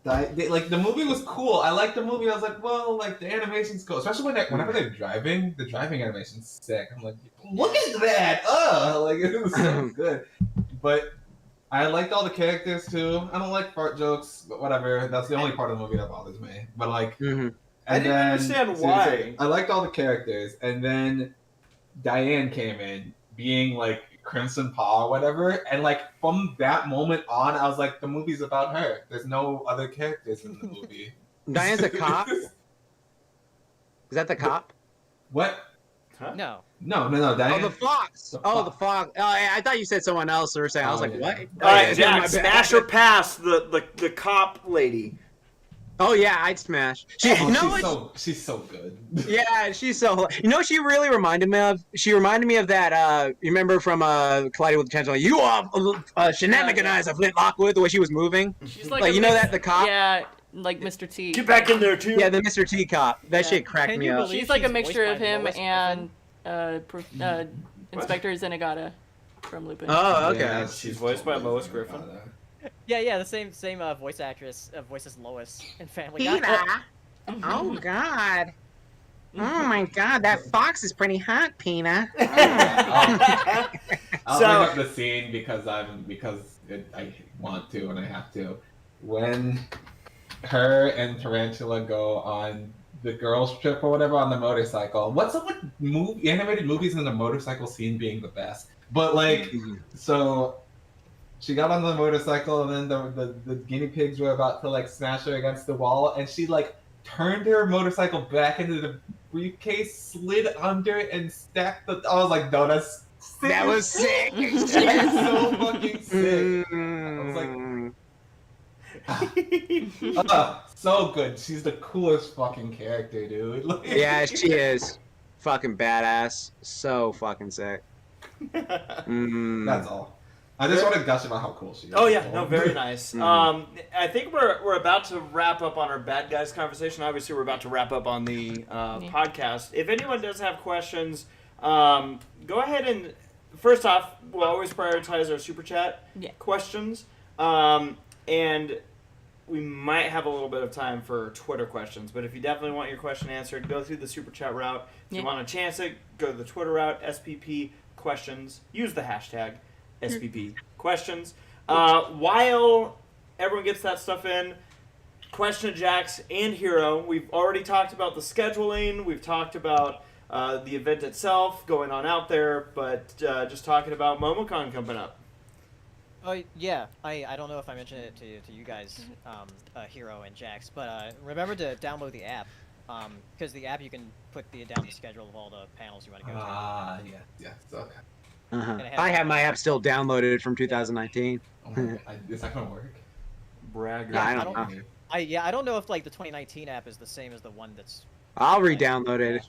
Speaker 7: Like the movie was cool. I liked the movie. I was like, well, like the animation's cool, especially whenever they're driving. The driving animation's sick. I'm like, look at that! Like it was so good. But I liked all the characters too. I don't like fart jokes, but whatever. That's the only part of the movie that bothers me. But like.
Speaker 2: I didn't understand why.
Speaker 7: I liked all the characters, and then Diane came in, being like Crimson Paw or whatever, and like from that moment on, I was like, the movie's about her. There's no other characters in the movie.
Speaker 6: Diane's a cop. Is that the cop?
Speaker 7: What?
Speaker 2: Huh?
Speaker 3: No.
Speaker 7: No, Diane.
Speaker 6: Oh, the fox.
Speaker 7: The
Speaker 6: Oh, the
Speaker 7: fox.
Speaker 6: fox. Oh, I thought you said someone else. Or saying I was
Speaker 7: Oh,
Speaker 6: like,
Speaker 7: yeah.
Speaker 6: what?
Speaker 2: All right,
Speaker 6: Yeah,
Speaker 2: Jack.
Speaker 6: my bad.
Speaker 2: Smash or pass the cop lady.
Speaker 6: Oh yeah, I'd smash.
Speaker 7: She's so good.
Speaker 6: Yeah, she's so. You know, what she really reminded me of. She reminded me of that. You remember from Colliding with the Potential? You are shenanigans Flint Lockwood. The way she was moving.
Speaker 1: She's
Speaker 6: Like,
Speaker 1: a
Speaker 6: you know
Speaker 1: Mr.
Speaker 6: that the cop?
Speaker 1: Yeah, like Mr. T.
Speaker 2: Get back in there too.
Speaker 6: Yeah, the Mr. T cop. That
Speaker 1: Yeah.
Speaker 6: shit cracked
Speaker 3: Can
Speaker 6: me
Speaker 3: you
Speaker 6: up.
Speaker 3: believe
Speaker 1: She's like a
Speaker 3: she's
Speaker 1: mixture
Speaker 3: voiced
Speaker 1: of
Speaker 3: by
Speaker 1: him
Speaker 3: Lois
Speaker 1: and Inspector Zenigata from Lupin.
Speaker 6: Oh, okay.
Speaker 7: Yeah,
Speaker 2: She's voiced by Lois Griffin.
Speaker 3: Yeah, the same voice actress voices Lois in Family Guy.
Speaker 6: Pina. Oh God. Oh my God, that fox is pretty hot, Pina.
Speaker 7: I'll
Speaker 2: So-
Speaker 7: bring up the scene because I want to and I have to. When her and Tarantula go on the girls' trip or whatever on the motorcycle. What's up with animated movies and the motorcycle scene being the best? But like, so she got on the motorcycle and then the guinea pigs were about to like smash her against the wall, and she like turned her motorcycle back into the briefcase, slid under, and stacked the. I was like, no, that's sick.
Speaker 6: That was sick.
Speaker 7: That's so fucking sick. I was like, so good. She's the coolest fucking character, dude. Like-
Speaker 6: Yeah, she is. Fucking badass. So fucking sick.
Speaker 7: That's all. I just want to gush about how cool she is.
Speaker 2: Oh yeah, no, very nice.
Speaker 6: Mhm.
Speaker 2: I think we're about to wrap up on our bad guys conversation. Obviously, we're about to wrap up on the podcast. If anyone does have questions, go ahead and first off, we'll always prioritize our super chat questions, and we might have a little bit of time for Twitter questions. But if you definitely want your question answered, go through the super chat route. If you want to chance it, go to the Twitter route, SPP questions. Use the hashtag SPP questions. While everyone gets that stuff in, question of Jax and Hero. We've already talked about the scheduling. We've talked about the event itself going on out there, but just talking about Momocon coming up.
Speaker 3: Oh yeah, I don't know if I mentioned it to you guys, Hero and Jax, but remember to download the app, because the app you can put down the schedule of all the panels you want to go to.
Speaker 7: yes, okay.
Speaker 6: I have my app still downloaded from 2019.
Speaker 7: Oh my God, is that gonna work?
Speaker 2: Bragger.
Speaker 6: I
Speaker 3: I
Speaker 6: don't
Speaker 3: don't-
Speaker 6: know.
Speaker 3: I don't know if like the 2019 app is the same as the one that's.
Speaker 6: I'll re-download it.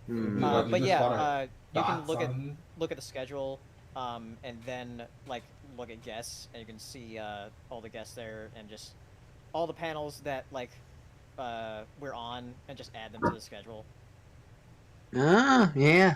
Speaker 6: Hmm.
Speaker 7: You
Speaker 3: But
Speaker 7: just
Speaker 3: yeah,
Speaker 7: wanna
Speaker 3: you can
Speaker 7: dots
Speaker 3: look at
Speaker 7: on-
Speaker 3: the schedule, and then like look at guests, and you can see all the guests there, and just all the panels that like we're on, and just add them to the schedule.
Speaker 6: Oh, yeah.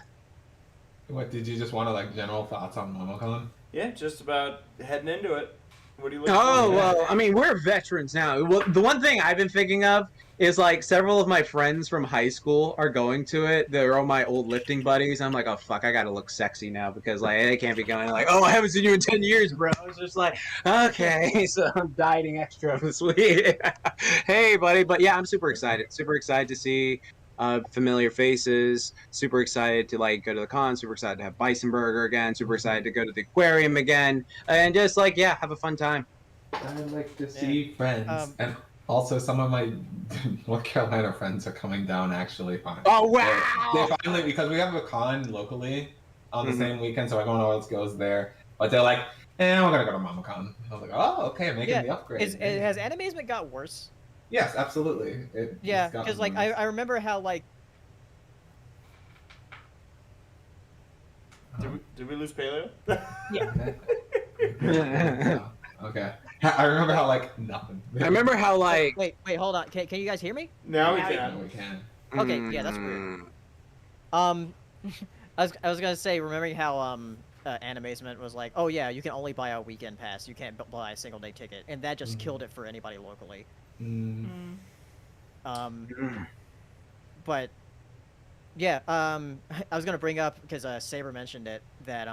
Speaker 7: What did you just want to like general thoughts on Momocon?
Speaker 2: Yeah, just about heading into it. What are you looking
Speaker 6: Oh,
Speaker 2: for?
Speaker 6: well, I mean, we're veterans now. Well, the one thing I've been thinking of is like several of my friends from high school are going to it. They're all my old lifting buddies. I'm like, oh, fuck, I gotta look sexy now because like they can't be going like, oh, I haven't seen you in 10 years, bro. It's just like, okay, so I'm dieting extra this week. Hey, buddy. But yeah, I'm super excited. Super excited to see familiar faces. Super excited to like go to the con. Super excited to have Bison Burger again. Super excited to go to the aquarium again, and just like have a fun time.
Speaker 7: I like to see friends, and also some of my North Carolina friends are coming down actually. Fine.
Speaker 6: Oh wow!
Speaker 7: They finally, because we have a con locally on the same weekend, so everyone always goes there. But they're like, we're gonna go to Momocon. I was like, oh, okay, making the upgrade.
Speaker 3: Has Animazement got worse?
Speaker 7: Yes, absolutely.
Speaker 3: Because like I remember how like.
Speaker 2: Did we lose Paleo?
Speaker 3: Yeah.
Speaker 7: Okay. I remember how like nothing.
Speaker 6: I remember how like.
Speaker 3: Wait, hold on. Can you guys hear me?
Speaker 2: Now we
Speaker 7: Yeah,
Speaker 2: can.
Speaker 7: we can.
Speaker 3: Okay, yeah, that's weird. I was gonna say, remembering how Animazement was like, oh yeah, you can only buy a weekend pass, you can't buy a single day ticket, and that just killed it for anybody locally. But yeah, I was gonna bring up because Saber mentioned it that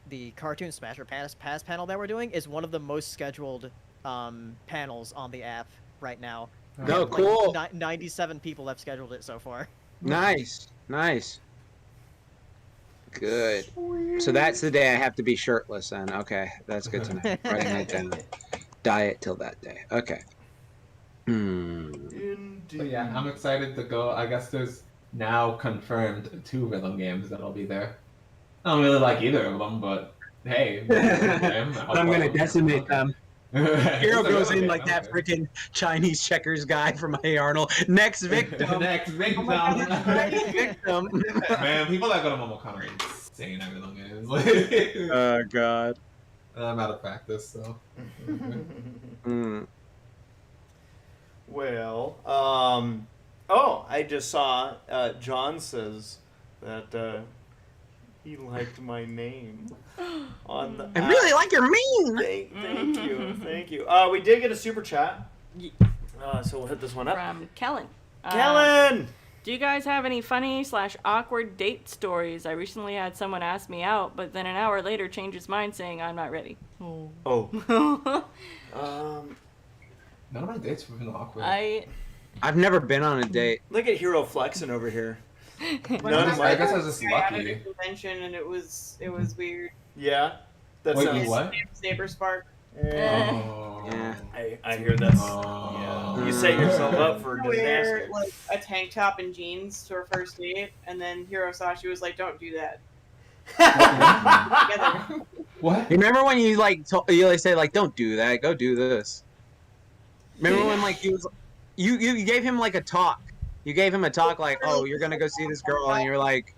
Speaker 3: the Cartoon Smasher Pass panel that we're doing is one of the most scheduled panels on the app right now.
Speaker 6: Oh, cool!
Speaker 3: 97 people have scheduled it so far.
Speaker 6: Nice. Good. So that's the day I have to be shirtless then. Okay, that's good to know. Writing that down. Diet till that day. Okay.
Speaker 7: But yeah, I'm excited to go. I guess there's now confirmed 2 rhythm games that'll be there. I don't really like either of them, but hey.
Speaker 6: I'm gonna decimate them. Hero goes in like that
Speaker 7: okay.
Speaker 6: freaking Chinese checkers guy from Hey Arnold. Next victim.
Speaker 7: Next victim.
Speaker 6: Next victim.
Speaker 7: Man, people that go to Momocon are insane at rhythm games.
Speaker 6: Oh God.
Speaker 7: I'm out of practice, so.
Speaker 2: Well, I just saw John says that he liked my name on the.
Speaker 6: I really like your meme.
Speaker 2: Thank you. We did get a super chat, so we'll hit this one up.
Speaker 1: From Kellen.
Speaker 2: Kellen.
Speaker 1: Do you guys have any funny / awkward date stories? I recently had someone ask me out, but then an hour later changed his mind saying I'm not ready.
Speaker 2: Oh.
Speaker 7: None of my dates have been awkward.
Speaker 6: I've never been on a date.
Speaker 2: Look at Hero flexing over here.
Speaker 7: I guess I was just
Speaker 4: I had
Speaker 7: lucky.
Speaker 4: a convention and it was weird.
Speaker 2: Yeah. That
Speaker 7: Wait,
Speaker 2: sounds.
Speaker 7: you what?
Speaker 4: Saberspark.
Speaker 7: Oh.
Speaker 6: Yeah.
Speaker 2: I hear that's.
Speaker 7: Oh.
Speaker 2: Yeah. You set yourself up for
Speaker 4: Wear
Speaker 2: disaster.
Speaker 4: like a tank top and jeans to our first date, and then Hirosashii was like, "Don't do that." Together.
Speaker 7: What?
Speaker 6: You remember when you like you like say like don't do that, go do this. Remember when like he was, you gave him like a talk. You gave him a talk like, oh, you're gonna go see this girl, and you're like,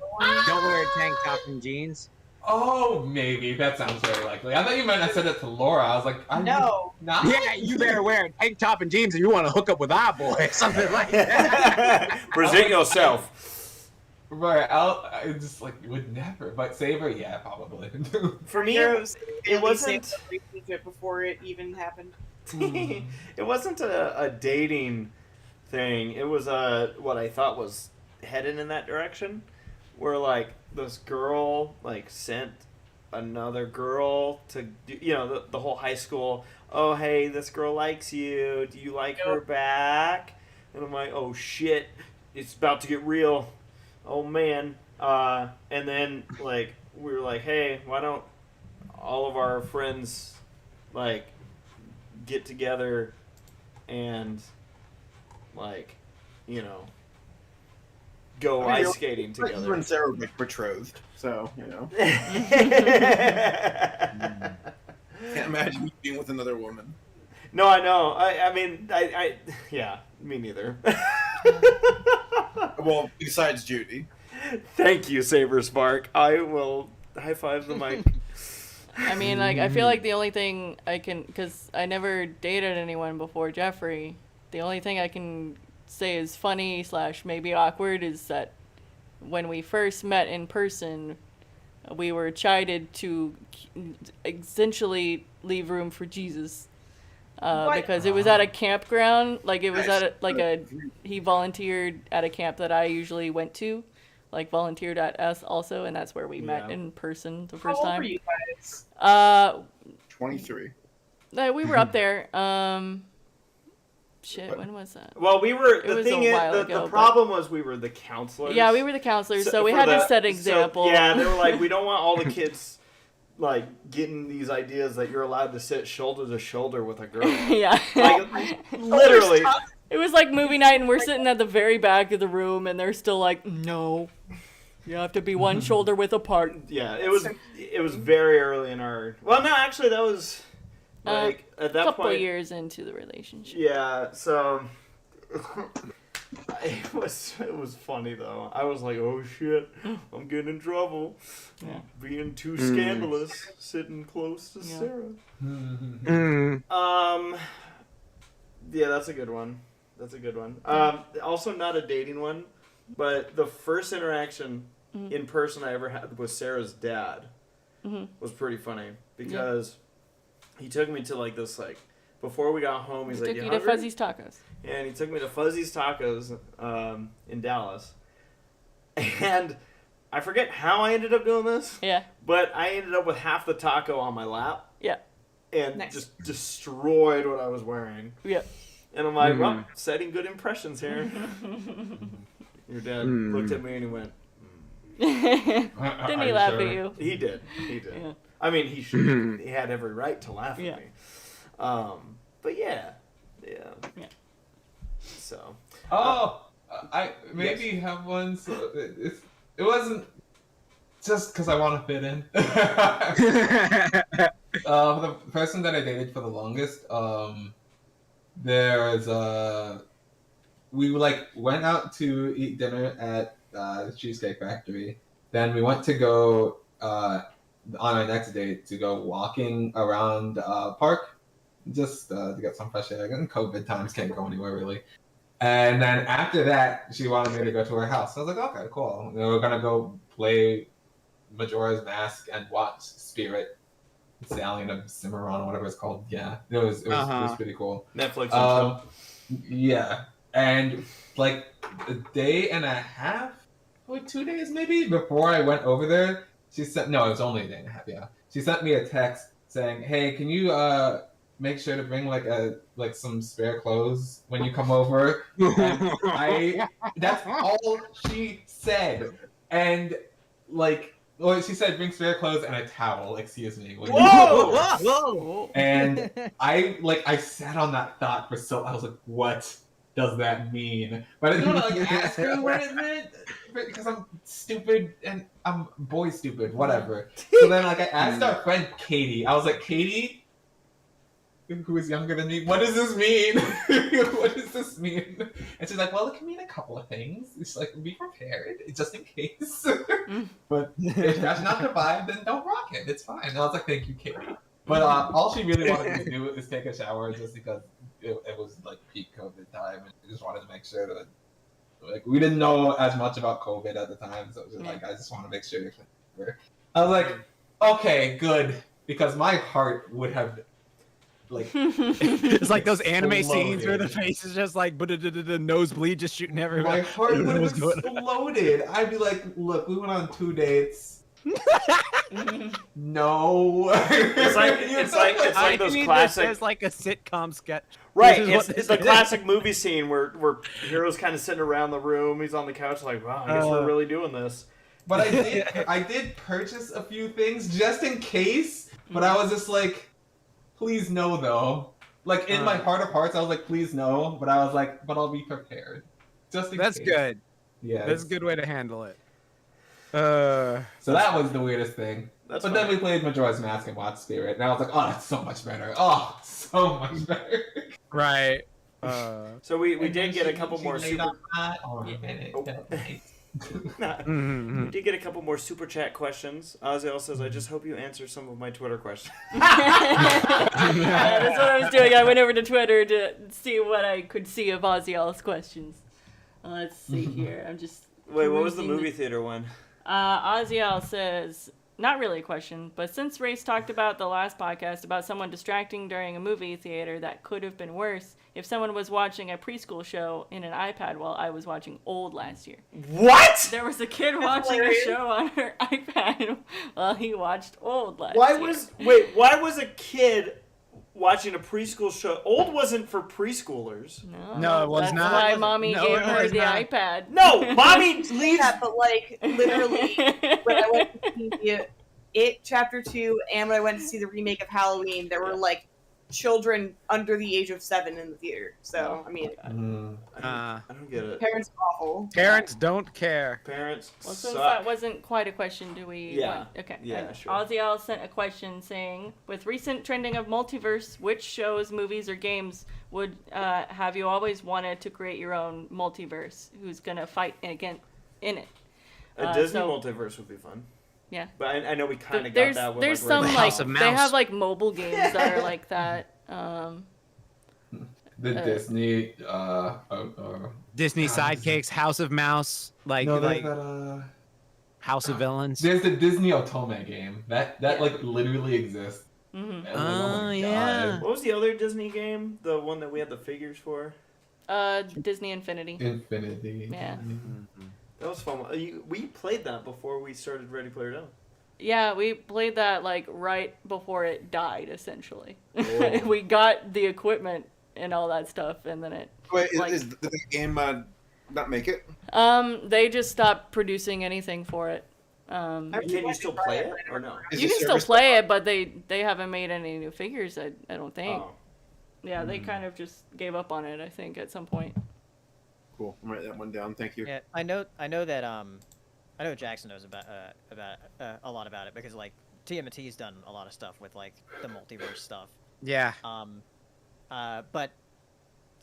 Speaker 6: don't wear a tank top and jeans.
Speaker 7: Oh, maybe. That sounds very likely. I thought you meant I said it to Laura. I was like,
Speaker 4: No.
Speaker 7: Not?
Speaker 6: Yeah, you better wear a tank top and jeans if you want to hook up with our boy, something like that.
Speaker 2: Present yourself.
Speaker 7: Right. I just like would never. But Saber, yeah, probably.
Speaker 2: For me, it wasn't.
Speaker 4: Relationship before it even happened.
Speaker 2: It wasn't a dating thing. It was what I thought was headed in that direction, where like this girl like sent another girl to do, the whole high school. Oh hey, this girl likes you. Do you like her back? And I'm like, oh shit, it's about to get real. Oh man. And then like we were like, hey, why don't all of our friends like get together and like go ice skating
Speaker 5: You
Speaker 2: together.
Speaker 5: and Sarah were betrothed, so Can't imagine you being with another woman.
Speaker 2: No, I know. I mean, yeah, me neither.
Speaker 5: Well, besides Judy.
Speaker 2: Thank you, Saberspark. I will high five the mic.
Speaker 1: I mean, like, I feel like the only thing I can, because I never dated anyone before Jeffrey, the only thing I can say is funny / maybe awkward is that when we first met in person, we were chided to essentially leave room for Jesus. Because it was at a campground, like it was he volunteered at a camp that I usually went to, like volunteered at us also, and that's where we met in person the first
Speaker 4: How
Speaker 1: time.
Speaker 4: old were you guys?
Speaker 5: 23.
Speaker 1: We were up there. Shit, when was that?
Speaker 2: Well, we were.
Speaker 1: It
Speaker 2: The
Speaker 1: was
Speaker 2: thing
Speaker 1: a
Speaker 2: is,
Speaker 1: while
Speaker 2: the
Speaker 1: ago,
Speaker 2: problem was we were the counselors.
Speaker 1: Yeah, we were the counselors, so we
Speaker 2: for
Speaker 1: had to
Speaker 2: the-
Speaker 1: set an example.
Speaker 2: So, yeah, they were like, we don't want all the kids like getting these ideas that you're allowed to sit shoulder to shoulder with a girl.
Speaker 1: Yeah.
Speaker 2: Like literally.
Speaker 1: It was like movie night, and we're sitting at the very back of the room, and they're still like, no, you have to be one shoulder width apart.
Speaker 2: Yeah, it was very early in our. Well, no, actually, that was like at that
Speaker 1: Couple
Speaker 2: point.
Speaker 1: years into the relationship.
Speaker 2: Yeah, so it was funny though. I was like, oh shit, I'm getting in trouble.
Speaker 1: Yeah.
Speaker 2: Being too scandalous, sitting close to
Speaker 1: Yeah.
Speaker 2: Sarah.
Speaker 6: Mm.
Speaker 2: Yeah, that's a good one. Also not a dating one, but the first interaction in person I ever had with Sarah's dad was pretty funny because he took me to like this like before we got home. He's like,
Speaker 1: Took
Speaker 2: "You
Speaker 1: you to
Speaker 2: hungry?"
Speaker 1: Fuzzy's Tacos.
Speaker 2: And he took me to Fuzzy's Tacos in Dallas, and I forget how I ended up doing this,
Speaker 1: Yeah.
Speaker 2: but I ended up with half the taco on my lap
Speaker 1: Yeah.
Speaker 2: and
Speaker 4: Nice.
Speaker 2: just destroyed what I was wearing.
Speaker 1: Yeah.
Speaker 2: And I'm like, well, setting good impressions here. Your dad
Speaker 6: Mm.
Speaker 2: looked at me and he went,
Speaker 1: Didn't he laugh at you?
Speaker 2: he did.
Speaker 1: Yeah.
Speaker 2: I mean, he should. He had every right to laugh
Speaker 1: Yeah.
Speaker 2: at me. But yeah.
Speaker 1: Yeah.
Speaker 2: So.
Speaker 7: Oh, I maybe have one. So it wasn't just because I want to fit in. The person that I dated for the longest, there's we like went out to eat dinner at the Cheesecake Factory. Then we went to go on our next date to go walking around park, just to get some fresh air. And COVID times, can't go anywhere really. And then after that, she wanted me to go to her house. I was like, okay, cool. And we're gonna go play Majora's Mask and watch Spirit, Sailing of Cimarron, or whatever it's called. Yeah, it was pretty cool.
Speaker 2: Netflix and
Speaker 7: Yeah, and like a day and a half, or 2 days maybe, before I went over there, she sent, no, it was only a day and a half, yeah. She sent me a text saying, hey, can you make sure to bring like some spare clothes when you come over? And that's all she said. And like, well, she said bring spare clothes and a towel, excuse me.
Speaker 2: Whoa!
Speaker 3: Whoa!
Speaker 7: And I sat on that thought for so, I was like, what does that mean? But I didn't want to like ask her what it meant because I'm stupid and I'm boy stupid, whatever. So then like I asked our friend Katie. I was like, Katie, who is younger than me, what does this mean? What does this mean? And she's like, well, it can mean a couple of things. She's like, be prepared just in case. But if that's not the vibe, then don't rock it. It's fine. And I was like, thank you, Katie. But all she really wanted me to do is take a shower just because it was like peak COVID time, and we just wanted to make sure that like we didn't know as much about COVID at the time, so it was just like I just want to make sure you're clear. I was like, okay, good, because my heart would have like
Speaker 8: It's like those anime scenes where the
Speaker 7: exploded.
Speaker 8: face is just like the nosebleed just shooting
Speaker 7: My
Speaker 8: everywhere.
Speaker 7: heart would have
Speaker 8: What's going on?
Speaker 7: exploded. I'd be like, look, we went on 2 dates. No.
Speaker 2: It's like those classic.
Speaker 8: It's like a sitcom sketch.
Speaker 2: Right,
Speaker 8: This is
Speaker 2: it's,
Speaker 8: what
Speaker 2: it's
Speaker 8: this
Speaker 2: the
Speaker 8: is.
Speaker 2: classic movie scene where Hero's kind of sitting around the room. He's on the couch like, wow, I guess we're really doing this.
Speaker 7: But I did purchase a few things just in case. But I was just like, please no, though. Like in my heart of hearts, I was like, please no. But I was like, but I'll be prepared, just in
Speaker 8: That's
Speaker 7: case.
Speaker 8: good.
Speaker 7: Yeah,
Speaker 8: That's a good way to handle it.
Speaker 7: So that was the weirdest thing.
Speaker 2: That's
Speaker 7: But
Speaker 2: fine.
Speaker 7: then we played Majora's Mask and watched Spirit, and I was like, oh, that's so much better. Oh, so much better.
Speaker 8: Right.
Speaker 2: So we did get a couple more
Speaker 7: She laid
Speaker 2: super.
Speaker 7: on my arm and it felt nice.
Speaker 2: We did get a couple more super chat questions. Ozzy says, "I just hope you answer some of my Twitter questions."
Speaker 1: Yeah, that's what I was doing. I went over to Twitter to see what I could see of Ozzy's questions. Let's see here. I'm just
Speaker 2: Wait, what was the
Speaker 4: perusing
Speaker 2: movie theater one?
Speaker 1: Oziel says, not really a question, but since Race talked about the last podcast about someone distracting during a movie theater that could have been worse if someone was watching a preschool show in an iPad while I was watching Old last year.
Speaker 2: What?
Speaker 1: There was a kid watching a
Speaker 4: hilarious.
Speaker 1: show on her iPad while he watched Old last
Speaker 2: Why
Speaker 1: year.
Speaker 2: why was a kid watching a preschool show? Old wasn't for preschoolers.
Speaker 8: No, it was
Speaker 1: That's
Speaker 8: not.
Speaker 1: why mommy
Speaker 8: No,
Speaker 1: gave
Speaker 8: it
Speaker 1: her
Speaker 8: was
Speaker 1: the
Speaker 8: not.
Speaker 1: iPad.
Speaker 2: No, mommy leaves.
Speaker 4: Yeah, but like literally, when I went to see It Chapter 2 and when I went to see the remake of Halloween, there were like children under the age of 7 in the theater. So I mean,
Speaker 2: I don't get it.
Speaker 4: parents are awful.
Speaker 8: Parents don't care.
Speaker 2: Parents
Speaker 1: Well, since
Speaker 2: suck.
Speaker 1: that wasn't quite a question, do we?
Speaker 2: Yeah.
Speaker 1: Okay.
Speaker 2: Yeah, sure.
Speaker 1: Oziel sent a question saying, with recent trending of multiverse, which shows, movies, or games would have you always wanted to create your own multiverse? Who's gonna fight in it?
Speaker 2: A Disney
Speaker 1: so-
Speaker 2: multiverse would be fun.
Speaker 1: Yeah.
Speaker 2: But I know we kind of got
Speaker 1: There's
Speaker 2: that. With,
Speaker 1: there's
Speaker 2: like,
Speaker 1: some
Speaker 2: Rainbow
Speaker 1: like
Speaker 8: House of
Speaker 1: they
Speaker 8: Mouse.
Speaker 1: have like mobile games that are like that.
Speaker 7: The Disney.
Speaker 8: Disney sidekicks, House of Mouse, like
Speaker 7: No,
Speaker 8: like
Speaker 7: there's that.
Speaker 8: House of Villains.
Speaker 7: There's the Disney Otome game that like literally exists.
Speaker 1: Mhm.
Speaker 7: And, like,
Speaker 8: Oh,
Speaker 7: my
Speaker 8: yeah.
Speaker 7: God.
Speaker 2: What was the other Disney game? The one that we had the figures for?
Speaker 1: Disney Infinity.
Speaker 7: Infinity.
Speaker 1: Yeah.
Speaker 2: That was fun. We played that before we started Ready Player Down.
Speaker 1: Yeah, we played that like right before it died, essentially.
Speaker 2: Oh.
Speaker 1: We got the equipment and all that stuff, and then it.
Speaker 5: Wait,
Speaker 1: Like-
Speaker 5: did the game not make it?
Speaker 1: They just stopped producing anything for it.
Speaker 2: Can you still play it or no?
Speaker 5: Is
Speaker 1: You
Speaker 5: the
Speaker 1: can still
Speaker 5: service-
Speaker 1: play it, but they haven't made any new figures. I don't think.
Speaker 2: Oh.
Speaker 1: Yeah, they kind of just gave up on it. I think at some point.
Speaker 5: Cool. I'm writing that one down. Thank you.
Speaker 3: Yeah, I know that I know Jackson knows about a lot about it because like TMNT's done a lot of stuff with like the multiverse stuff.
Speaker 8: Yeah.
Speaker 3: But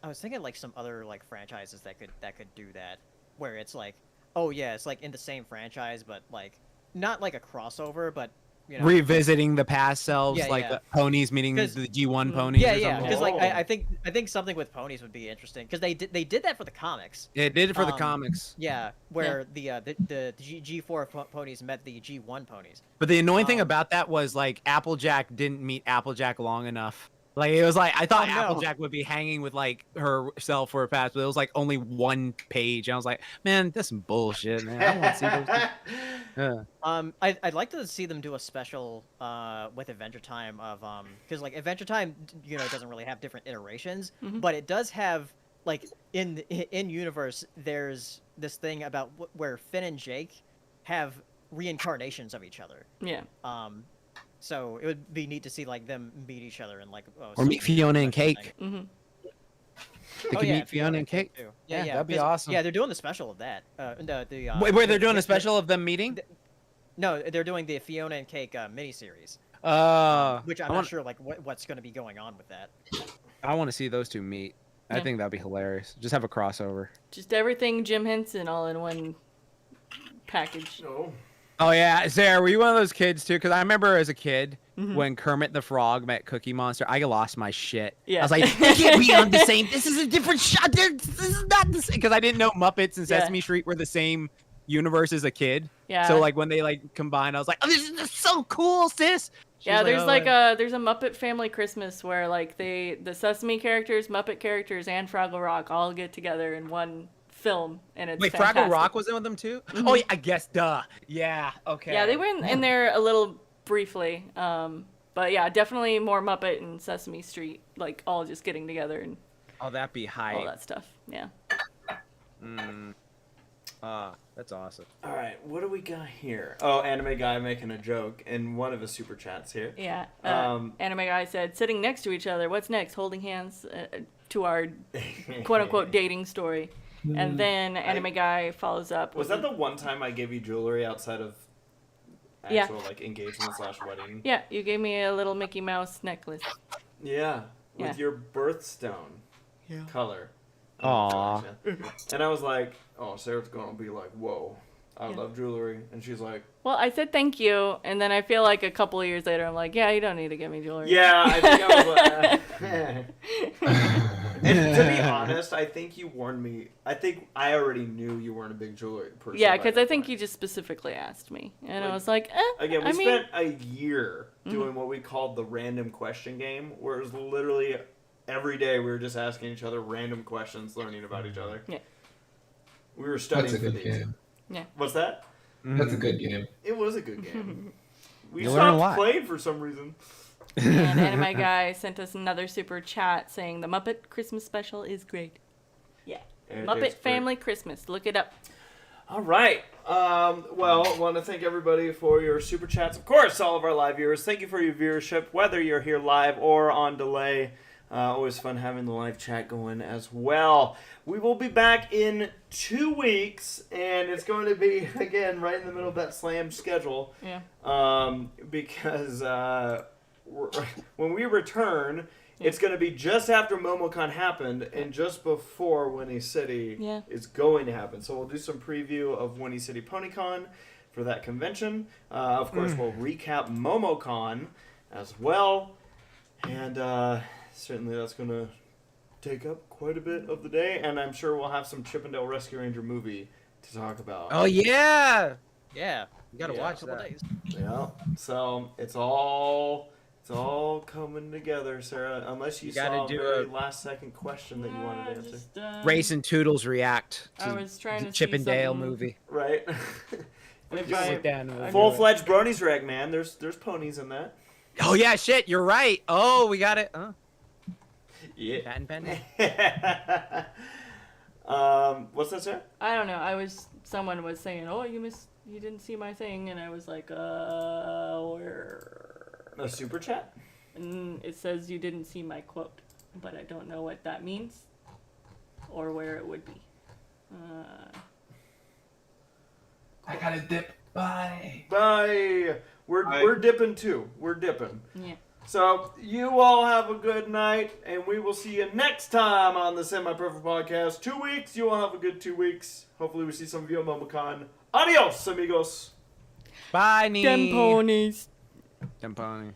Speaker 3: I was thinking like some other like franchises that could do that, where it's like, oh yeah, it's like in the same franchise, but like not like a crossover, but you know.
Speaker 8: Revisiting the past selves,
Speaker 3: Yeah,
Speaker 8: like
Speaker 3: yeah.
Speaker 8: the ponies meeting the
Speaker 3: 'Cause-
Speaker 8: G1 ponies.
Speaker 3: Yeah,
Speaker 8: or
Speaker 3: yeah,
Speaker 8: something.
Speaker 3: because like
Speaker 2: Oh.
Speaker 3: I think something with ponies would be interesting because they did that for the comics.
Speaker 8: Yeah, it did it for the
Speaker 3: um,
Speaker 8: comics.
Speaker 3: Yeah, where the G4 ponies met the G1 ponies.
Speaker 8: But the annoying thing
Speaker 3: um,
Speaker 8: about that was like Applejack didn't meet Applejack long enough. Like it was like I thought
Speaker 3: Oh, no.
Speaker 8: Applejack would be hanging with like herself for a pass, but it was like only one page. And I was like, man, that's some bullshit, man. I don't want to see those. Yeah.
Speaker 3: I'd like to see them do a special with Adventure Time of because like Adventure Time, you know, doesn't really have different iterations,
Speaker 1: Mhm.
Speaker 3: but it does have like in universe there's this thing about where Finn and Jake have reincarnations of each other.
Speaker 1: Yeah.
Speaker 3: So it would be neat to see like them meet each other and like
Speaker 8: Or meet Fiona and
Speaker 3: special
Speaker 8: Cake.
Speaker 3: thing.
Speaker 1: Mhm.
Speaker 8: They could meet Fiona and Cake.
Speaker 3: too.
Speaker 8: Yeah, that'd be
Speaker 3: 'cause-
Speaker 8: awesome.
Speaker 3: Yeah, they're doing the special of that.
Speaker 8: Wait, they're doing a special of them meeting?
Speaker 3: No, they're doing the Fiona and Cake miniseries, which I'm
Speaker 8: I
Speaker 3: not
Speaker 8: want,
Speaker 3: sure like what's going to be going on with that.
Speaker 8: I want to see those two meet. I
Speaker 1: Yeah.
Speaker 8: think that'd be hilarious. Just have a crossover.
Speaker 1: Just everything Jim Henson all in one package.
Speaker 2: No.
Speaker 8: Oh yeah, Sarah, were you one of those kids too? Because I remember as a kid
Speaker 1: Mhm.
Speaker 8: when Kermit the Frog met Cookie Monster, I lost my shit.
Speaker 1: Yeah.
Speaker 8: I was like, they can't be on the same. This is a different shot. This is not the same. Because I didn't know Muppets and
Speaker 1: Yeah.
Speaker 8: Sesame Street were the same universe as a kid.
Speaker 1: Yeah.
Speaker 8: So like when they like combined, I was like, oh, this is so cool, sis. She
Speaker 1: Yeah,
Speaker 8: was
Speaker 1: there's
Speaker 8: "Oh,
Speaker 1: like there's a Muppet Family Christmas where like the Sesame characters, Muppet characters, and Fraggle Rock all get together in one film, and it's
Speaker 8: Wait,
Speaker 1: fantastic.
Speaker 8: Fraggle Rock was in with them too?
Speaker 1: Mhm.
Speaker 8: Oh yeah, I guess. Duh. Yeah. Okay.
Speaker 1: Yeah, they went in there a little briefly, but yeah, definitely more Muppet and Sesame Street, like all just getting together and
Speaker 8: Oh, that'd be
Speaker 1: all
Speaker 8: hype.
Speaker 1: that stuff. Yeah.
Speaker 8: That's awesome.
Speaker 2: All right, what do we got here? Oh, anime guy making a joke in one of his super chats here.
Speaker 1: Yeah.
Speaker 2: Um,
Speaker 1: Anime Guy said, sitting next to each other, what's next? Holding hands to our quote-unquote dating story. And then Anime Guy follows up.
Speaker 2: Was
Speaker 1: with
Speaker 2: that the one time I gave you jewelry outside of
Speaker 1: Yeah.
Speaker 2: actual like engagement / wedding?
Speaker 1: Yeah, you gave me a little Mickey Mouse necklace.
Speaker 2: Yeah, with
Speaker 1: Yeah.
Speaker 2: your birthstone color.
Speaker 8: Aw.
Speaker 2: And I was like, oh, Sarah's gonna be like, whoa, I
Speaker 1: Yeah.
Speaker 2: love jewelry. And she's like,
Speaker 1: Well, I said thank you, and then I feel like a couple of years later, I'm like, yeah, you don't need to give me jewelry.
Speaker 2: yeah, I think I was like, And to be honest, I think you warned me. I think I already knew you weren't a big jewelry person.
Speaker 1: Yeah,
Speaker 2: by
Speaker 1: because
Speaker 2: that
Speaker 1: I think
Speaker 2: point.
Speaker 1: you just specifically asked me, and I
Speaker 2: Like,
Speaker 1: was like,
Speaker 2: Again, we
Speaker 1: I mean,
Speaker 2: spent a year doing what we called the random question game, where it was literally every day we were just asking each other random questions, learning about each other.
Speaker 1: Yeah.
Speaker 2: We were
Speaker 7: That's
Speaker 2: studying
Speaker 7: a
Speaker 2: for
Speaker 7: good
Speaker 2: these.
Speaker 7: game.
Speaker 2: What's that?
Speaker 7: That's a good game.
Speaker 2: It was a good game. We
Speaker 8: You learn a lot.
Speaker 2: stopped playing for some reason.
Speaker 1: and Anime Guy sent us another super chat saying the Muppet Christmas special is great. Yeah. Muppet
Speaker 2: It's great.
Speaker 1: Family Christmas. Look it up.
Speaker 2: All right. Well, I want to thank everybody for your super chats. Of course, all of our live viewers. Thank you for your viewership, whether you're here live or on delay. Always fun having the live chat going as well. We will be back in 2 weeks, and it's going to be, again, right in the middle of that slam schedule.
Speaker 1: Yeah.
Speaker 2: Because when we return, it's going to be just after Momocon happened and just before Winnie City is going to happen. So we'll do some preview of Winnie City PonyCon for that convention. Of course, we'll recap Momocon as well. And certainly that's going to take up quite a bit of the day. And I'm sure we'll have some Chippendale Rescue Ranger movie to talk about.
Speaker 8: Oh yeah.
Speaker 3: Yeah, you gotta
Speaker 2: Yeah.
Speaker 3: watch that. Days.
Speaker 2: Yeah. So it's all coming together, Sarah. Unless you
Speaker 8: gotta
Speaker 2: saw a
Speaker 8: do
Speaker 2: very
Speaker 8: a-
Speaker 2: last second question that you wanted to answer.
Speaker 1: Just,
Speaker 8: Race and Toodles react to
Speaker 1: I was trying to
Speaker 8: Chip
Speaker 1: see
Speaker 8: and Dale
Speaker 1: something.
Speaker 8: movie.
Speaker 2: Right.
Speaker 1: If
Speaker 8: Just
Speaker 1: I-
Speaker 8: sit down and
Speaker 1: I
Speaker 8: we'll do
Speaker 2: Full-fledged bronies rag, man. There's ponies in that.
Speaker 8: it. Oh yeah, shit. You're right. Oh, we got it.
Speaker 2: Yeah.
Speaker 8: Patent pending.
Speaker 2: What's that, Sarah?
Speaker 1: I don't know. Someone was saying, "Oh, you didn't see my thing," and I was like, where?
Speaker 2: A super chat?
Speaker 1: And it says you didn't see my quote, but I don't know what that means or where it would be.
Speaker 7: I gotta dip. Bye.
Speaker 2: Bye.
Speaker 5: Bye.
Speaker 2: We're dipping too. We're dipping.
Speaker 1: Yeah.
Speaker 2: So you all have a good night, and we will see you next time on the Semi Perfect Podcast. 2 weeks. You all have a good 2 weeks. Hopefully, we see some of you at Momocon. Adios, amigos.
Speaker 8: Bye, Nee.
Speaker 1: Dem ponies.
Speaker 8: Dem pony.